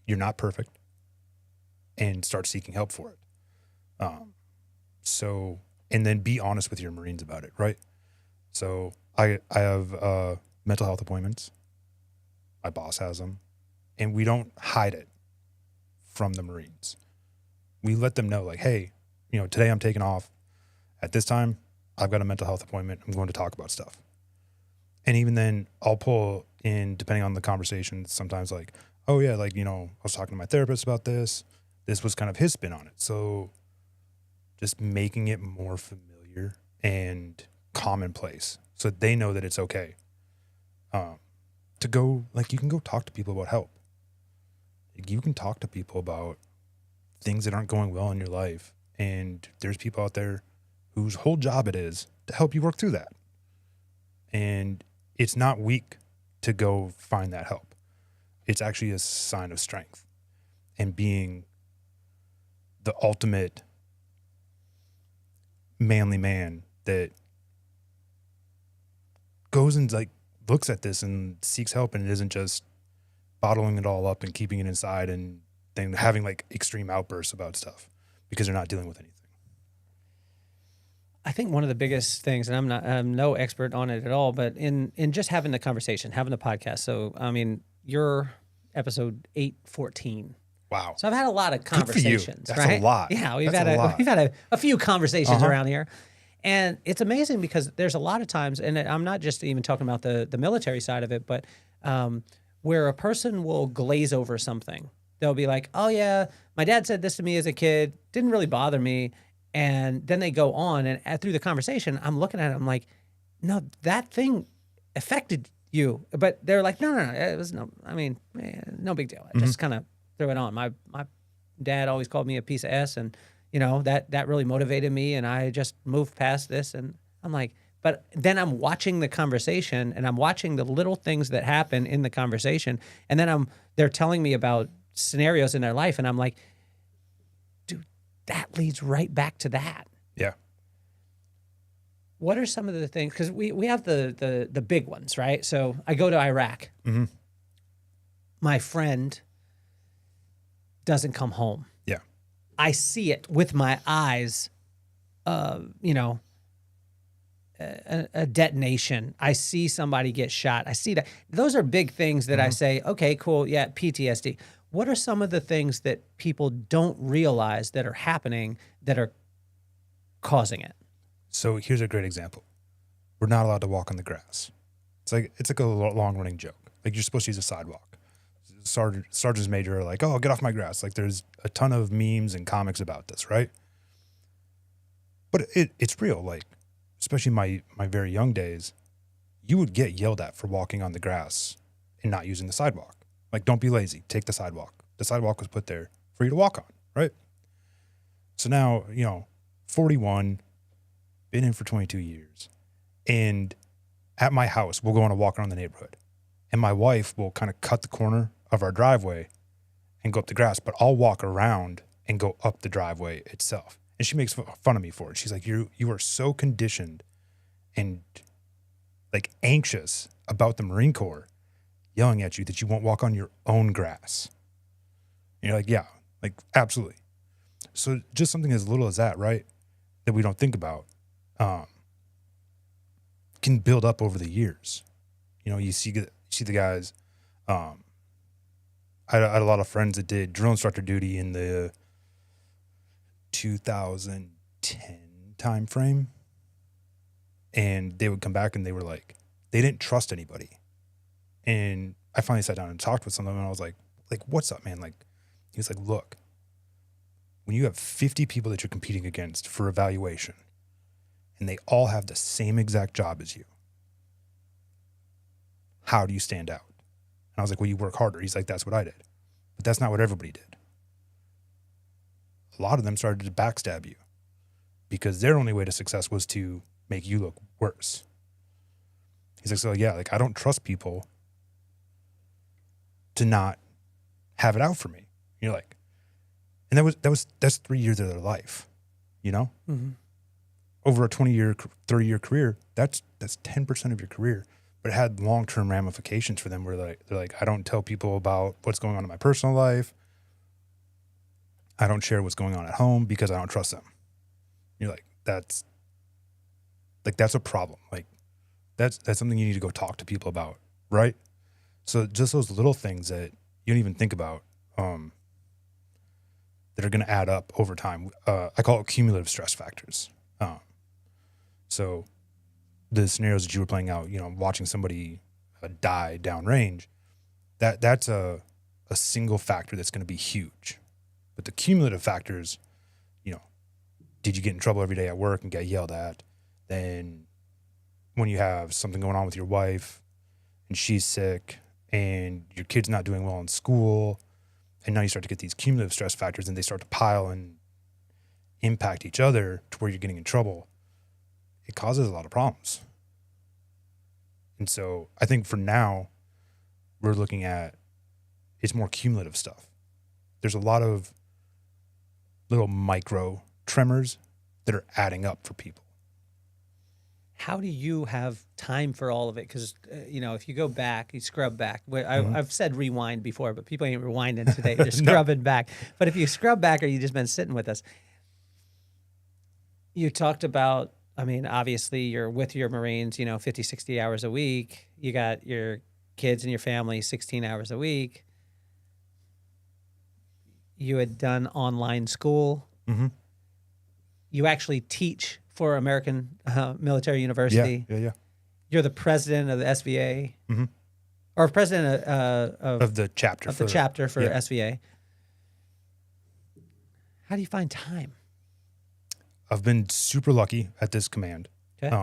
you're not perfect and start seeking help for it. And then be honest with your Marines about it, right? So I have mental health appointments. My boss has them. And we don't hide it from the Marines. We let them know, like, hey, today I'm taking off. At this time, I've got a mental health appointment. I'm going to talk about stuff. And even then, I'll pull in, depending on the conversation, sometimes like, oh, yeah, like, I was talking to my therapist about this. This was kind of his spin on it. So just making it more familiar and commonplace so that they know that it's okay to go, like, you can go talk to people about help. You can talk to people about things that aren't going well in your life. And there's people out there whose whole job it is to help you work through that. And it's not weak to go find that help. It's actually a sign of strength and being the ultimate manly man that goes and like looks at this and seeks help, and it isn't just bottling it all up and keeping it inside and then having like extreme outbursts about stuff because they're not dealing with anything. I think one of the biggest things, and I'm no expert on it at all, but in just having the conversation, having the podcast. So, I mean, you're episode 814. Wow. So I've had a lot of conversations. That's right? a lot. Yeah, we've That's had a few conversations around here. And it's amazing because there's a lot of times, and I'm not just even talking about the military side of it, but where a person will glaze over something. They'll be like, oh yeah, my dad said this to me as a kid, didn't really bother me. And then they go on, and through the conversation, I'm looking at it, I'm like, no, that thing affected you. But they're like, no, it was no big deal. I just kind of threw it on. My dad always called me a piece of S, and that really motivated me, and I just moved past this. And I'm like, but then I'm watching the conversation, and I'm watching the little things that happen in the conversation, and then they're telling me about scenarios in their life, and I'm like, dude, that leads right back to that. Yeah. What are some of the things? Because we have the big ones, right? So I go to Iraq. Mm-hmm. My friend doesn't come home. Yeah. I see it with my eyes, a detonation. I see somebody get shot. I see that. Those are big things that I say, okay, cool, yeah, PTSD. What are some of the things that people don't realize that are happening that are causing it? So here's a great example. We're not allowed to walk on the grass. It's like a long running joke. Like you're supposed to use a sidewalk. Sergeants major are like, oh, get off my grass. Like there's a ton of memes and comics about this, right? But it's real. Like, especially my very young days, you would get yelled at for walking on the grass and not using the sidewalk. Like, don't be lazy. Take the sidewalk. The sidewalk was put there for you to walk on, right? So now, 41, been in for 22 years. And at my house, we'll go on a walk around the neighborhood, and my wife will kind of cut the corner of our driveway and go up the grass, but I'll walk around and go up the driveway itself. And she makes fun of me for it. She's like, you are so conditioned and like anxious about the Marine Corps yelling at you that you won't walk on your own grass. And you're like, yeah, like absolutely. So just something as little as that, right, that we don't think about, can build up over the years. You know, you see the guys. I had a lot of friends that did drill instructor duty in the 2010 time frame, and they would come back and they were like, they didn't trust anybody. And I finally sat down and talked with some of them, and I was like, what's up, man? Like, he was like, look, when you have 50 people that you're competing against for evaluation, and they all have the same exact job as you, how do you stand out? And I was like, well, you work harder. He's like, that's what I did. But that's not what everybody did. A lot of them started to backstab you because their only way to success was to make you look worse. He's like, so yeah, like I don't trust people to not have it out for me. And you're like, and that's 3 years of their life, you know? Mm-hmm. Over a 20-year, 30-year career, that's 10% of your career. But it had long-term ramifications for them where they're like, I don't tell people about what's going on in my personal life. I don't share what's going on at home because I don't trust them. You're like, that's a problem. Like that's something you need to go talk to people about, right? So just those little things that you don't even think about, that are going to add up over time. I call it cumulative stress factors. So the scenarios that you were playing out, you know, watching somebody die downrange, that's a single factor that's going to be huge. But the cumulative factors, you know, did you get in trouble every day at work and get yelled at? Then when you have something going on with your wife and she's sick and your kid's not doing well in school, and now you start to get these cumulative stress factors and they start to pile and impact each other to where you're getting in trouble, it causes a lot of problems. And so I think for now, we're looking at, it's more cumulative stuff. There's a lot of little micro tremors that are adding up for people. How do you have time for all of it? Because, you know, if you go back, you scrub back. I've said rewind before, but people ain't rewinding today. They're scrubbing back. But if you scrub back or you just been sitting with us, you talked about, I mean, obviously you're with your Marines, you know, 50, 60 hours a week. You got your kids and your family 16 hours a week. You had done online school. Mm-hmm. You actually teach for American Military University. Yeah. You're the president of the SVA, mm-hmm. or president of the chapter for SVA. How do you find time? I've been super lucky at this command. Okay.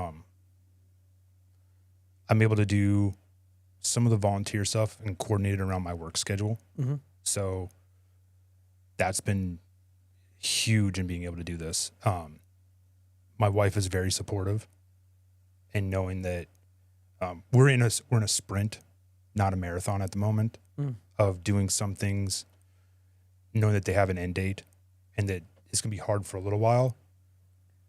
I'm able to do some of the volunteer stuff and coordinate it around my work schedule. Mm-hmm. So that's been huge in being able to do this. My wife is very supportive, and knowing that we're in a sprint, not a marathon at the moment, of doing some things, knowing that they have an end date, and that it's going to be hard for a little while,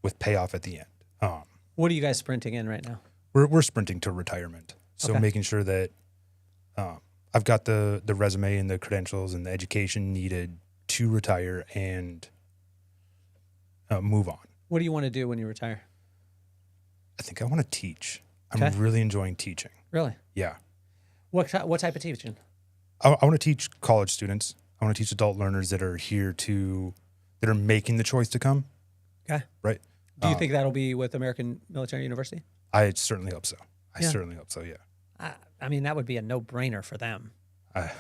with payoff at the end. What are you guys sprinting in right now? We're sprinting to retirement, so making sure that I've got the resume and the credentials and the education needed to retire and move on. What do you want to do when you retire? I think I want to teach. I'm really enjoying teaching. Really? Yeah. What type of teaching? I want to teach college students. I want to teach adult learners that are here that are making the choice to come. Okay. Right. Do you think that'll be with American Military University? I certainly hope so. I certainly hope so, yeah. I mean, that would be a no-brainer for them. I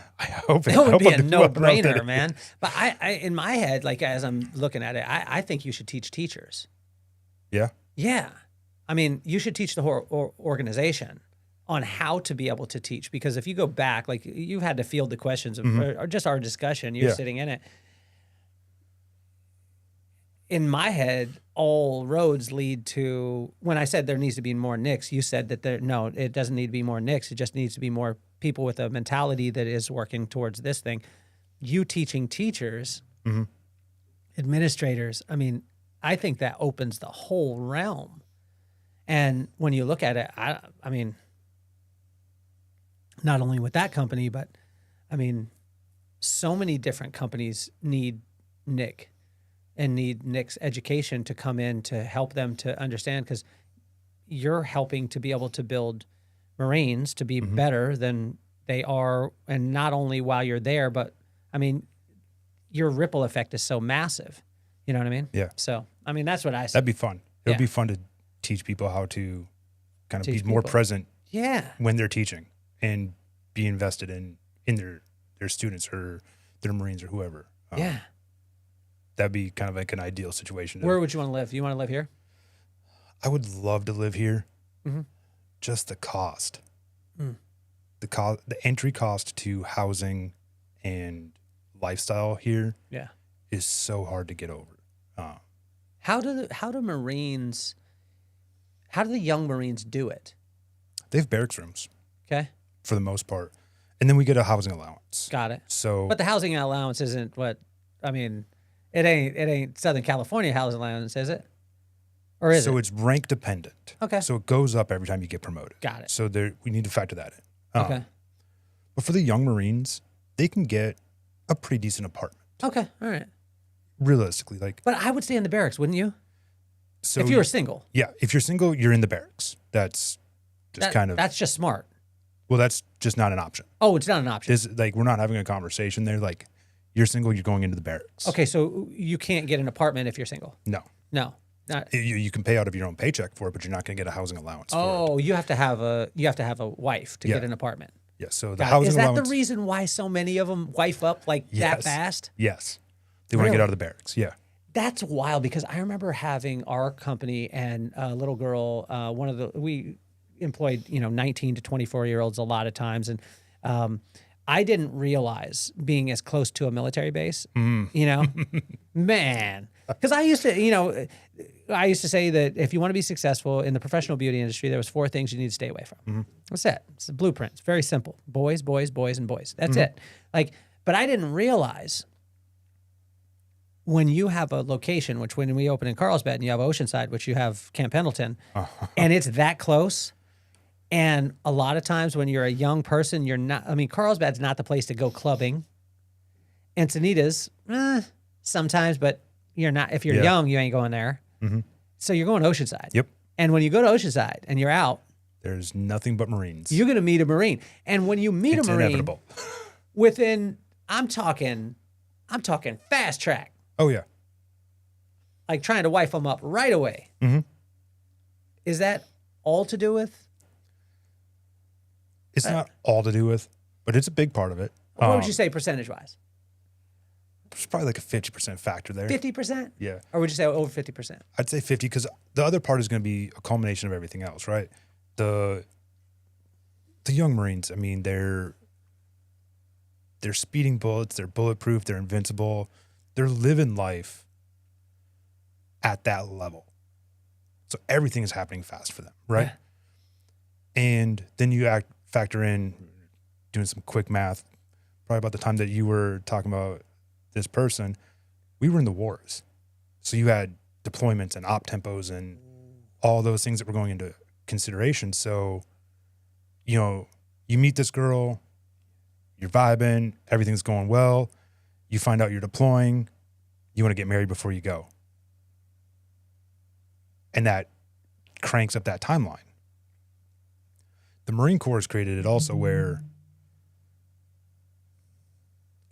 hope it would be a no-brainer, man. But I, in my head, like as I'm looking at it, I think you should teach teachers. Yeah? Yeah. I mean, you should teach the whole organization on how to be able to teach. Because if you go back, like you've had to field the questions of, or just our discussion, you're sitting in it. in my head, all roads lead to, when I said there needs to be more NICs, you said that no, it doesn't need to be more NICs. It just needs to be more people with a mentality that is working towards this thing. You teaching teachers, administrators, I mean, I think that opens the whole realm. And when you look at it, I mean, not only with that company, but I mean, so many different companies need NIC and need NIC's education to come in to help them to understand, because you're helping to be able to build Marines to be better than they are. And not only while you're there, but I mean, your ripple effect is so massive. You know what I mean? Yeah. So, I mean, that's what I said. That'd be fun. It would be fun to teach people how to kind of Teach be more people. present Yeah. when they're teaching and be invested in their students or their Marines or whoever. Yeah. That'd be kind of like an ideal situation. Where would you want to live? You want to live here? I would love to live here. Mm-hmm. Just the cost. The entry cost to housing and lifestyle here Yeah. is so hard to get over. How do the young Marines do it? They have barracks rooms Okay. for the most part. And then we get a housing allowance. Got it. So But the housing allowance isn't what, I mean, it ain't Southern California housing allowance, is it? Or is it? it's rank dependent. Okay. So it goes up every time you get promoted. Got it. So we need to factor that in. Okay. But for the young Marines, they can get a pretty decent apartment. Okay. All right. Realistically, like, But I would stay in the barracks, wouldn't you? so If you were single. yeah, if you're single, you're in the barracks. That's just That's just smart. well, that's just not an option. Oh, it's not an option. This, like, we're not having a conversation there. Like, you're single, you're going into the barracks. Okay, so you can't get an apartment if you're single. No. No. Not, You can pay out of your own paycheck for it, but you're not going to get a housing allowance for it. oh, you have to have a wife to Yeah. get an apartment. Yeah, so the Got it. housing Is that allowance. the reason why so many of them wife up like that Yes. fast? Yes. They want to Really? get out of the barracks. Yeah. That's wild, because I remember having our company and a little girl, we employed, 19 to 24-year-olds a lot of times. And I didn't realize being as close to a military base, man, because I used to say that if you want to be successful in the professional beauty industry, there was 4 things you need to stay away from. That's it. It's the blueprint. It's very simple. Boys, boys, boys, and boys. That's it. But I didn't realize when you have a location, which when we open in Carlsbad and you have Oceanside, which you have Camp Pendleton, and it's that close. And a lot of times when you're a young person, you're not, Carlsbad's not the place to go clubbing. Encinitas, sometimes, but you're not, if you're Yeah. young, you ain't going there. So you're going to Oceanside. Yep. And when you go to Oceanside and you're out, There's nothing but Marines. you're going to meet a Marine. And when you meet It's a Marine, inevitable. within, I'm talking fast track, Oh, yeah. like trying to wife them up right away. Is that all to do with? It's not all to do with, but it's a big part of it. What would you say percentage-wise? There's probably like a 50% factor there. 50%? Yeah. Or would you say over 50%? I'd say 50 because the other part is going to be a culmination of everything else, right? The young Marines, they're speeding bullets, they're bulletproof, they're invincible. They're living life at that level. So everything is happening fast for them, right? Yeah. And then you factor in, doing some quick math, probably about the time that you were talking about this person, we were in the wars. So you had deployments and op tempos and all those things that were going into consideration. So, you meet this girl, you're vibing, everything's going well. You find out you're deploying, you want to get married before you go. And that cranks up that timeline. The Marine Corps has created it also where,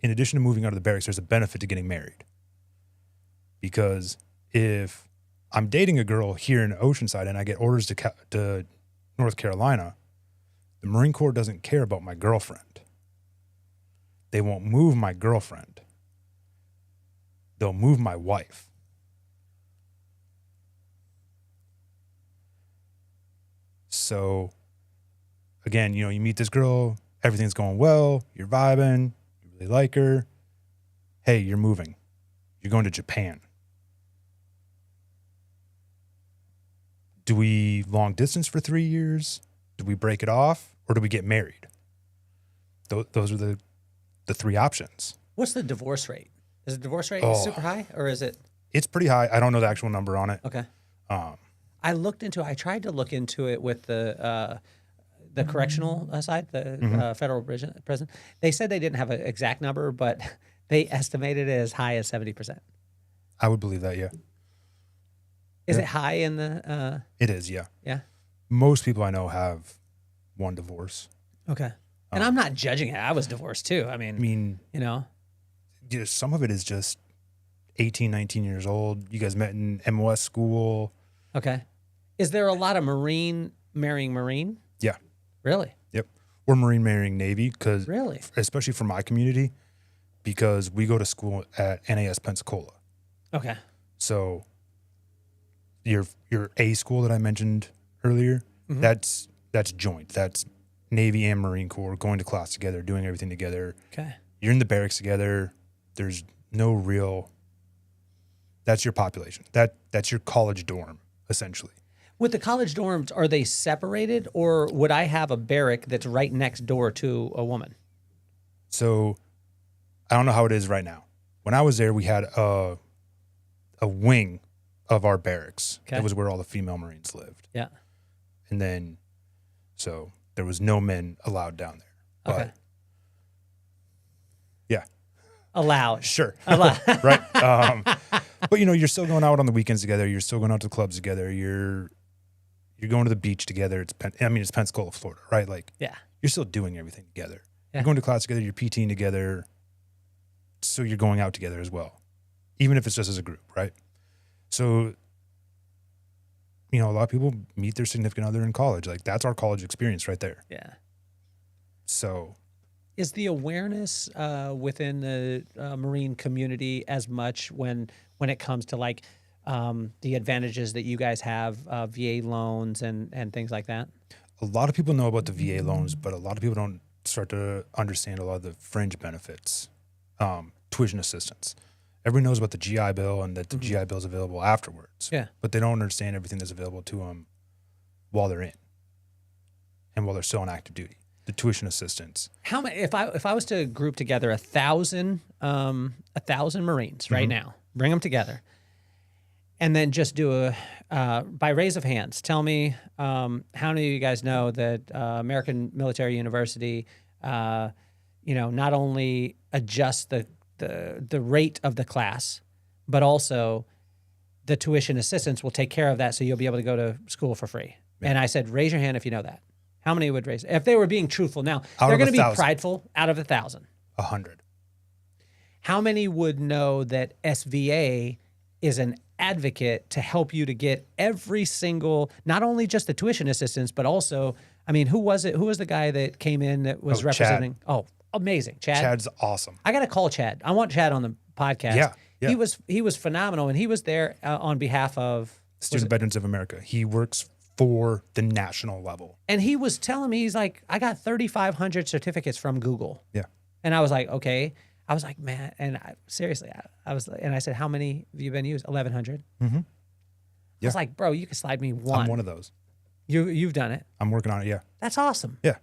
in addition to moving out of the barracks, there's a benefit to getting married. Because if I'm dating a girl here in Oceanside and I get orders to North Carolina, the Marine Corps doesn't care about my girlfriend. They won't move my girlfriend. They'll move my wife. So, again, you meet this girl, everything's going well, you're vibing, you really like her. Hey, you're moving. You're going to Japan. Do we long distance for 3 years? Do we break it off? Or do we get married? Those are the three options. What's the divorce rate? Is the divorce rate Oh. super high, or is it? It's pretty high. I don't know the actual number on it. Okay. Um, I tried to look into it with the correctional side, the federal prison. They said they didn't have an exact number, but they estimated it as high as 70%. I would believe that, yeah. Is it high in the? It is, yeah. Yeah. Most people I know have one divorce. Okay. And I'm not judging it. I was divorced too. I mean, you know. Some of it is just 18, 19 years old. You guys met in MOS school. Okay. Is there a lot of Marine marrying Marine? Yeah. Really? Yep. Or Marine marrying Navy, because Really? especially for my community, because we go to school at NAS Pensacola. Okay. So your A school that I mentioned earlier, that's joint. That's Navy and Marine Corps going to class together, doing everything together. Okay. You're in the barracks together. There's no real. That's your population. That's your college dorm, essentially. With the college dorms, are they separated, or would I have a barrack that's right next door to a woman? So I don't know how it is right now. When I was there, we had a wing of our barracks. Okay. That was where all the female Marines lived. Yeah. And then, so there was no men allowed down there. But, Okay. yeah, Allowed. sure. Allowed. Right. But you're still going out on the weekends together. You're still going out to the clubs together. You're going to the beach together. It's Pensacola, Florida, right? Like, Yeah. you're still doing everything together. Yeah. You're going to class together. You're PTing together. So you're going out together as well, even if it's just as a group, right? So, a lot of people meet their significant other in college. Like, that's our college experience right there. Yeah. So, Is the awareness within the Marine community as much when it comes to like the advantages that you guys have, VA loans and things like that? a lot of people know about the VA loans, but a lot of people don't start to understand a lot of the fringe benefits, tuition assistance. Everyone knows about the GI Bill and that the GI Bill is available afterwards. Yeah. But they don't understand everything that's available to them while they're in and while they're still on active duty. The tuition assistance. How many? If I was to group together 1,000 Marines right now, bring them together, and then just do a by raise of hands. Tell me how many of you guys know that American Military University, not only adjusts the rate of the class, but also the tuition assistance will take care of that, so you'll be able to go to school for free. Yeah. And I said, raise your hand if you know that. How many would raise? If they were being truthful. Now, they're going to be prideful. Out of 1,000. 100. How many would know that SVA is an advocate to help you to get every single, not only just the tuition assistance, but also, I mean, who was it? Who was the guy that came in that was representing? Chad. Oh, amazing. Chad. Chad's awesome. I got to call Chad. I want Chad on the podcast. Yeah. He was phenomenal, and he was there on behalf of Student Veterans of America. He works for the national level. And he was telling me, he's like, I got 3,500 certificates from Google. Yeah. And I was like, okay. I was like, man, and seriously, I said, how many have you been used? 1,100. Mm-hmm. I was like, bro, you can slide me one. I'm one of those. You've done it. I'm working on it. Yeah. That's awesome. Yeah.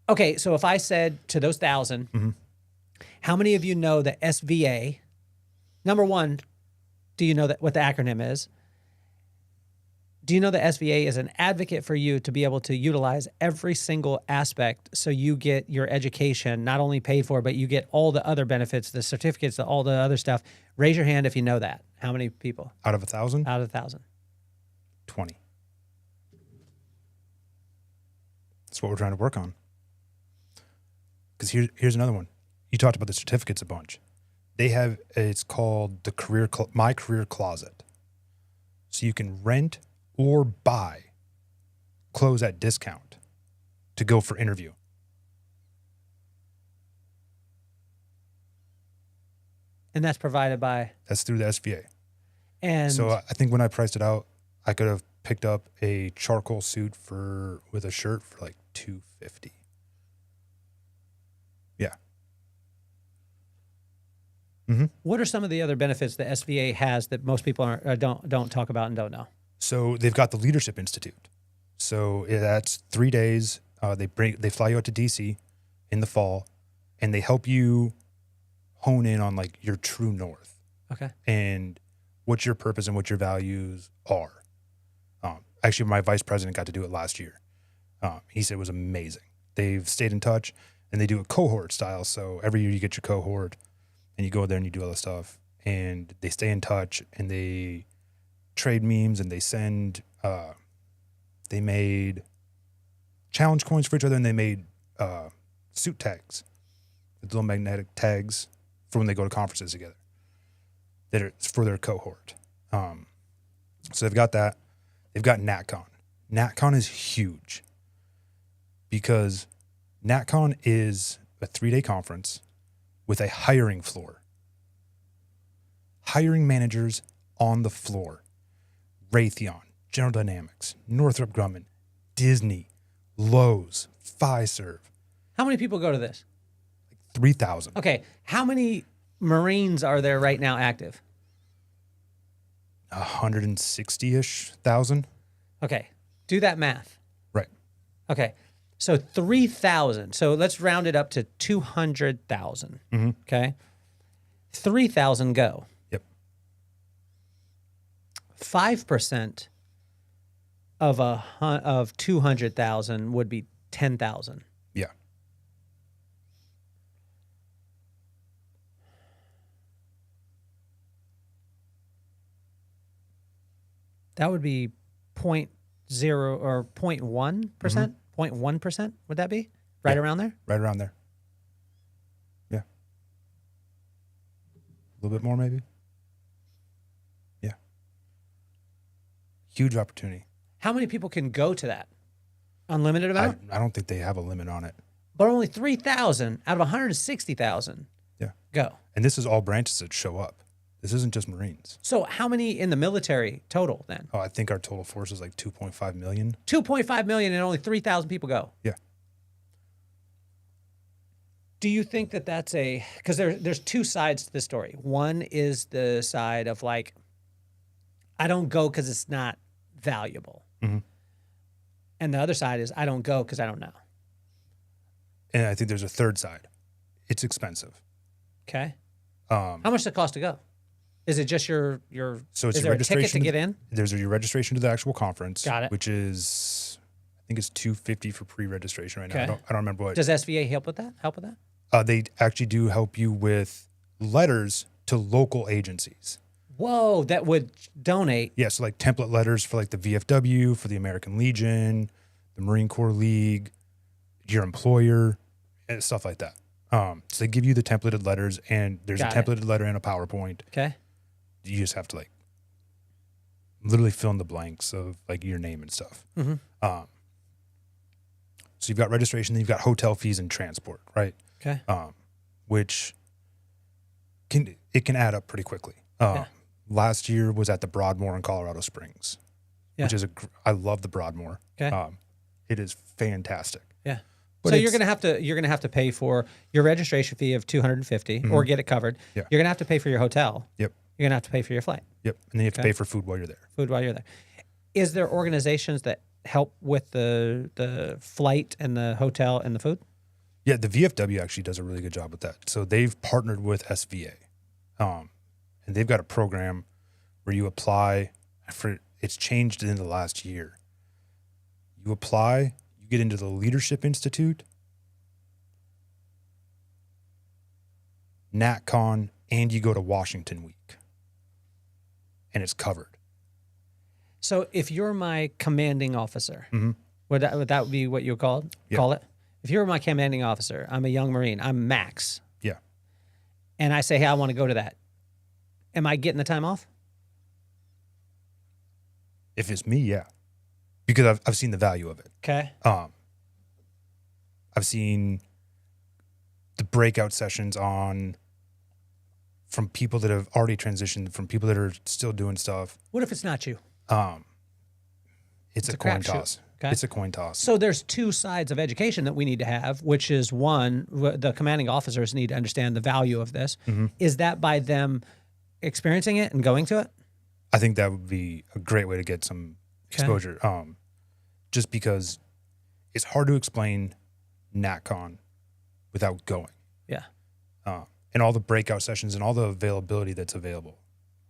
Okay. So if I said to those 1,000, how many of you know that SVA, number one, do you know that what the acronym is? Do you know that SVA is an advocate for you to be able to utilize every single aspect so you get your education not only paid for, but you get all the other benefits, the certificates, all the other stuff? Raise your hand if you know that. How many people? Out of 1,000? Out of 1,000. 20. That's what we're trying to work on. Because here's another one. You talked about the certificates a bunch. They have, it's called the My Career Closet. So you can rent or buy clothes at discount to go for interview. And that's provided by? That's through the SVA. And so I think when I priced it out, I could have picked up a charcoal suit with a shirt for like $250. Yeah. What are some of the other benefits the SVA has that most people don't talk about and don't know? So they've got the Leadership Institute. So that's 3 days. They fly you out to DC in the fall, and they help you hone in on like your true north. Okay. And what your purpose and what your values are. Actually, my vice president got to do it last year. He said it was amazing. They've stayed in touch, and they do a cohort style. So every year you get your cohort, and you go there and you do all this stuff, and they stay in touch, and they trade memes, and they send. They made challenge coins for each other, and they made suit tags, with little magnetic tags for when they go to conferences together. That are for their cohort. So they've got that. They've got NatCon. NatCon is huge because NatCon is a 3-day conference with a hiring floor. Hiring managers on the floor. Raytheon, General Dynamics, Northrop Grumman, Disney, Lowe's, Fiserv. How many people go to this? 3,000. Okay. How many Marines are there right now active? 160-ish thousand. Okay. Do that math. Right. Okay. So 3,000. So let's round it up to 200,000. Okay. 3,000 go. Yep. 5% of 200,000 would be 10,000. Yeah. That would be 0.0 or 0.1%. 0.1%, would that be? Right around there? Right around there. Yeah. A little bit more, maybe. Yeah. Huge opportunity. How many people can go to that? Unlimited amount? I don't think they have a limit on it. But only 3,000 out of 160,000 Yeah. go. And this is all branches that show up. This isn't just Marines. So how many in the military total then? Oh, I think our total force is like 2.5 million. 2.5 million and only 3,000 people go. Yeah. Do you think that that's because there's two sides to the story. One is the side of like, I don't go because it's not valuable. Mm-hmm. And the other side is I don't go because I don't know. And I think there's a third side. It's expensive. Okay. How much does it cost to go? Is it just your So it's is your there a ticket to registration get in? There's your registration to the actual conference. Got it. Which is, I think it's $250 for pre-registration right now. Okay. I don't remember what. Does SVA help with that? They actually do help you with letters to local agencies. Whoa, that would donate. Yeah, so like template letters for like the VFW, for the American Legion, the Marine Corps League, your employer, and stuff like that. So they give you the templated letters, and there's Got a templated letter in a PowerPoint. Okay. You just have to like literally fill in the blanks of like your name and stuff. Mm-hmm. So you've got registration, then you've got hotel fees and transport, right? Okay. Which can add up pretty quickly. Last year was at the Broadmoor in Colorado Springs, which is I love the Broadmoor. Okay. It is fantastic. Yeah. But So you're gonna have to pay for your registration fee of $250 or get it covered. Yeah. You're gonna have to pay for your hotel. Yep. You're gonna have to pay for your flight. Yep. And then you have to pay for food while you're there. Food while you're there. Is there organizations that help with the flight and the hotel and the food? Yeah, the VFW actually does a really good job with that. So they've partnered with SVA, and they've got a program where you apply for. It's changed in the last year. You apply, you get into the Leadership Institute, NatCon, and you go to Washington Week, and it's covered. So if you're my commanding officer, Mm-hmm. would that be what you call it? If you're my commanding officer, I'm a young Marine, I'm Max, Yeah. and I say, hey, I want to go to that. Am I getting the time off? If it's me, yeah, because I've seen the value of it. Okay. I've seen the breakout sessions from people that have already transitioned, from people that are still doing stuff. What if it's not you? It's a crapshoot. coin toss. Okay. It's a coin toss. So there's two sides of education that we need to have, which is one, the commanding officers need to understand the value of this. Mm-hmm. Is that by them experiencing it and going to it? I think that would be a great way to get some exposure. Just because it's hard to explain NatCon without going. Yeah. And all the breakout sessions and all the availability that's available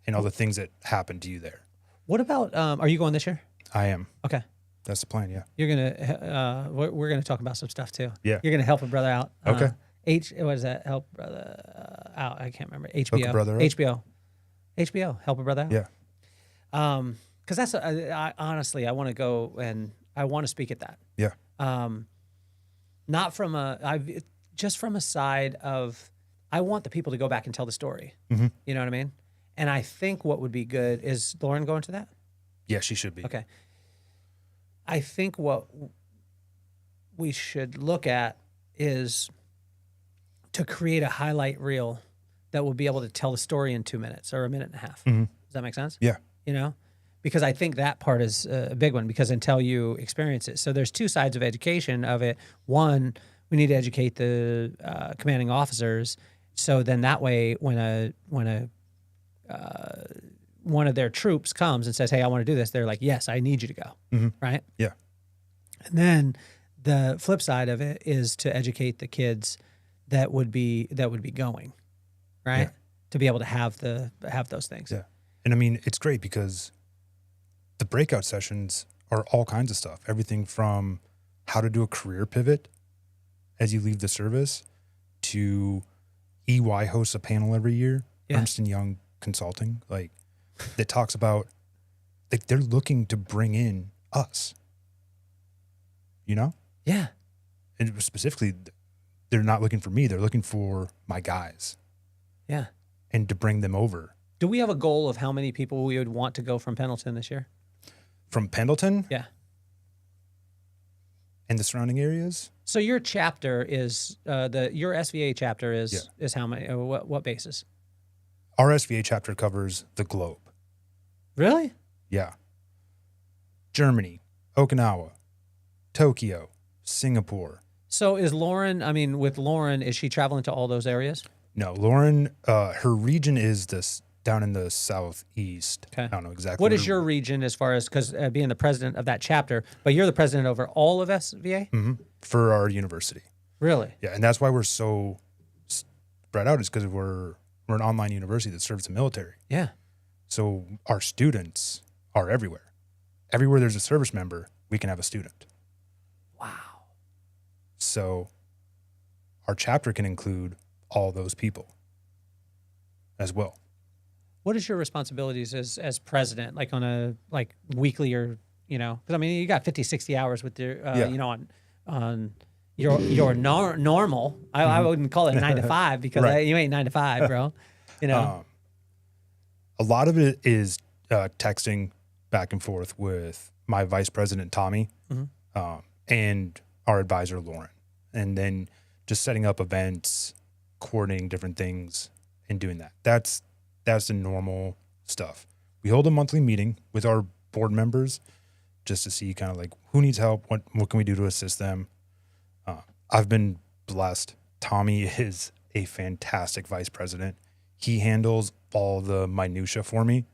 and all the things that happen to you there. What about, are you going this year? I am. Okay. That's the plan. Yeah. You're going to, we're going to talk about some stuff too. Yeah. You're going to help a brother out. Okay. What is that? Help brother out. I can't remember. HBO. Hook a brother up? HBO. Help a brother out. Yeah. Cause that's, honestly, I want to go and I want to speak at that. Yeah. Not from just from a side of, I want the people to go back and tell the story. Mm-hmm. You know what I mean? And I think what would be good is Lauren going to that? Yeah, she should be. Okay. I think what we should look at is to create a highlight reel that will be able to tell the story in 2 minutes or a minute and a half. Mm-hmm. Does that make sense? Yeah. You know? Because I think that part is a big one, because until you experience it. So there's two sides of education of it. One, we need to educate the commanding officers. So then that way, when one of their troops comes and says, "Hey, I want to do this," they're like, "Yes, I need you to go." Mm-hmm. Right? Yeah. And then the flip side of it is to educate the kids that would be going, right? Yeah. To be able to have those things. Yeah. And I mean, it's great because the breakout sessions are all kinds of stuff. Everything from how to do a career pivot as you leave the service to EY hosts a panel every year, Yeah. Ernst & Young Consulting, like that talks about, like, they're looking to bring in us, you know? Yeah. And specifically, they're not looking for me. They're looking for my guys Yeah. and to bring them over. Do we have a goal of how many people we would want to go from Pendleton this year? From Pendleton Yeah. and the surrounding areas? So your chapter is your SVA chapter is how many? What basis? Our SVA chapter covers the globe. Really? Yeah. Germany, Okinawa, Tokyo, Singapore. So is Lauren? I mean, with Lauren, is she traveling to all those areas? No, Lauren, her region is this down in the southeast. Okay. I don't know exactly. What is your region as far as, because being the president of that chapter, but you're the president over all of SVA? Mm-hmm. For our university. Really? Yeah, and that's why we're so spread out, is because we're an online university that serves the military. Yeah. So our students are everywhere. Everywhere there's a service member, we can have a student. Wow. So our chapter can include all those people as well. What is your responsibilities as president, like on a weekly or, because I mean, you got 50, 60 hours with your, on your normal. I wouldn't call it 9 to 5 because Right. you ain't 9 to 5, bro. A lot of it is texting back and forth with my vice president, Tommy, and our advisor, Lauren. And then just setting up events, coordinating different things, and doing that. That's the normal stuff. We hold a monthly meeting with our board members just to see kind of like who needs help, what can we do to assist them. I've been blessed. Tommy is a fantastic vice president. He handles all the minutia for me.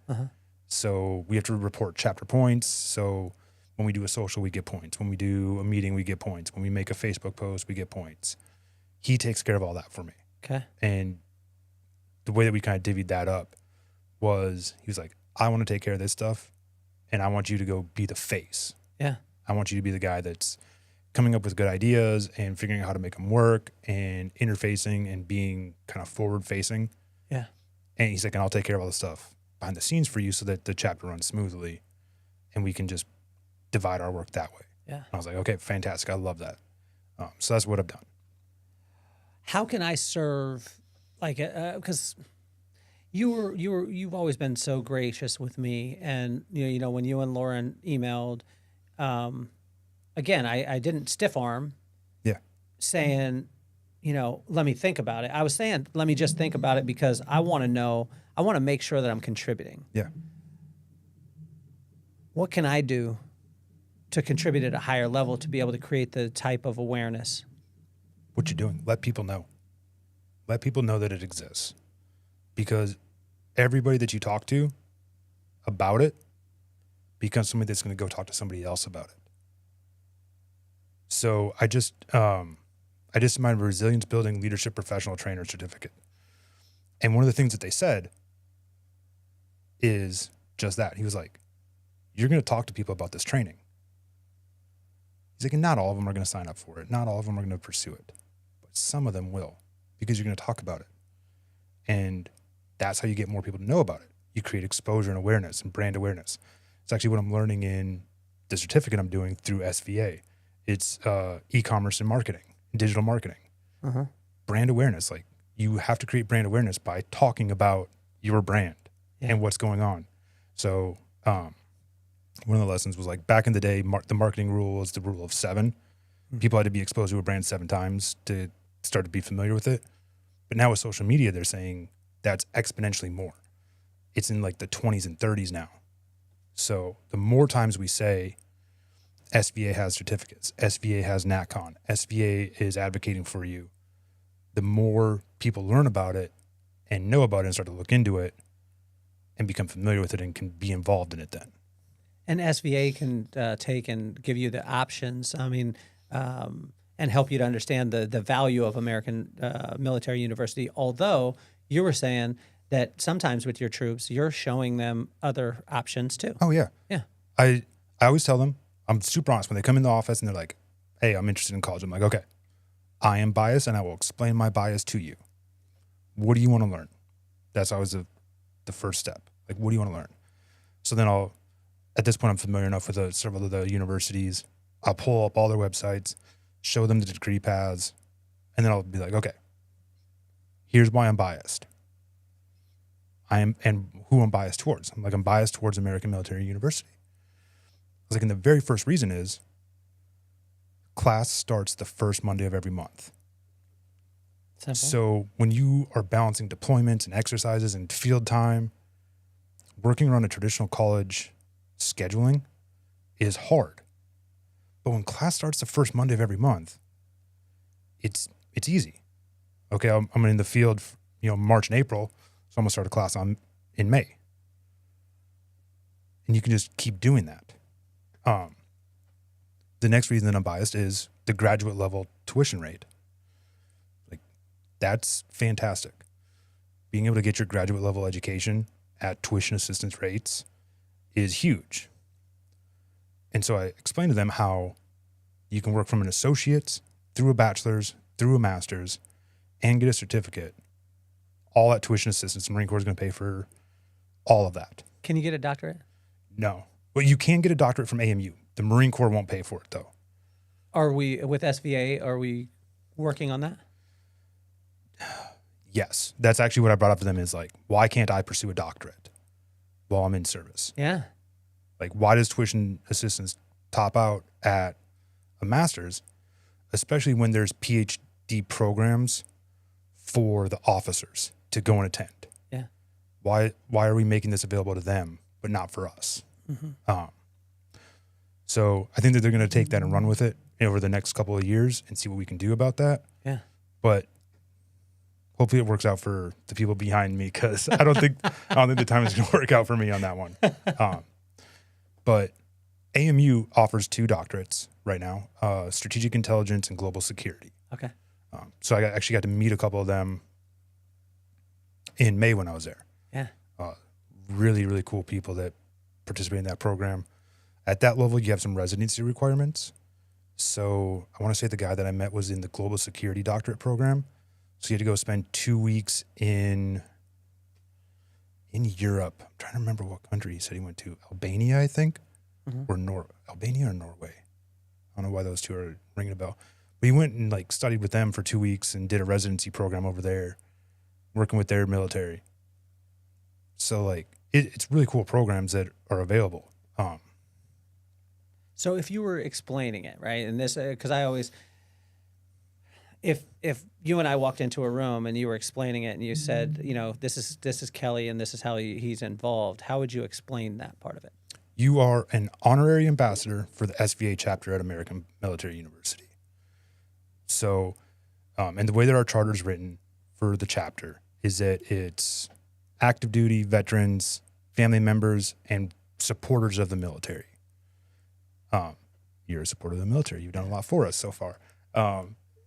So we have to report chapter points. So when we do a social, we get points. When we do a meeting, we get points. When we make a Facebook post, we get points. He takes care of all that for me. Okay. And the way that we kind of divvied that up was, he was like, I want to take care of this stuff, and I want you to go be the face. Yeah. I want you to be the guy that's coming up with good ideas and figuring out how to make them work and interfacing and being kind of forward facing. Yeah. And he's like, and I'll take care of all the stuff behind the scenes for you so that the chapter runs smoothly and we can just divide our work that way. Yeah. And I was like, okay, fantastic. I love that. So that's what I've done. How can I serve, because you've always been so gracious with me, and when you and Lauren emailed, again, I didn't stiff arm. Yeah. Saying, let me think about it. I was saying, let me just think about it because I want to make sure that I'm contributing. Yeah. What can I do to contribute at a higher level to be able to create the type of awareness? What you're doing, let people know. Let people know that it exists. Because everybody that you talk to about it becomes somebody that's going to go talk to somebody else about it. So I just did my resilience building leadership professional trainer certificate. And one of the things that they said is just that. He was like, you're going to talk to people about this training. He's like, and not all of them are going to sign up for it. Not all of them are going to pursue it. But some of them will, because you're going to talk about it. And that's how you get more people to know about it. You create exposure and awareness and brand awareness. It's actually what I'm learning in the certificate I'm doing through SVA. It's e-commerce and marketing, digital marketing. Brand awareness. Like, you have to create brand awareness by talking about your brand and what's going on. So one of the lessons was like, back in the day, the marketing rule was the rule of 7. People had to be exposed to a brand 7 times to start to be familiar with it. But now with social media, they're saying that's exponentially more. It's in like the 20s and 30s now. So the more times we say SVA has certificates, SVA has NatCon, SVA is advocating for you, the more people learn about it and know about it and start to look into it and become familiar with it and can be involved in it then. And SVA can take and give you the options, I mean, and help you to understand the value of American Military University. Although you were saying that sometimes with your troops, you're showing them other options too. Oh, yeah. Yeah. I always tell them, I'm super honest. When they come in the office and they're like, hey, I'm interested in college. I'm like, okay, I am biased and I will explain my bias to you. What do you want to learn? That's always the first step. Like, what do you want to learn? So then at this point, I'm familiar enough with several of the universities. I'll pull up all their websites, show them the degree paths, and then I'll be like, okay, here's why I'm biased. And who I'm biased towards. I'm biased towards American Military University. I was like, and the very first reason is class starts the first Monday of every month. Simple. So when you are balancing deployments and exercises and field time, working around a traditional college scheduling is hard. But when class starts the first Monday of every month, it's easy. Okay, I'm in the field, March and April, so I'm gonna start a class in May, and you can just keep doing that. The next reason that I'm biased is the graduate level tuition rate. Like, that's fantastic. Being able to get your graduate level education at tuition assistance rates is huge. And so I explained to them how you can work from an associate's through a bachelor's, through a master's, and get a certificate, all at tuition assistance. The Marine Corps is going to pay for all of that. Can you get a doctorate? No. Well, you can get a doctorate from AMU. The Marine Corps won't pay for it, though. Are we, with SVA, are we working on that? Yes. That's actually what I brought up to them is like, why can't I pursue a doctorate while I'm in service? Yeah. Like, why does tuition assistance top out at a master's, especially when there's PhD programs for the officers to go and attend? Yeah. Why are we making this available to them, but not for us? So I think that they're going to take that and run with it over the next couple of years and see what we can do about that. Yeah. But hopefully it works out for the people behind me, because I don't think the time is going to work out for me on that one. But AMU offers 2 doctorates right now, strategic intelligence and global security. Okay. So I actually got to meet a couple of them in May when I was there. Yeah. Really, really cool people that participate in that program. At that level, you have some residency requirements. So I want to say the guy that I met was in the global security doctorate program. So he had to go spend 2 weeks in Europe. I'm trying to remember what country he said he went to. Albania, I think, or Albania or Norway. I don't know why those two are ringing a bell. But he went and like studied with them for 2 weeks and did a residency program over there, working with their military. So like it's really cool programs that are available. So if you were explaining it, right, and this, because I always, if you and I walked into a room and you were explaining it and you said, this is Kelly and this is how he's involved, how would you explain that part of it? You are an honorary ambassador for the SVA chapter at American Military University. So, and the way that our charter is written for the chapter is that it's active duty, veterans, family members, and supporters of the military. You're a supporter of the military. You've done a lot for us so far.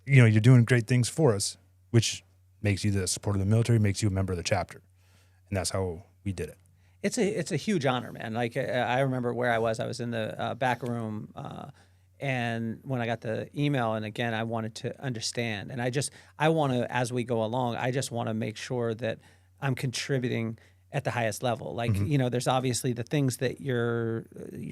You're doing great things for us, which makes you the supporter of the military, makes you a member of the chapter. And that's how we did it. It's a huge honor, man. Like I remember where I was in the back room, and when I got the email, and again, I wanted to understand, and I want to, as we go along, I just want to make sure that I'm contributing at the highest level. Like, there's obviously the things that you're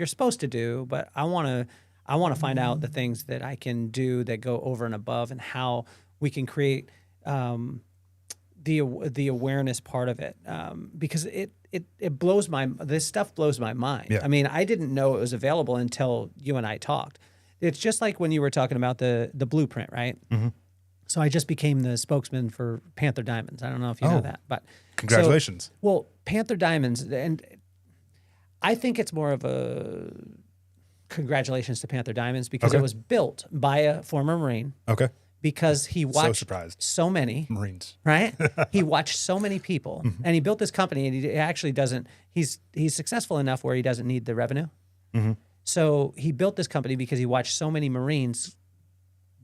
supposed to do, but I want to find out the things that I can do that go over and above, and how we can create the awareness part of it, because this stuff blows my mind. Yeah. I mean, I didn't know it was available until you and I talked. It's just like when you were talking about the blueprint, right? Mm-hmm. So I just became the spokesman for Panther Diamonds. I don't know if you know that, but congratulations. Well, Panther Diamonds, and I think it's more of a congratulations to Panther Diamonds, because it was built by a former Marine. Okay. Because he watched surprised. so many Marines, right? He watched so many people, and he built this company, and he actually doesn't. He's successful enough where he doesn't need the revenue. Mm-hmm. So he built this company because he watched so many Marines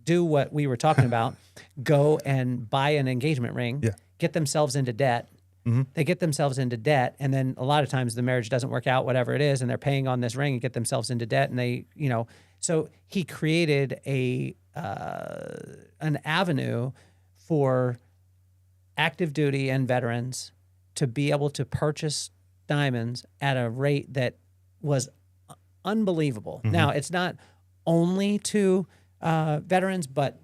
do what we were talking about, go and buy an engagement ring, get themselves into debt. Mm-hmm. They get themselves into debt, and then a lot of times the marriage doesn't work out, whatever it is, and they're paying on this ring and get themselves into debt, and they, so he created an avenue for active duty and veterans to be able to purchase diamonds at a rate that was unbelievable. Mm-hmm. Now, it's not only to veterans, but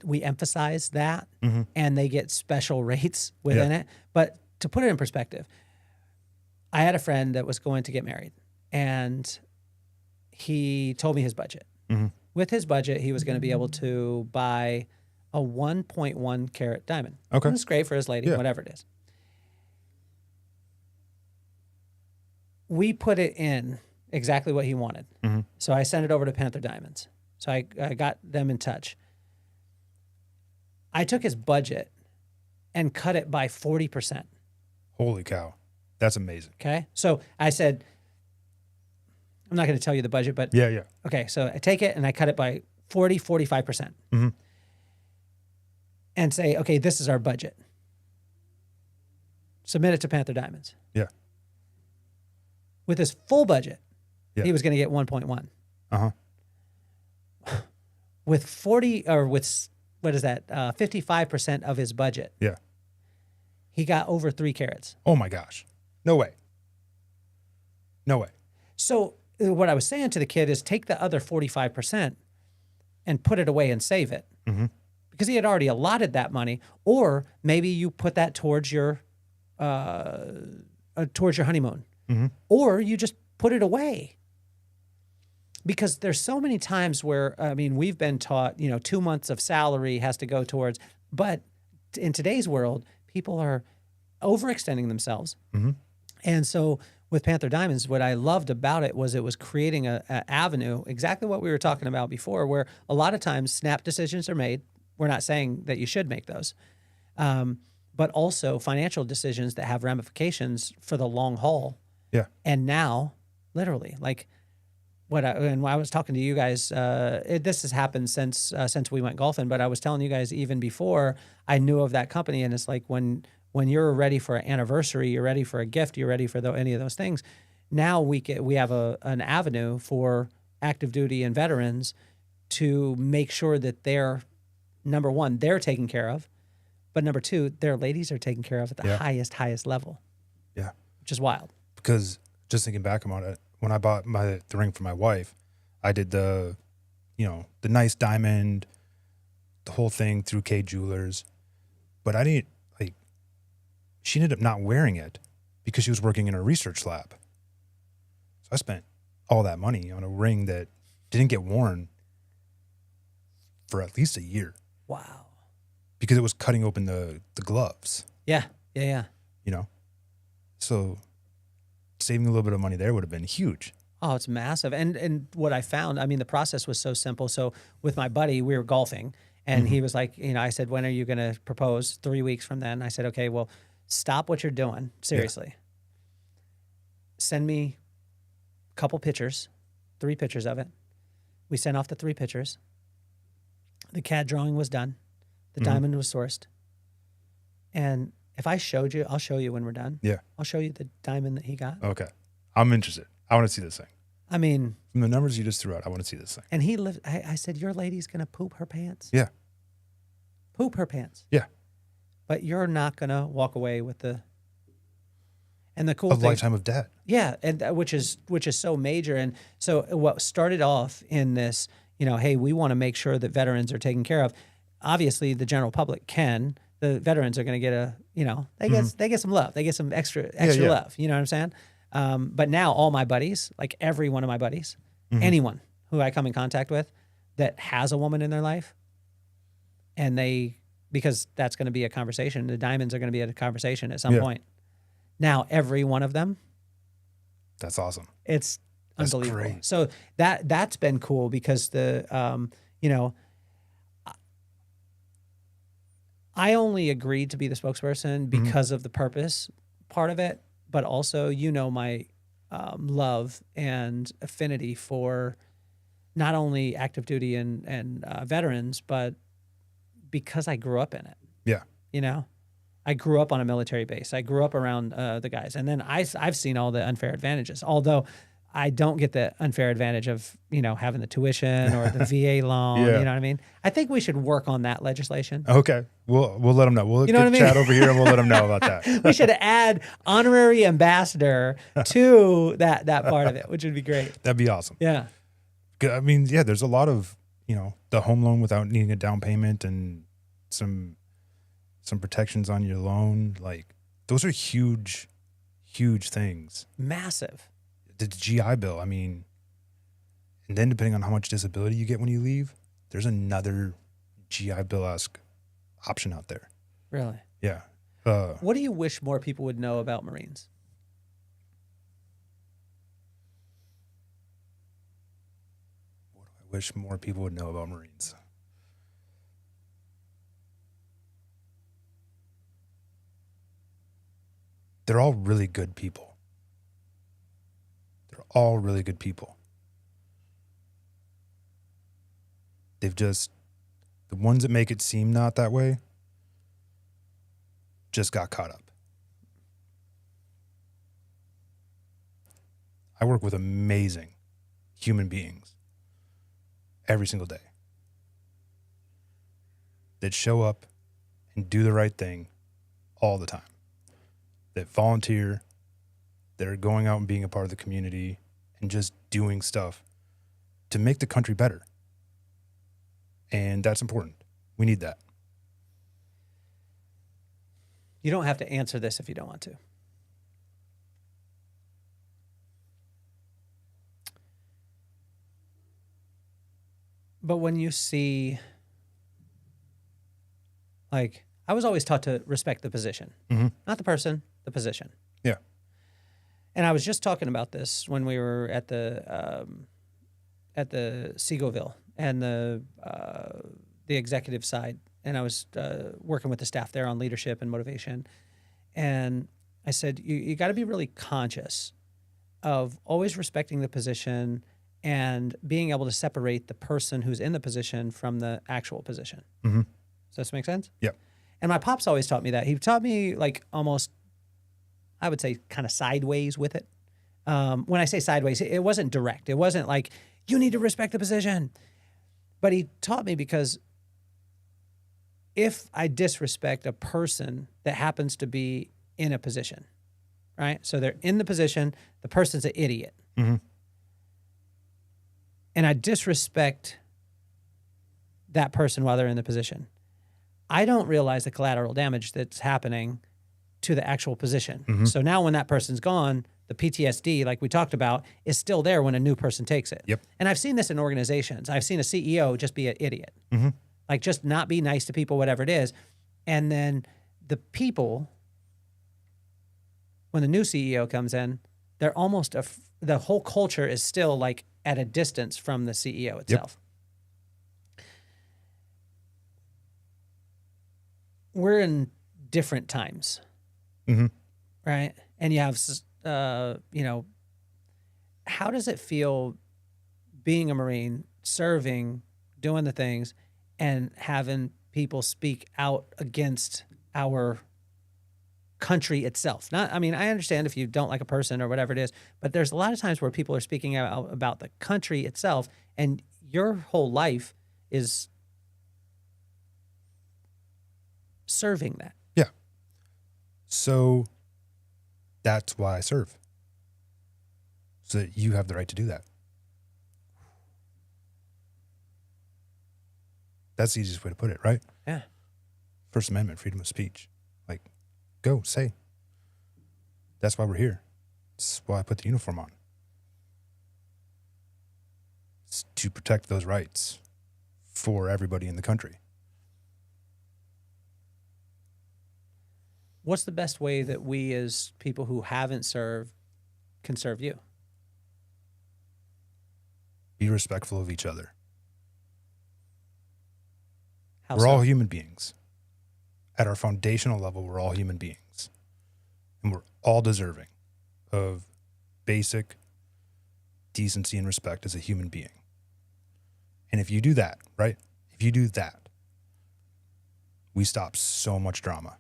we emphasize that, and they get special rates within it. But to put it in perspective, I had a friend that was going to get married, and he told me his budget. Mm-hmm. With his budget, he was going to be able to buy a 1.1 carat diamond. Okay. It's great for his lady, whatever it is. We put it in exactly what he wanted. Mm-hmm. So I sent it over to Panther Diamonds. So I got them in touch. I took his budget and cut it by 40%. Holy cow. That's amazing. Okay. So I said, I'm not going to tell you the budget, but yeah. Okay. So I take it and I cut it by 45%. Mm-hmm. And say, okay, this is our budget. Submit it to Panther Diamonds. Yeah. With his full budget, he was going to get 1.1. Uh-huh. With 55% of his budget. Yeah. He got over 3 carats. Oh my gosh. No way. So what I was saying to the kid is take the other 45% and put it away and save it. Mm-hmm. Because he had already allotted that money. Or maybe you put that towards your honeymoon. Mm-hmm. Or you just put it away. Because there's so many times where, we've been taught, 2 months of salary has to go towards, but in today's world, people are overextending themselves. Mm-hmm. And so with Panther Diamonds, what I loved about it was creating an avenue, exactly what we were talking about before, where a lot of times snap decisions are made. We're not saying that you should make those, but also financial decisions that have ramifications for the long haul. Yeah. And now, literally, like, when I was talking to you guys, this has happened since we went golfing, but I was telling you guys even before I knew of that company, and it's like when you're ready for an anniversary, you're ready for a gift, you're ready for any of those things. Now we have an avenue for active duty and veterans to make sure that they're, number one, they're taken care of, but number two, their ladies are taken care of at the highest level. Yeah, which is wild. Because just thinking back about it, when I bought the ring for my wife, I did the nice diamond, the whole thing through K Jewelers, but she ended up not wearing it because she was working in a research lab. So I spent all that money on a ring that didn't get worn for at least a year. Wow. Because it was cutting open the gloves. Yeah. So saving a little bit of money there would have been huge. Oh, it's massive. And what I found, the process was so simple. So with my buddy, we were golfing, and he was like, I said, when are you going to propose? 3 weeks from then. I said, okay, well, stop what you're doing. Seriously. send me a couple pictures, 3 pictures of it. We sent off the 3 pictures. The CAD drawing was done. The diamond was sourced. And if I showed you, I'll show you when we're done. Yeah. I'll show you the diamond that he got. Okay. I'm interested. I want to see this thing. I mean, From the numbers you just threw out, I want to see this thing. and he lived, I said, your lady's going to poop her pants. Yeah. Poop her pants. Yeah. But you're not going to walk away with and the cool A thing. lifetime of debt. Yeah. And which is so major. And so what started off in this, hey, we want to make sure that veterans are taken care of. Obviously the general public can. The veterans are going to get they get some love. They get some extra love. You know what I'm saying? But now all my buddies, like every one of my buddies, anyone who I come in contact with that has a woman in their life, and because that's going to be a conversation. The diamonds are going to be a conversation at some point. Now every one of them. That's awesome. It's That's unbelievable. great. So that's been cool because I only agreed to be the spokesperson because of the purpose part of it, but also, my love and affinity for not only active duty and veterans, but because I grew up in it. Yeah. I grew up on a military base. I grew up around the guys. And then I've seen all the unfair advantages, although I don't get the unfair advantage of, having the tuition or the VA loan. Yeah. You know what I mean? I think we should work on that legislation. Okay. We'll let them know. We'll know what I get mean? Chad over here and we'll let them know about that. We should add honorary ambassador to that part of it, which would be great. That'd be awesome. Yeah. I mean, yeah, there's a lot of, the home loan without needing a down payment and some protections on your loan. Like, those are huge, huge things. Massive. The GI Bill, I mean, and then depending on how much disability you get when you leave, there's another GI Bill-esque option out there. Really? Yeah. What do you wish more people would know about Marines? What do I wish more people would know about Marines? They're all really good people. They're all really good people. They've just, the ones that make it seem not that way, just got caught up. I work with amazing human beings every single day that show up and do the right thing all the time, that volunteer, that are going out and being a part of the community and just doing stuff to make the country better. And that's important. We need that. You don't have to answer this if you don't want to. But when you see, like, I was always taught to respect the position, not the person, the position. Yeah. And I was just talking about this when we were at the Seagoville and the executive side, and I was working with the staff there on leadership and motivation. And I said, you got to be really conscious of always respecting the position and being able to separate the person who's in the position from the actual position. Mm-hmm. Does this make sense? Yeah. And my pops always taught me that. He taught me like almost, I would say, kind of sideways with it. When I say sideways, it wasn't direct. It wasn't like, you need to respect the position. But he taught me because if I disrespect a person that happens to be in a position, right? So they're in the position, the person's an idiot. Mm-hmm. And I disrespect that person while they're in the position, I don't realize the collateral damage that's happening to the actual position. Mm-hmm. So now when that person's gone, the PTSD, like we talked about, is still there when a new person takes it. Yep. And I've seen this in organizations. I've seen a CEO just be an idiot. Mm-hmm. Like just not be nice to people, whatever it is. And then the people, when the new CEO comes in, they're almost, the whole culture is still like at a distance from the CEO itself. Yep. We're in different times, Mm-hmm. right? And you have how does it feel being a Marine, serving, doing the things, and having people speak out against our country itself? I understand if you don't like a person or whatever it is, but there's a lot of times where people are speaking out about the country itself, and your whole life is serving that. Yeah. So that's why I serve. So that you have the right to do that. That's the easiest way to put it, right? Yeah. First Amendment, freedom of speech. Like, go, say. That's why we're here. That's why I put the uniform on. It's to protect those rights for everybody in the country. What's the best way that we as people who haven't served can serve you? Be respectful of each other. How We're so? all human beings. At our foundational level, we're all human beings. And we're all deserving of basic decency and respect as a human being. And if you do that, right? If you do that, we stop so much drama.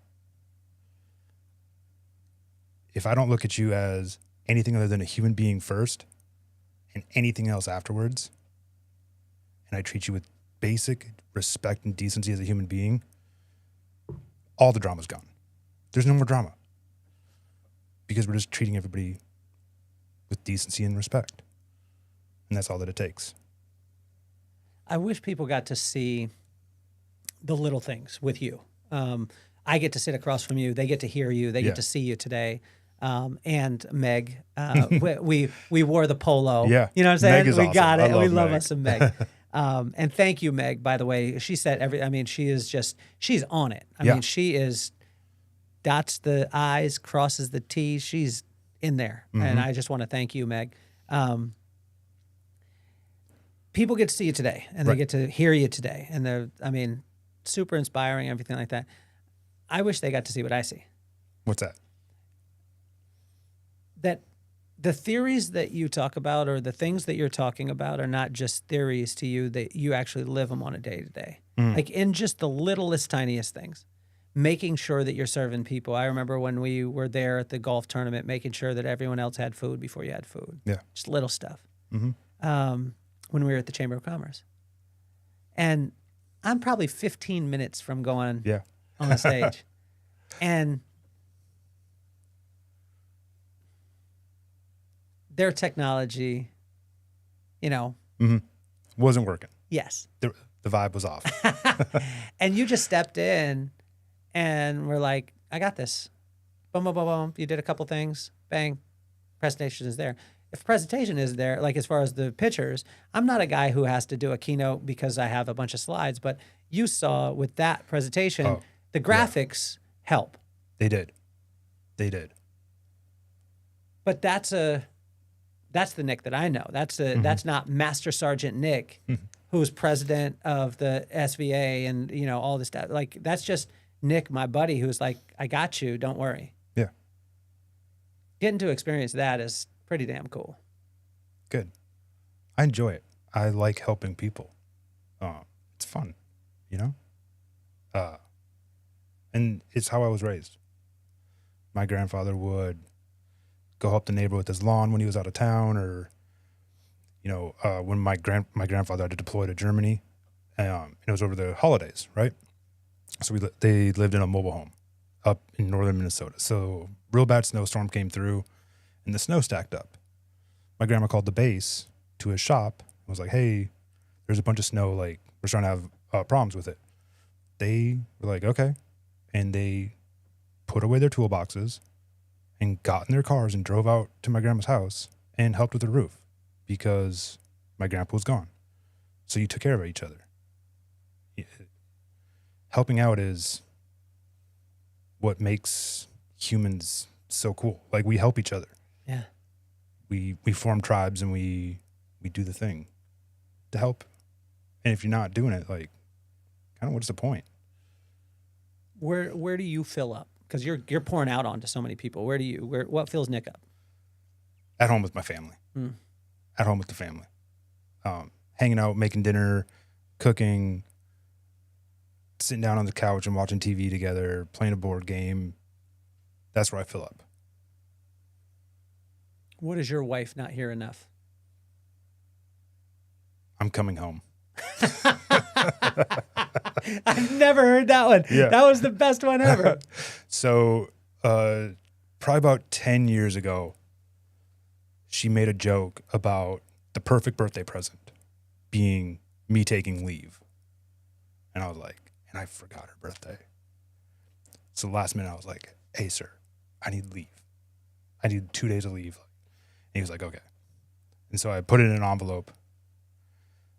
If I don't look at you as anything other than a human being first and anything else afterwards, and I treat you with basic respect and decency as a human being, all the drama's gone. There's no more drama because we're just treating everybody with decency and respect. And that's all that it takes. I wish people got to see the little things with you. I get to sit across from you. They get to hear you. They get to see you today. And Meg, we wore the polo. Yeah. You know what I'm saying? Meg is we awesome. got it. I We love love Meg. us some Meg. And thank you, Meg, by the way. She said she is just, she's on it. I mean, she is, dots the I's, crosses the T's. She's in there. And I just want to thank you, Meg. People get to see you today and they get to hear you today. And they're, super inspiring, everything like that. I wish they got to see what I see. What's that? That the theories that you talk about or the things that you're talking about are not just theories to you, that you actually live them on a day to day. Like in just the littlest, tiniest things, making sure that you're serving people. I remember when we were there at the golf tournament, making sure that everyone else had food before you had food. Yeah. Just little stuff. When we were at the Chamber of Commerce. And I'm probably 15 minutes from going on the stage. And their technology, Wasn't working. yes. The vibe was off. And you just stepped in and were like, I got this. Boom, boom, boom, boom. You did a couple things. Bang. Presentation is there. If presentation is there, like as far as the pictures, I'm not a guy who has to do a keynote because I have a bunch of slides, but you saw with that presentation, the graphics help. They did. But that's the Nick that I know. That's not Master Sergeant Nick, who's president of the SVA and all this stuff. Like that's just Nick, my buddy, who's like, I got you, don't worry. Yeah. Getting to experience that is pretty damn cool. Good. I enjoy it. I like helping people. It's fun, and it's how I was raised. My grandfather would go help the neighbor with his lawn when he was out of town, or, when my grandfather had to deploy to Germany, and it was over the holidays, right? So they lived in a mobile home up in northern Minnesota. So real bad snowstorm came through, and the snow stacked up. My grandma called the base to his shop and was like, hey, there's a bunch of snow, like we're starting to have problems with it. They were like, okay. And they put away their toolboxes and got in their cars and drove out to my grandma's house and helped with the roof because my grandpa was gone. So you took care of each other. Helping out is what makes humans so cool. Like we help each other. Yeah. We form tribes and we do the thing to help. And if you're not doing it, like, kind of what's the point? Where do you fill up? Because you're pouring out onto so many people. What fills Nick up? at home with my family. At home with the family. Hanging out, making dinner, cooking, sitting down on the couch and watching TV together, playing a board game. That's where I fill up. What is your wife not hear enough? I'm coming home. I've never heard that one. Yeah. That was the best one ever. So probably about 10 years ago, she made a joke about the perfect birthday present being me taking leave. And I was like, and I forgot her birthday. So last minute I was like, hey, sir, I need leave. I need 2 days of leave. And he was like, okay. And so I put it in an envelope.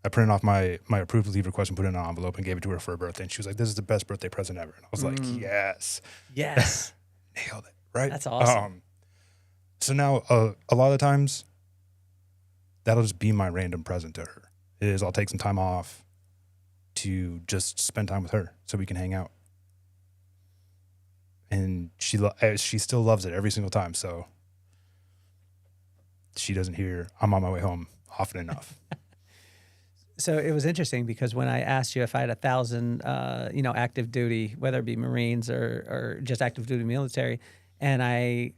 I printed off my approved leave request and put it in an envelope and gave it to her for her birthday. And she was like, this is the best birthday present ever. And I was like, yes. Yes. Nailed it, right? That's awesome. So now a lot of the times, that'll just be my random present to her. I'll take some time off to just spend time with her so we can hang out. And she still loves it every single time. So she doesn't hear I'm on my way home often enough. So it was interesting because when I asked you if I had 1,000, active duty, whether it be Marines or just active duty military, and I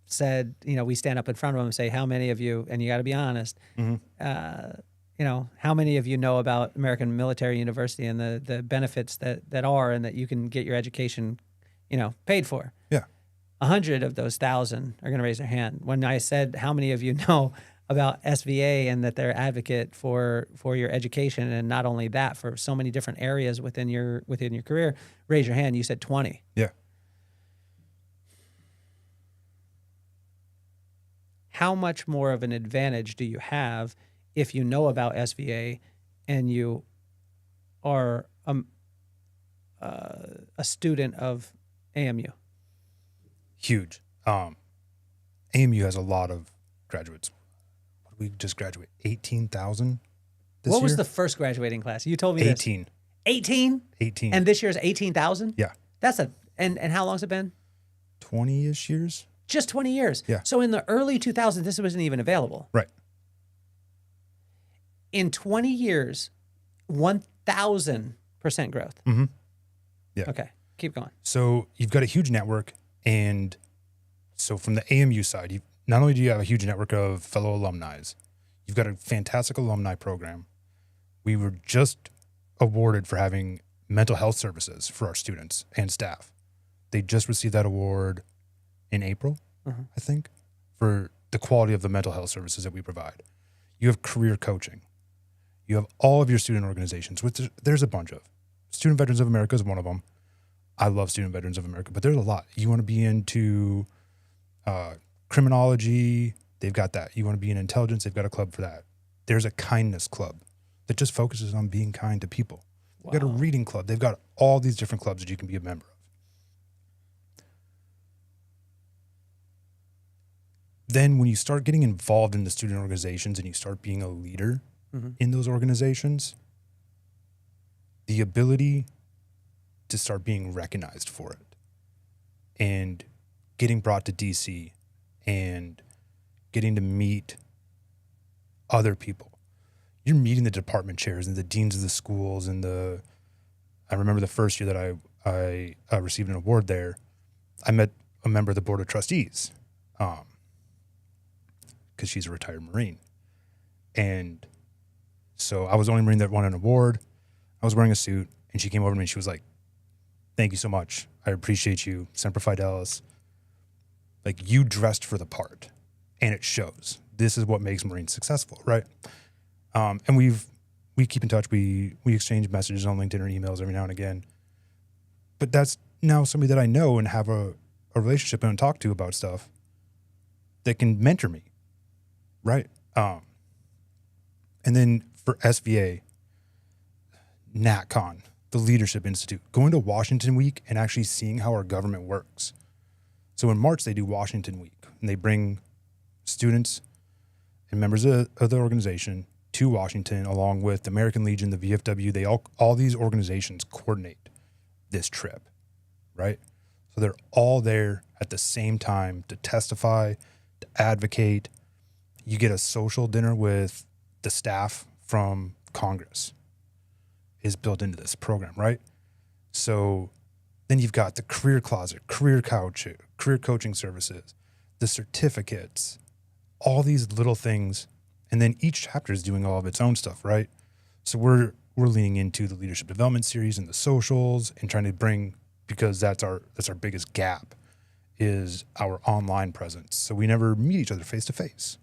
said, we stand up in front of them and say, how many of you, and you got to be honest, how many of you know about American Military University and the benefits that are and that you can get your education, paid for? Yeah. 100 of those 1,000 are going to raise their hand. When I said, how many of you know about SVA and that they're advocate for your education, and not only that, for so many different areas within your career, raise your hand. You said 20. Yeah. How much more of an advantage do you have if you know about SVA and you are a student of AMU? Huge. AMU has a lot of graduates. We just graduate 18,000 this year. What was the first graduating class? You told me 18. this. 18? 18. And this year's 18,000? Yeah. That's and how long's it been? 20-ish years. Just 20 years. Yeah. So in the early 2000s, this wasn't even available. Right. In 20 years, 1,000% growth. Mm-hmm. Yeah. Okay. Keep going. So you've got a huge network. And so from the AMU side, not only do you have a huge network of fellow alumni, you've got a fantastic alumni program. We were just awarded for having mental health services for our students and staff. They just received that award in April, I think, for the quality of the mental health services that we provide. You have career coaching. You have all of your student organizations, which there's a bunch of. Student Veterans of America is one of them. I love Student Veterans of America, but there's a lot. You want to be into criminology, they've got that. You want to be in intelligence, they've got a club for that. There's a kindness club that just focuses on being kind to people. Wow. They've got a reading club. They've got all these different clubs that you can be a member of. Then when you start getting involved in the student organizations and you start being a leader in those organizations, the ability to start being recognized for it and getting brought to DC and getting to meet other people. You're meeting the department chairs and the deans of the schools and I remember the first year that I received an award there, I met a member of the board of trustees because she's a retired Marine. And so I was the only Marine that won an award. I was wearing a suit and she came over to me and she was like, thank you so much. I appreciate you. Semper Fidelis. Like, you dressed for the part and it shows. This is what makes Marines successful, right? And we keep in touch. We exchange messages on LinkedIn or emails every now and again. But that's now somebody that I know and have a relationship and talk to about stuff that can mentor me, right? And then for SVA, NatCon, the Leadership Institute, going to Washington Week and actually seeing how our government works. So in March, they do Washington Week, and they bring students and members of the organization to Washington, along with the American Legion, the VFW. They all these organizations coordinate this trip, right? So they're all there at the same time to testify, to advocate. You get a social dinner with the staff from Congress is built into this program, right? So then you've got the career closet, career couch, career coaching services, the certificates, all these little things. And then each chapter is doing all of its own stuff, right? So we're leaning into the leadership development series and the socials and trying to bring, because that's our biggest gap, is our online presence. So we never meet each other face to face.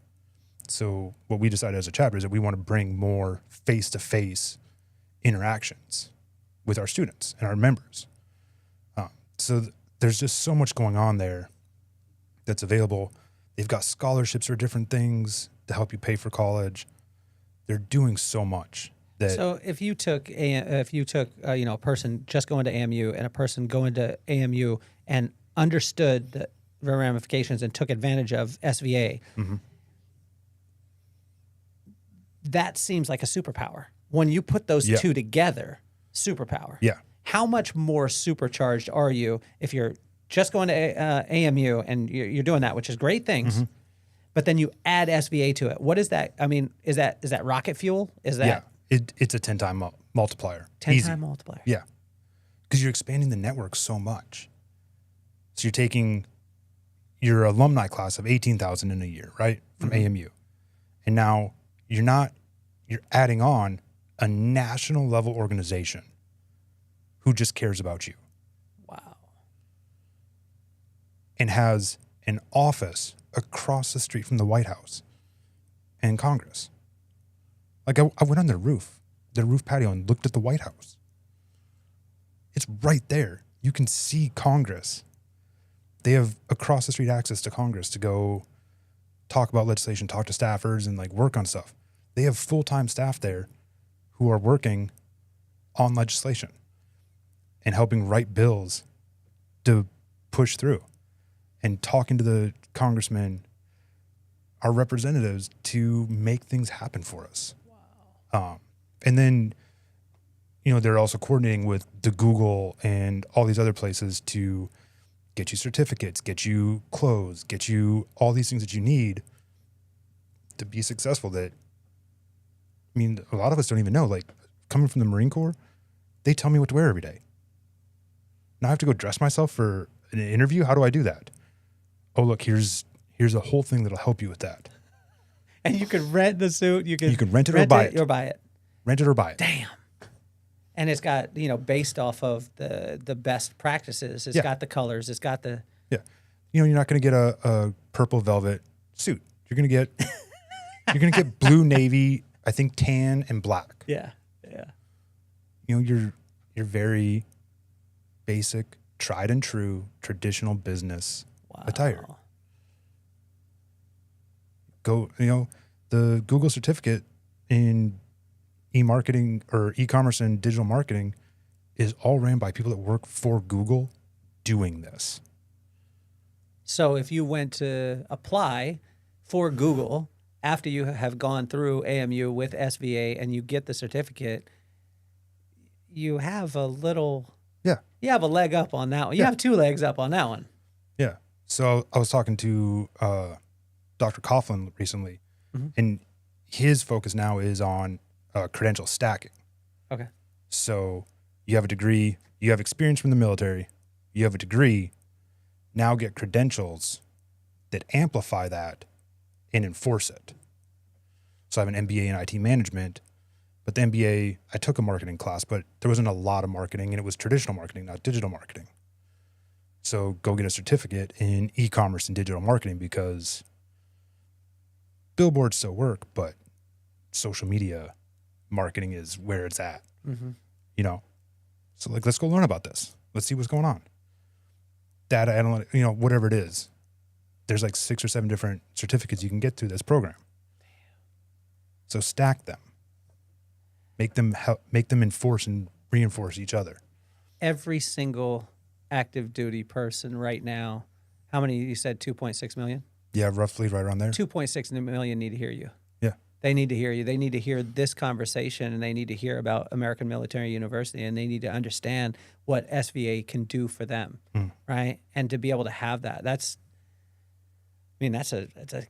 So what we decided as a chapter is that we want to bring more face to face interactions with our students and our members. So there's just so much going on there that's available. They've got scholarships for different things to help you pay for college. They're doing so much. So if you took a person just going to AMU and a person going to AMU and understood the ramifications and took advantage of SVA, that seems like a superpower. When you put those two together, superpower. Yeah. How much more supercharged are you if you're just going to AMU and you're doing that, which is great things, but then you add SVA to it? What is that? I mean, is that rocket fuel? Is that it's a 10-time multiplier. 10-time multiplier? Yeah, because you're expanding the network so much. So you're taking your alumni class of 18,000 in a year, right, from AMU, and now you're adding on a national level organization who just cares about you. Wow. And has an office across the street from the White House and Congress. Like I went on their roof patio and looked at the White House. It's right there. You can see Congress. They have across the street access to Congress to go talk about legislation, talk to staffers, and like work on stuff. They have full-time staff there who are working on legislation and helping write bills to push through and talking to the congressmen, our representatives, to make things happen for us. Wow. And then, they're also coordinating with the Google and all these other places to get you certificates, get you clothes, get you all these things that you need to be successful. A lot of us don't even know, like coming from the Marine Corps, they tell me what to wear every day. Now I have to go dress myself for an interview. How do I do that? Oh, look, here's a whole thing that'll help you with that. And you could rent the suit. You could rent it or buy it. Or buy it. Rent it or buy it. Damn. And it's got, based off of the best practices. It's got the colors. It's got the... Yeah. You're not going to get a purple velvet suit. You're going to get blue, navy, I think tan and black. Yeah. Yeah. You're very basic, tried and true, traditional business attire. The Google certificate in e-marketing or e-commerce and digital marketing is all ran by people that work for Google doing this. So if you went to apply for Google after you have gone through AMU with SVA and you get the certificate, you have a little... You have a leg up on that one. You have two legs up on that one. Yeah. So I was talking to Dr. Coughlin recently, and his focus now is on credential stacking. Okay. So you have a degree, you have experience from the military, you have a degree, now get credentials that amplify that and enforce it. So I have an MBA in IT management. But the MBA, I took a marketing class, but there wasn't a lot of marketing, and it was traditional marketing, not digital marketing. So go get a certificate in e-commerce and digital marketing, because billboards still work, but social media marketing is where it's at. So let's go learn about this. Let's see what's going on. Data analytics, whatever it is. There's like 6 or 7 different certificates you can get through this program. So stack them. Make them enforce and reinforce each other. Every single active duty person right now, how many, you said 2.6 million? Yeah, roughly right around there. 2.6 million need to hear you. Yeah. They need to hear you. They need to hear this conversation, and they need to hear about American Military University, and they need to understand what SVA can do for them, right? And to be able to have that, mean, that's a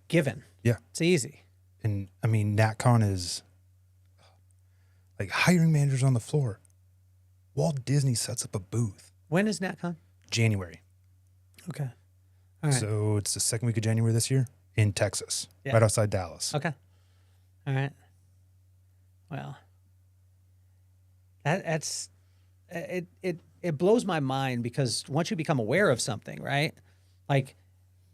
given. Yeah. It's easy. And I mean, NatCon is like hiring managers on the floor. Walt Disney sets up a booth. When is NatCon? January. Okay. All right. So it's the second week of January this year in Texas, Yeah. right outside Dallas. Okay. All right. Well, that's it blows my mind because once you become aware of something, right? Like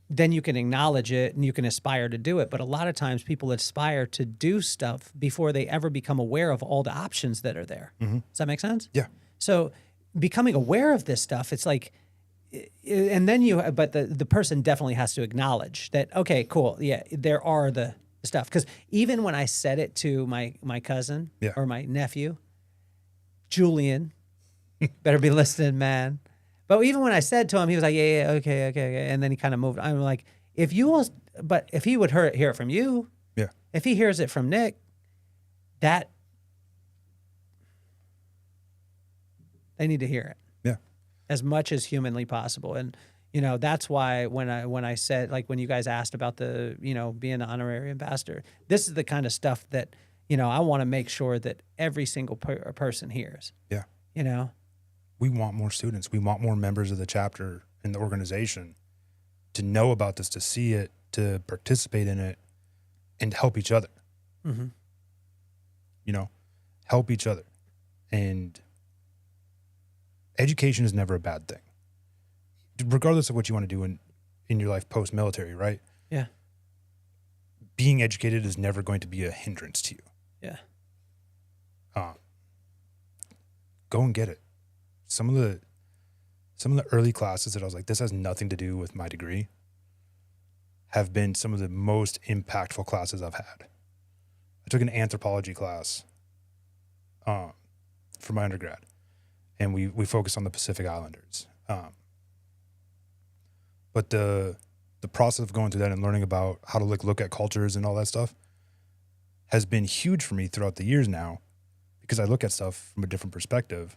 then you can acknowledge it and you can aspire to do it. But a lot of times people aspire to do stuff before they ever become aware of all the options that are there. Mm-hmm. Does that make sense? Yeah. So becoming aware of this stuff, it's like, and then but the person definitely has to acknowledge that, okay, cool. Yeah, there are the stuff. Because even when I said it to my cousin Yeah. or my nephew, Julian, better be listening, man. But even when I said to him, he was like, yeah, okay. And then he kind of moved. I'm like, if he would hear it from you, Yeah. if he hears it from Nick, that they need to hear it. Yeah. As much as humanly possible. And, that's why when I said, like, when you guys asked about the, being the honorary ambassador, this is the kind of stuff that, I want to make sure that every single person hears. Yeah. We want more students. We want more members of the chapter and the organization to know about this, to see it, to participate in it, and help each other. Mm-hmm. Help each other. And education is never a bad thing. Regardless of what you want to do in your life post-military, right? Yeah. Being educated is never going to be a hindrance to you. Yeah. Go and get it. Some of the early classes that I was like, this has nothing to do with my degree, have been some of the most impactful classes I've had. I took an anthropology class for my undergrad, and we focused on the Pacific Islanders. But the process of going through that and learning about how to look at cultures and all that stuff has been huge for me throughout the years now, because I look at stuff from a different perspective.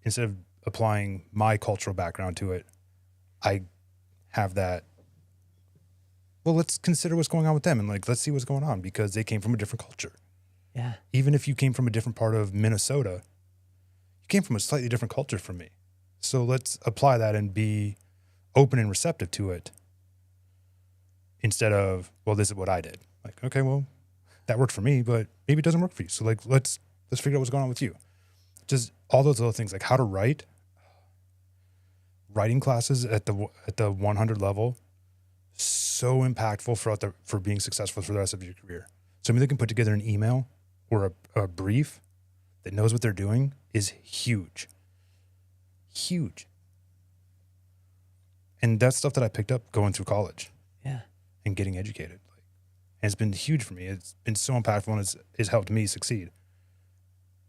Instead of applying my cultural background to it, I have that, well, let's consider what's going on with them and let's see what's going on, because they came from a different culture. Yeah. Even if you came from a different part of Minnesota, you came from a slightly different culture from me. So let's apply that and be open and receptive to it, instead of, well, this is what I did. Like, okay, well, that worked for me, but maybe it doesn't work for you. So let's figure out what's going on with you. Just all those little things, like how to write. Writing classes at the 100 level, so impactful for being successful for the rest of your career. Somebody that can put together an email or a brief that knows what they're doing is huge. Huge. And that's stuff that I picked up going through college. Yeah. And getting educated. And it's been huge for me. It's been so impactful, and it's helped me succeed.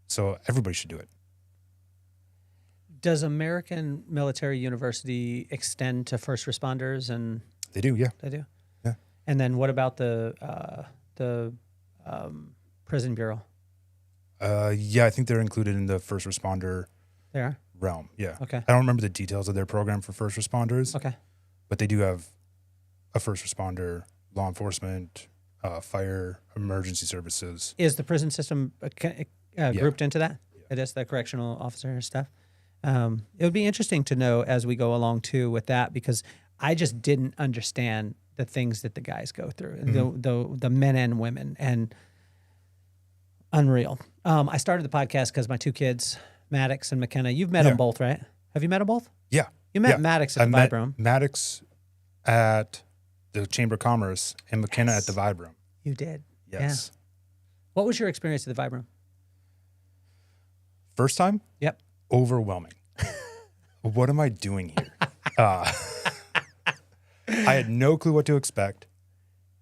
So everybody should do it. Does American Military University extend to first responders? And They do, yeah. they do. Yeah. And then what about the prison bureau? Yeah, I think they're included in the first responder They are. realm. Yeah. Okay. I don't remember the details of their program for first responders. Okay. But they do have a first responder, law enforcement, fire, emergency services. Is the prison system grouped into that? Yeah. It is the correctional officer stuff. It would be interesting to know as we go along too with that, because I just didn't understand the things that the guys go through, the men and women, and unreal. I started the podcast because my two kids, Maddox and McKenna, you've met them both, right? Have you met them both? Yeah. You met Maddox at the Vibe Room. Maddox at the Chamber of Commerce and McKenna at the Vibe Room. You did. Yes. Yeah. What was your experience at the Vibe Room? First time? Yep. Overwhelming. What am I doing here? I had no clue what to expect.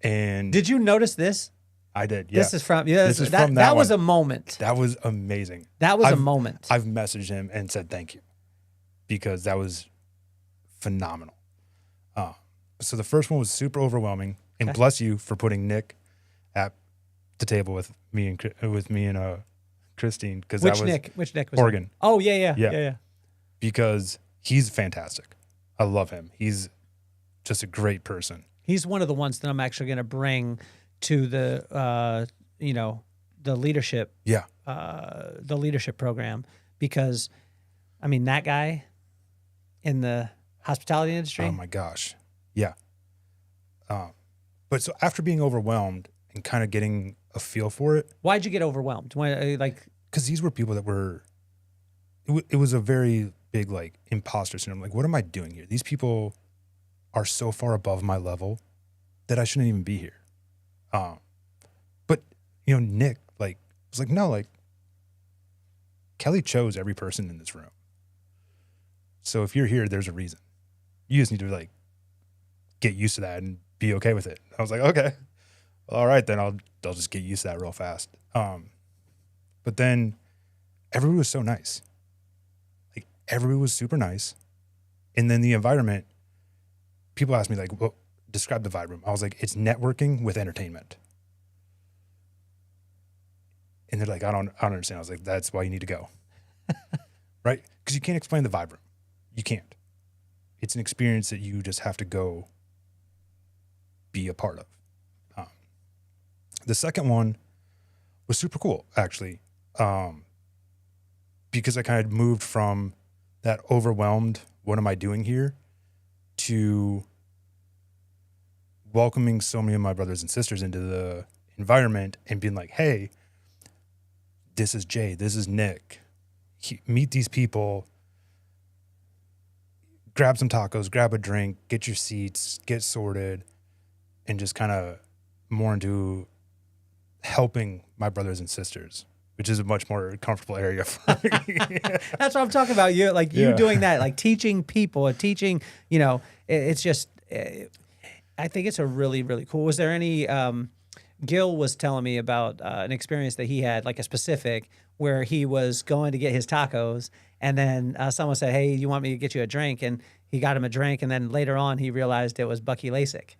And did you notice this? I did. Yeah. This is from that was a moment. That was amazing. That was a moment. I've messaged him and said thank you, because that was phenomenal. So the first one was super overwhelming, and bless you for putting Nick at the table with me and Christine, because that was Which Nick was Oregon. Oh yeah. Because he's fantastic. I love him. He's just a great person. He's one of the ones that I'm actually going to bring to the, the leadership, Yeah. the leadership program, because, I mean, that guy in the hospitality industry. Oh my gosh. Yeah. But so after being overwhelmed and kind of getting a feel for it, Why'd you get overwhelmed? Why, because these were people that were, it was a very big like imposter syndrome. Like, what am I doing here? These people are so far above my level that I shouldn't even be here. But Nick was like, no, like Kelly chose every person in this room. So if you're here, there's a reason. You just need to like get used to that and be okay with it. I was like, okay, well, all right, then I'll just get used to that real fast. But then everybody was so nice. Like everybody was super nice. And then the environment, people asked me like, well, describe the vibe room. I was like, it's networking with entertainment. And they're like, I don't understand. I was like, that's why you need to go. Right? Because you can't explain the vibe room. You can't. It's an experience that you just have to go be a part of. The second one was super cool, actually, because I kind of moved from that overwhelmed, what am I doing here, to welcoming so many of my brothers and sisters into the environment and being like, hey, this is Jay, this is Nick. Meet these people, grab some tacos, grab a drink, get your seats, get sorted, and just kind of more into helping my brothers and sisters, which is a much more comfortable area for me. That's what I'm talking about. You doing that, like teaching people, teaching, it's just, I think it's a really, really cool. Was there any, Gil was telling me about an experience that he had, like a specific, where he was going to get his tacos, and then someone said, hey, you want me to get you a drink? And he got him a drink, and then later on he realized it was Bucky Lasik.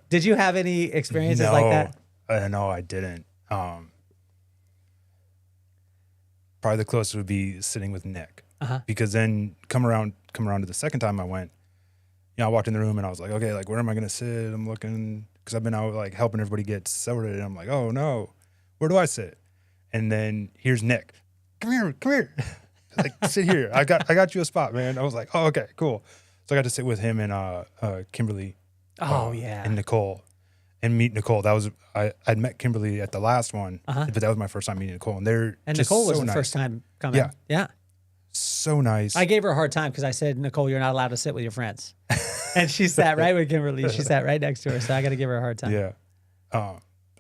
Did you have any experiences like that? No, I didn't. Probably the closest would be sitting with Nick, because then come around to the second time I went, I walked in the room and I was like, okay, like where am I going to sit? I'm looking, because I've been out like helping everybody get sorted, and I'm like, oh no, where do I sit? And then here's Nick. Come here. Like, sit here. I got you a spot, man. I was like, oh, okay, cool. So I got to sit with him and Kimberly. And Nicole, and meet Nicole. That was I'd met Kimberly at the last one, but that was my first time meeting Nicole, and Nicole was the first time coming. Yeah. So nice. I gave her a hard time because I said, Nicole, you're not allowed to sit with your friends, and she sat right with Kimberly. She sat right next to her, so I got to give her a hard time. Yeah.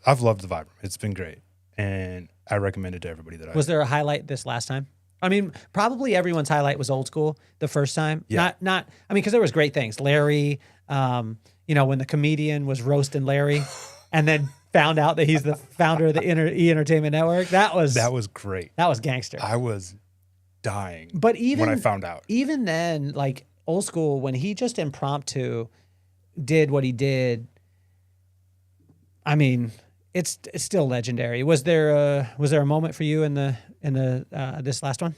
I've loved the vibe room. It's been great, and I recommend it to everybody that Was there a highlight this last time? I mean, probably everyone's highlight was old school the first time. Yeah. Not. I mean, because there was great things. Larry, when the comedian was roasting Larry, and then found out that he's the founder of the E Entertainment Network. That was great. That was gangster. I was dying. But even when I found out, even then, like old school, when he just impromptu did what he did, I mean, it's still legendary. Was there a moment for you in the this last one?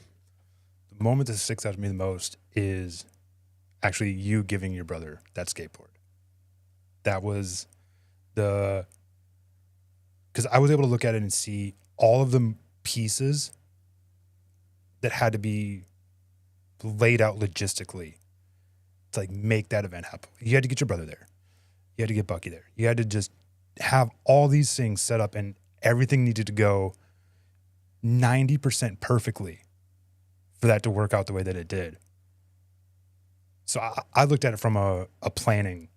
The moment that sticks out to me the most is actually you giving your brother that skateboard. That was because I was able to look at it and see all of the pieces that had to be laid out logistically to like make that event happen. You had to get your brother there. You had to get Bucky there. You had to just have all these things set up, and everything needed to go 90% perfectly for that to work out the way that it did. So I looked at it from a planning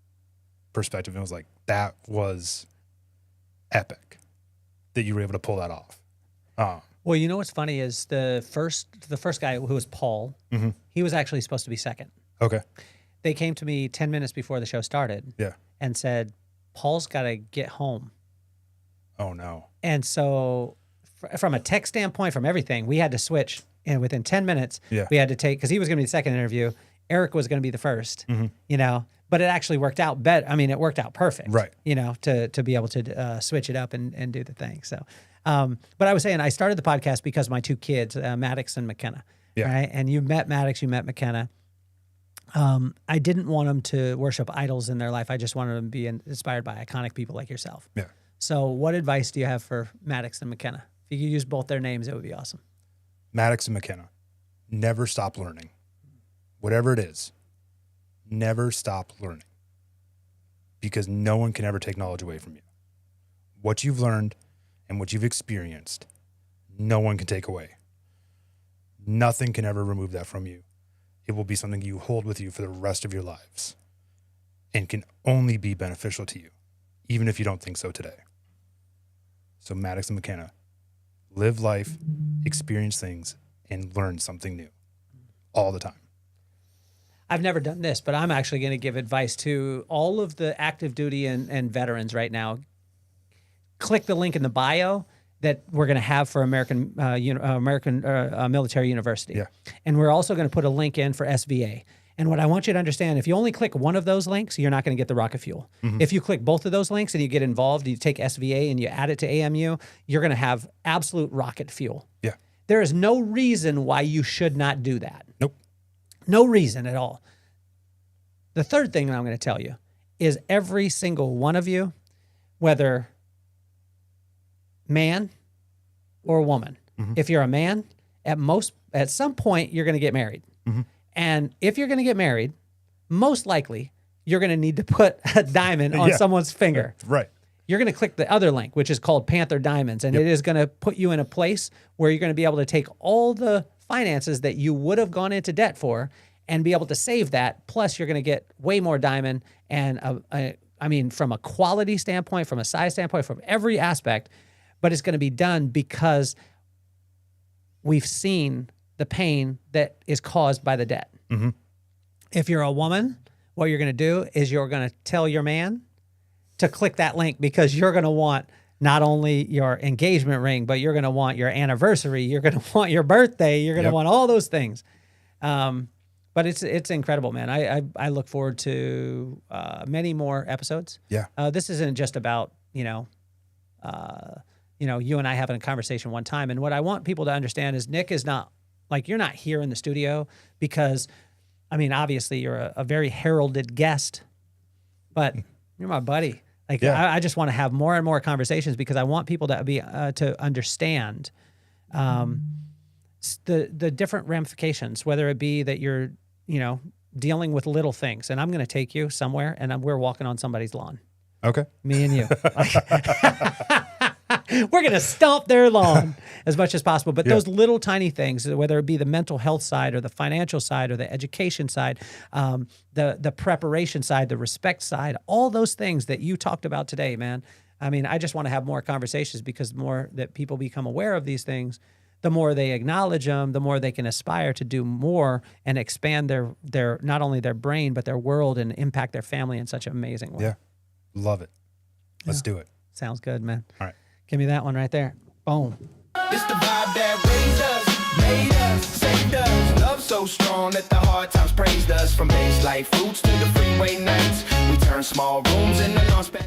perspective and was like, that was epic that you were able to pull that off. Well, you know what's funny is the first guy, who was Paul, he was actually supposed to be second. Okay. They came to me 10 minutes before the show started and said, Paul's got to get home. Oh, no. And so from a tech standpoint, from everything, we had to switch. And within 10 minutes, we had to take, because he was going to be the second interview. Eric was going to be the first, but it actually worked out better. I mean, it worked out perfect, right? To be able to switch it up and do the thing. So, but I was saying, I started the podcast because my two kids, Maddox and McKenna, right? And you met Maddox, you met McKenna. I didn't want them to worship idols in their life. I just wanted them to be inspired by iconic people like yourself. Yeah. So what advice do you have for Maddox and McKenna? If you could use both their names, it would be awesome. Maddox and McKenna, never stop learning. Whatever it is, never stop learning. Because no one can ever take knowledge away from you. What you've learned and what you've experienced, no one can take away. Nothing can ever remove that from you. It will be something you hold with you for the rest of your lives and can only be beneficial to you, even if you don't think so today. So Maddox and McKenna, live life, experience things, and learn something new all the time. I've never done this, but I'm actually going to give advice to all of the active duty and veterans right now. Click the link in the bio that we're going to have for American Military University. Yeah. And we're also going to put a link in for SVA. And what I want you to understand, if you only click one of those links, you're not going to get the rocket fuel. If you click both of those links and you get involved, you take SVA and you add it to AMU, you're going to have absolute rocket fuel. Yeah. There is no reason why you should not do that. Nope. No reason at all. The third thing that I'm going to tell you is every single one of you, whether man or woman, if you're a man, at some point you're going to get married. And if you're going to get married, most likely you're going to need to put a diamond on someone's finger. Right. You're going to click the other link, which is called Panther Diamonds, and it is going to put you in a place where you're going to be able to take all the finances that you would have gone into debt for and be able to save that. Plus, you're going to get way more diamond, and I mean, from a quality standpoint, from a size standpoint, from every aspect, but it's going to be done because we've seen the pain that is caused by the debt. If you're a woman, what you're going to do is you're going to tell your man to click that link because you're going to want not only your engagement ring, but you're going to want your anniversary. You're going to want your birthday. You're going to want all those things. But it's incredible, man. I look forward to many more episodes. Yeah. This isn't just about, you and I having a conversation one time. And what I want people to understand is Nick is not, like, you're not here in the studio because, I mean, obviously you're a very heralded guest, but you're my buddy. Like, I just want to have more and more conversations because I want people to be to understand the different ramifications, whether it be that you're, dealing with little things. And I'm going to take you somewhere, and we're walking on somebody's lawn. Okay. Me and you. We're going to stomp their lawn as much as possible. But those little tiny things, whether it be the mental health side or the financial side or the education side, the preparation side, the respect side, all those things that you talked about today, man. I mean, I just want to have more conversations because the more that people become aware of these things, the more they acknowledge them, the more they can aspire to do more and expand their not only their brain, but their world and impact their family in such an amazing way. Yeah. Love it. Let's do it. Sounds good, man. All right. Give me that one right there. Boom. It's the vibe that raised us, made us, saved us. Love so strong that the hard times praised us. From base life roots to the freeway nights, we turn small rooms into launch pads.